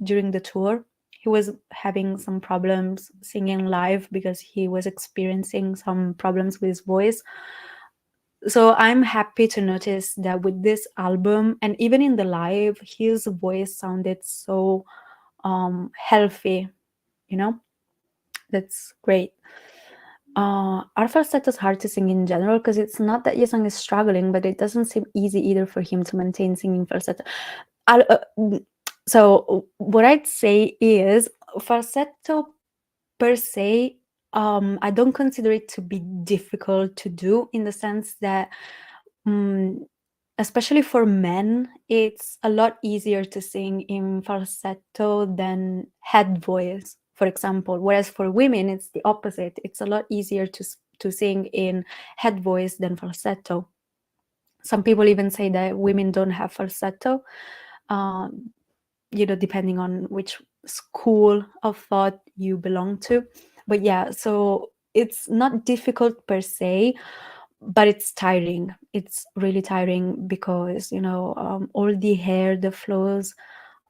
Speaker 1: during the tour. He was having some problems singing live because he was experiencing some problems with his voice. So I'm happy to notice that with this album and even in the live, his voice sounded so healthy, you know? That's great. Our falsetto is hard to sing in general because it's not that Yesung is struggling, but it doesn't seem easy either for him to maintain singing falsetto. So what I'd say is falsetto per se, I don't consider it to be difficult to do in the sense that, especially for men, it's a lot easier to sing in falsetto than head voice, for example. Whereas for women, it's the opposite. It's a lot easier to sing in head voice than falsetto. Some people even say that women don't have falsetto, depending on which school of thought you belong to. But yeah, so it's not difficult per se, but it's tiring. It's really tiring because all the hair that flows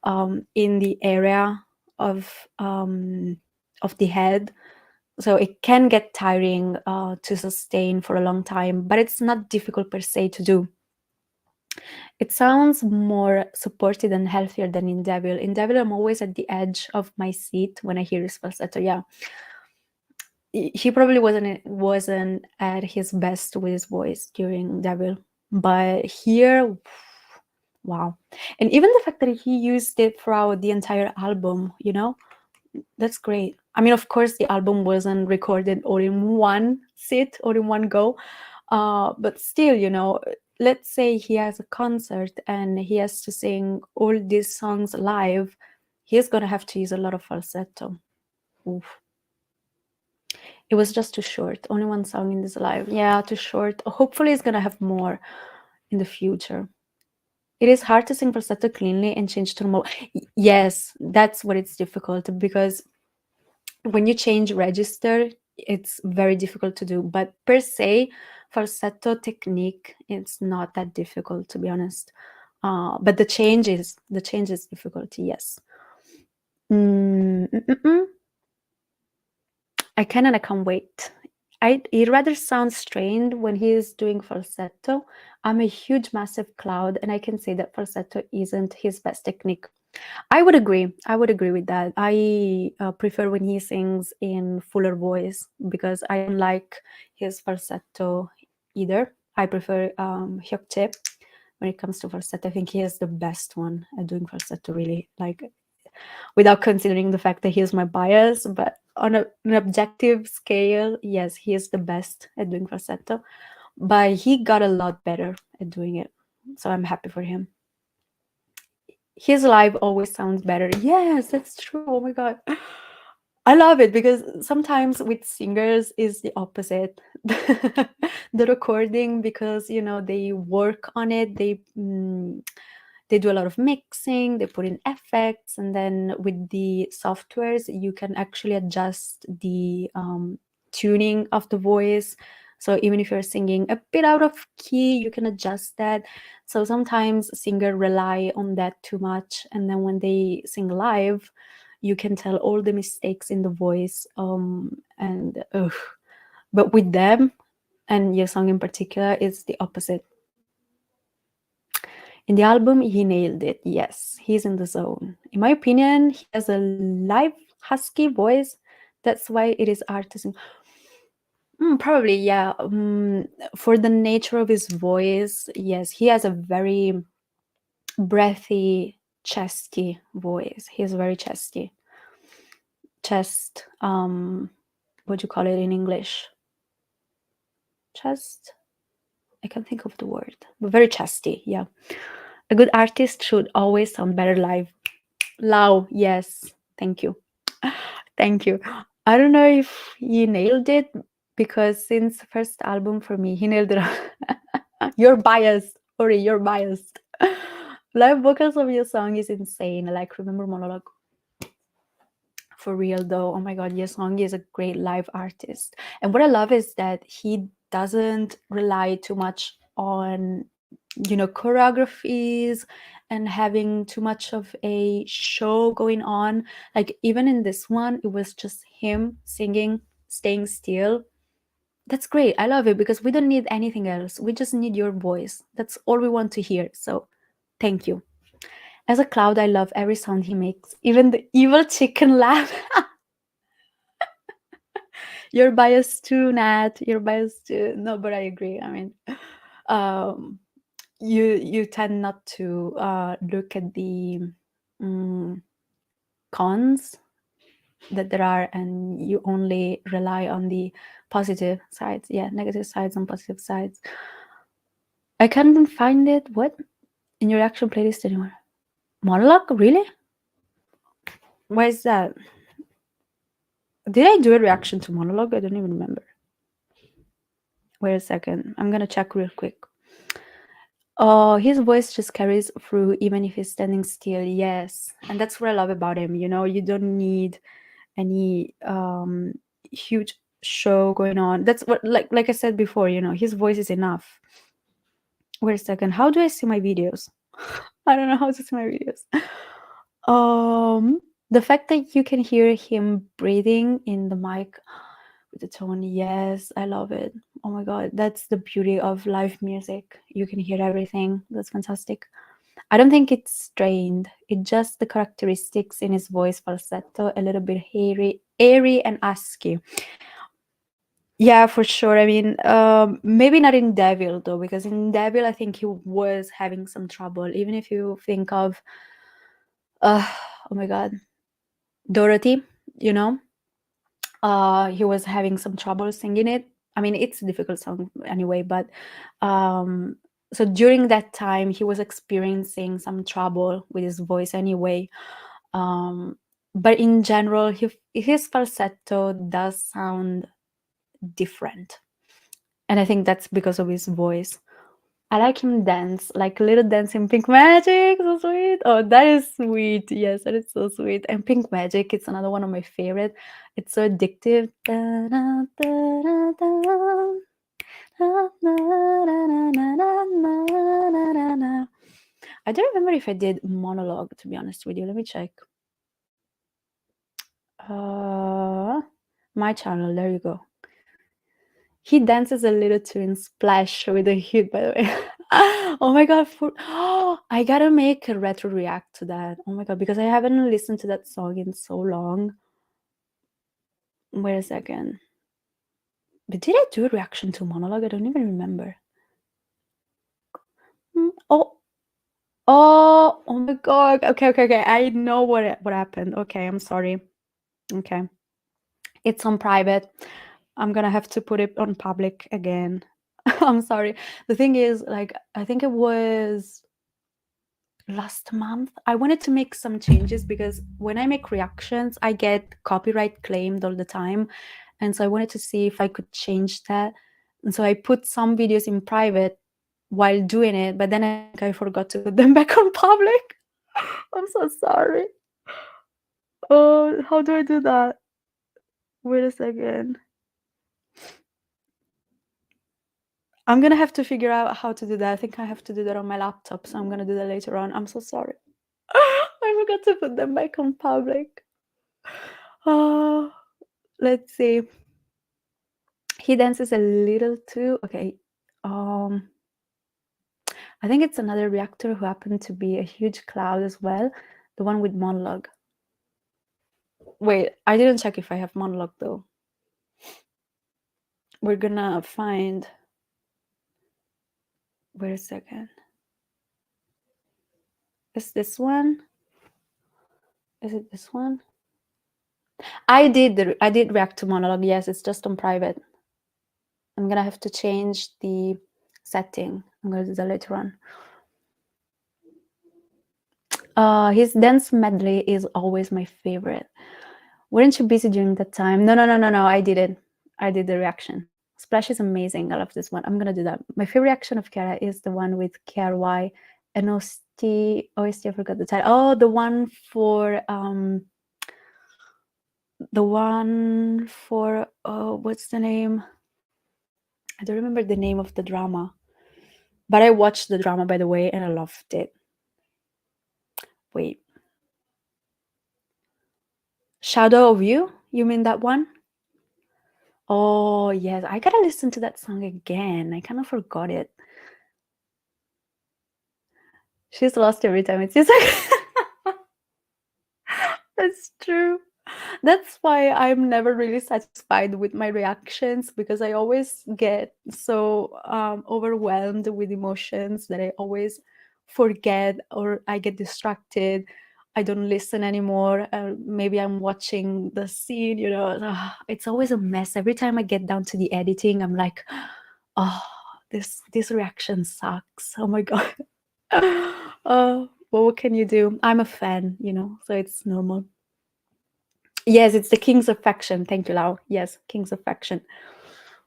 Speaker 1: in the area of the head, so it can get tiring to sustain for a long time, but it's not difficult per se to do. It sounds more supported and healthier than in Devil. In Devil, I'm always at the edge of my seat when I hear his falsetto. Yeah, he probably wasn't at his best with his voice during Devil, but here, wow! And even the fact that he used it throughout the entire album, that's great. I mean, of course, the album wasn't recorded all in one sit or in one go, but still, let's say he has a concert and he has to sing all these songs live, he's gonna have to use a lot of falsetto. Oof. It was just too short. Only one song in this live. Yeah, too short. Hopefully, it's gonna have more in the future. It is hard to sing falsetto cleanly and change to normal. Yes, that's what it's difficult, because when you change register, it's very difficult to do. But per se, falsetto technique, it's not that difficult, to be honest. But the change is difficult. Yes. I can and I can't wait. It rather sounds strained when he is doing falsetto. I'm a huge, massive cloud, and I can say that falsetto isn't his best technique. I would agree. I would agree with that. I prefer when he sings in fuller voice, because I don't like his falsetto either. I prefer Hyuk when it comes to falsetto. I think he is the best one at doing falsetto, really. Like, without considering the fact that he is my bias, but on an objective scale, yes, he is the best at doing falsetto. But he got a lot better at doing it, so I'm happy for him. His live always sounds better. Yes, that's true. Oh my god. I love it, because sometimes with singers is the opposite. The recording, because they work on it, they do a lot of mixing, they put in effects, and then with the softwares you can actually adjust the tuning of the voice. So even if you're singing a bit out of key, you can adjust that. So sometimes singers rely on that too much, and then when they sing live, you can tell all the mistakes in the voice. And but with them, and Yesung in particular, it's the opposite. In the album, he nailed it. Yes, he's in the zone. In my opinion, he has a live husky voice. That's why it is hard to sing. Probably, yeah. For the nature of his voice, yes, he has a very breathy, chesty voice. He's very chesty. Chest, what do you call it in English? Chest? I can't think of the word, but very chesty, yeah. A good artist should always sound better live. Lau, yes. Thank you. Thank you. I don't know if he nailed it, because since the first album for me, he nailed it. You're biased. Ori, you're biased. Live vocals of Yesung is insane. Like, remember Monologue? For real though, oh my god, Yesung is a great live artist. And what I love is that he doesn't rely too much on choreographies and having too much of a show going on. Like, even in this one, it was just him singing, staying still. That's great. I love it, because we don't need anything else. We just need your voice. That's all we want to hear. So thank you. As a cloud, I love every sound he makes, even the evil chicken laugh. You're biased too, Nat. You're biased too. No, but I agree. I mean, you tend not to look at the cons that there are, and you only rely on the positive sides. Yeah, negative sides and positive sides. I can't find it. What? In your reaction playlist anymore? Monologue? Really? Why is that? Did I do a reaction to Monologue? I don't even remember. Wait a second. I'm gonna check real quick. Oh, his voice just carries through even if he's standing still. Yes. And that's what I love about him. You don't need any huge show going on. That's what, like I said before, his voice is enough. Wait a second. How do I see my videos? I don't know how to see my videos. The fact that you can hear him breathing in the mic with the tone, yes, I love it. Oh my god, that's the beauty of live music. You can hear everything. That's fantastic. I don't think it's strained. It's just the characteristics in his voice, falsetto, a little bit airy and husky. Yeah, for sure. I mean, maybe not in Devil though, because in Devil I think he was having some trouble. Even if you think of, oh my god, Dorothy, he was having some trouble singing it. I mean, it's a difficult song anyway, but so during that time he was experiencing some trouble with his voice anyway. but in general, his falsetto does sound different, and I think that's because of his voice. I like him dance, like Little Dance in Pink Magic, so sweet. Oh, that is sweet. Yes, that is so sweet. And Pink Magic, it's another one of my favorite. It's so addictive. I don't remember if I did monologue, to be honest with you. Let me check. My channel, there you go. He dances a little too in Splash with a hit, by the way. Oh my god, I gotta make a retro react to that. Oh my god, because I haven't listened to that song in so long. Wait a second. But did I do a reaction to Monologue? I don't even remember. Oh my god. Okay. I know what happened. Okay, I'm sorry. Okay. It's on private. I'm gonna have to put it on public again. I'm sorry. The thing is, like, I think it was last month. I wanted to make some changes because when I make reactions, I get copyright claimed all the time. And so I wanted to see if I could change that. And so I put some videos in private while doing it, but then I think I forgot to put them back on public. I'm so sorry. Oh, how do I do that? Wait a second. I'm gonna have to figure out how to do that. I think I have to do that on my laptop, so I'm gonna do that later on. I'm so sorry. I forgot to put them back on public. Oh, let's see. He dances a little too. Okay. I think it's another reactor who happened to be a huge cloud as well. The one with monologue. Wait, I didn't check if I have monologue though. We're gonna find. Wait a second. Is this one? Is it this one? I did react to monologue. Yes, it's just on private. I'm gonna have to change the setting. I'm gonna do that later on. His dance medley is always my favorite. Weren't you busy during that time? No. I didn't. I did the reaction. Splash is amazing. I love this one. I'm gonna do that. My favorite reaction of Kara is the one with KRY and OST. I forgot the title. Oh, the one for what's the name? I don't remember the name of the drama, but I watched the drama, by the way, and I loved it. Wait, Shadow of You? You mean that one? Oh yes, I gotta listen to that song again. I kind of forgot it. She's lost every time. It's just like that's true. That's why I'm never really satisfied with my reactions, because I always get so overwhelmed with emotions that I always forget, or I get distracted. I don't listen anymore. Maybe I'm watching the scene, it's always a mess. Every time I get down to the editing, I'm like, oh, this reaction sucks. Oh my god. Well, what can you do? I'm a fan, so it's normal. Yes, it's the King's Affection. Thank you, Lau. Yes, King's Affection.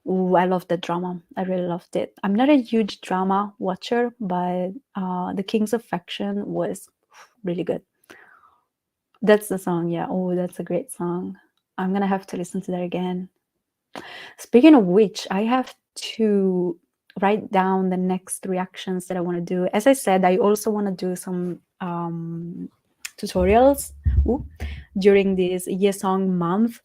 Speaker 1: Ooh, I love the drama. I really loved it. I'm not a huge drama watcher, but the King's Affection was really good. That's the song, yeah. Oh, that's a great song. I'm gonna have to listen to that again. Speaking of which, I have to write down the next reactions that I want to do. As I said, I also want to do some tutorials during this Yesung month,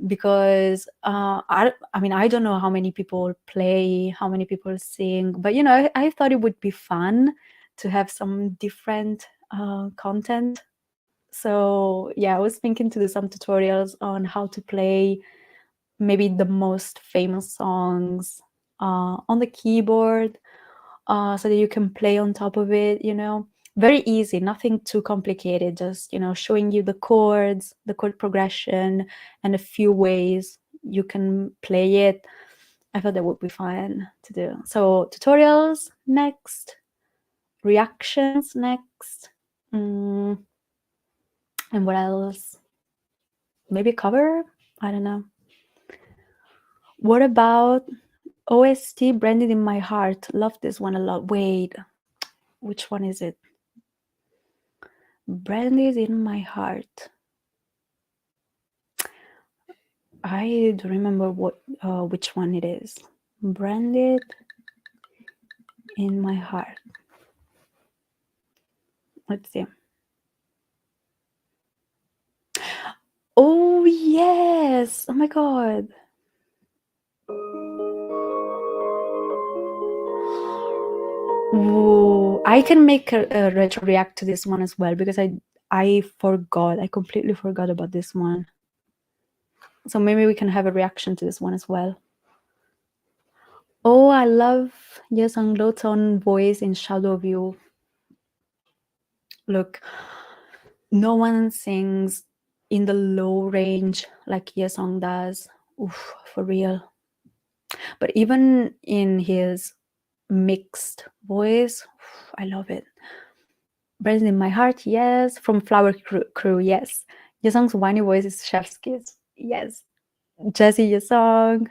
Speaker 1: because I mean, I don't know how many people play, how many people sing, but I thought it would be fun to have some different content. So yeah, I was thinking to do some tutorials on how to play maybe the most famous songs on the keyboard, so that you can play on top of it, very easy, nothing too complicated, just showing you the chords, the chord progression, and a few ways you can play it. I thought that would be fun to do. So tutorials next, reactions next, and what else? maybe cover. I don't know. What about OST Branded in My Heart? Love this one a lot. Wait, which one is it? Branded in My Heart. I don't remember which one it is. Branded in My Heart. Let's see. Oh yes! Oh my god! Ooh, I can make a retro react to this one as well because I forgot. I completely forgot about this one. So maybe we can have a reaction to this one as well. Oh, I love Yesung low tone voice in Shadow of You. Look, no one sings in the low range like Yesung does. Oof, for real. But even in his mixed voice, I love it. Present in My Heart, yes. From Flower Crew, yes. Yesung's whiny voice is chef's kiss, yes. Jesse Yesung.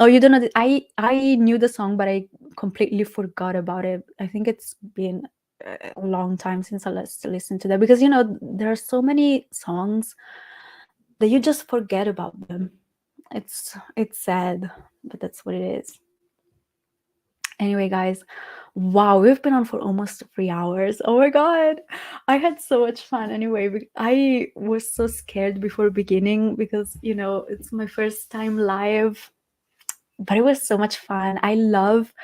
Speaker 1: Oh, you don't know I knew the song, but I completely forgot about it. I think it's been a long time since I listened to that because there are so many songs that you just forget about them. It's sad, but that's what it is. Anyway, guys, wow, we've been on for almost 3 hours. Oh my god, I had so much fun. Anyway, I was so scared before beginning because it's my first time live, but it was so much fun. I love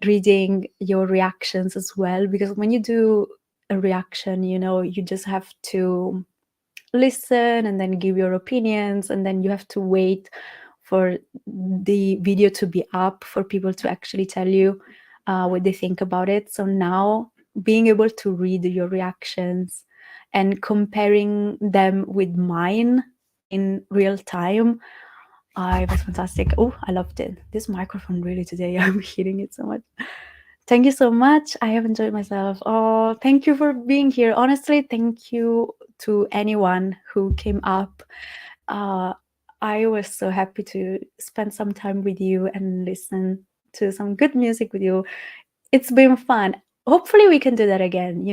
Speaker 1: reading your reactions as well because when you do a reaction, you just have to listen and then give your opinions, and then you have to wait for the video to be up for people to actually tell you what they think about it. So now being able to read your reactions and comparing them with mine in real time, it was fantastic. Oh, I loved it. This microphone really today, I'm hitting it so much. Thank you so much. I have enjoyed myself. Oh, thank you for being here. Honestly, thank you to anyone who came up. I was so happy to spend some time with you and listen to some good music with you. It's been fun. Hopefully we can do that again,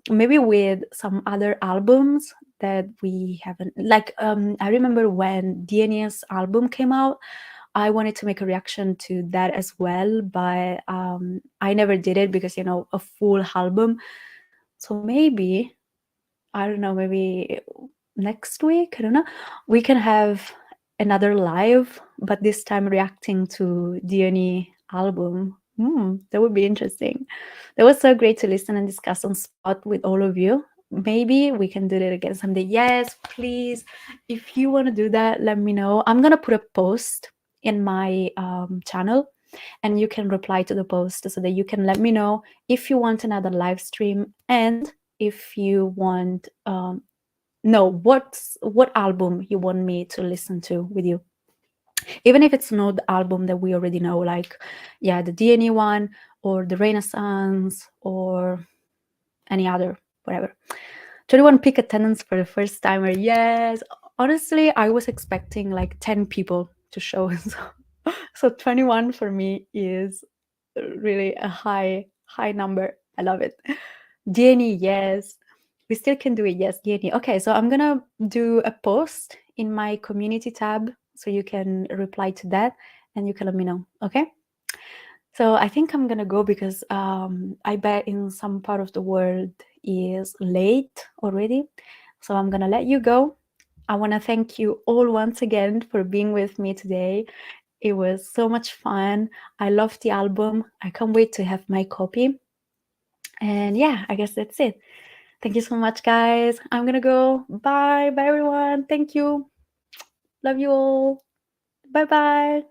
Speaker 1: maybe with some other albums that we haven't, like I remember when DNA's album came out, I wanted to make a reaction to that as well, but I never did it because a full album. So maybe, I don't know, maybe next week, I don't know, we can have another live, but this time reacting to DNA album. That would be interesting. That was so great to listen and discuss on spot with all of you. Maybe we can do that again someday. Yes, please. If you want to do that, let me know. I'm gonna put a post in my channel, and you can reply to the post so that you can let me know if you want another live stream and if you want what album you want me to listen to with you, even if it's not the album that we already know, like the DNA one or the Renaissance or any other, whatever. 21 peak attendance for the first timer. Yes, honestly, I was expecting like 10 people to show. So 21 for me is really a high number. I love it. DNA, yes. We still can do it. Yes, DNA. Okay, so I'm gonna do a post in my community tab so you can reply to that and you can let me know. Okay. So I think I'm gonna go because I bet in some part of the world is late already. So I'm gonna let you go. I want to thank you all once again for being with me today. It was so much fun. I love the album. I can't wait to have my copy. And yeah, I guess that's it. Thank you so much, guys. I'm gonna go. Bye. Bye, everyone. Thank you. Love you all. Bye bye.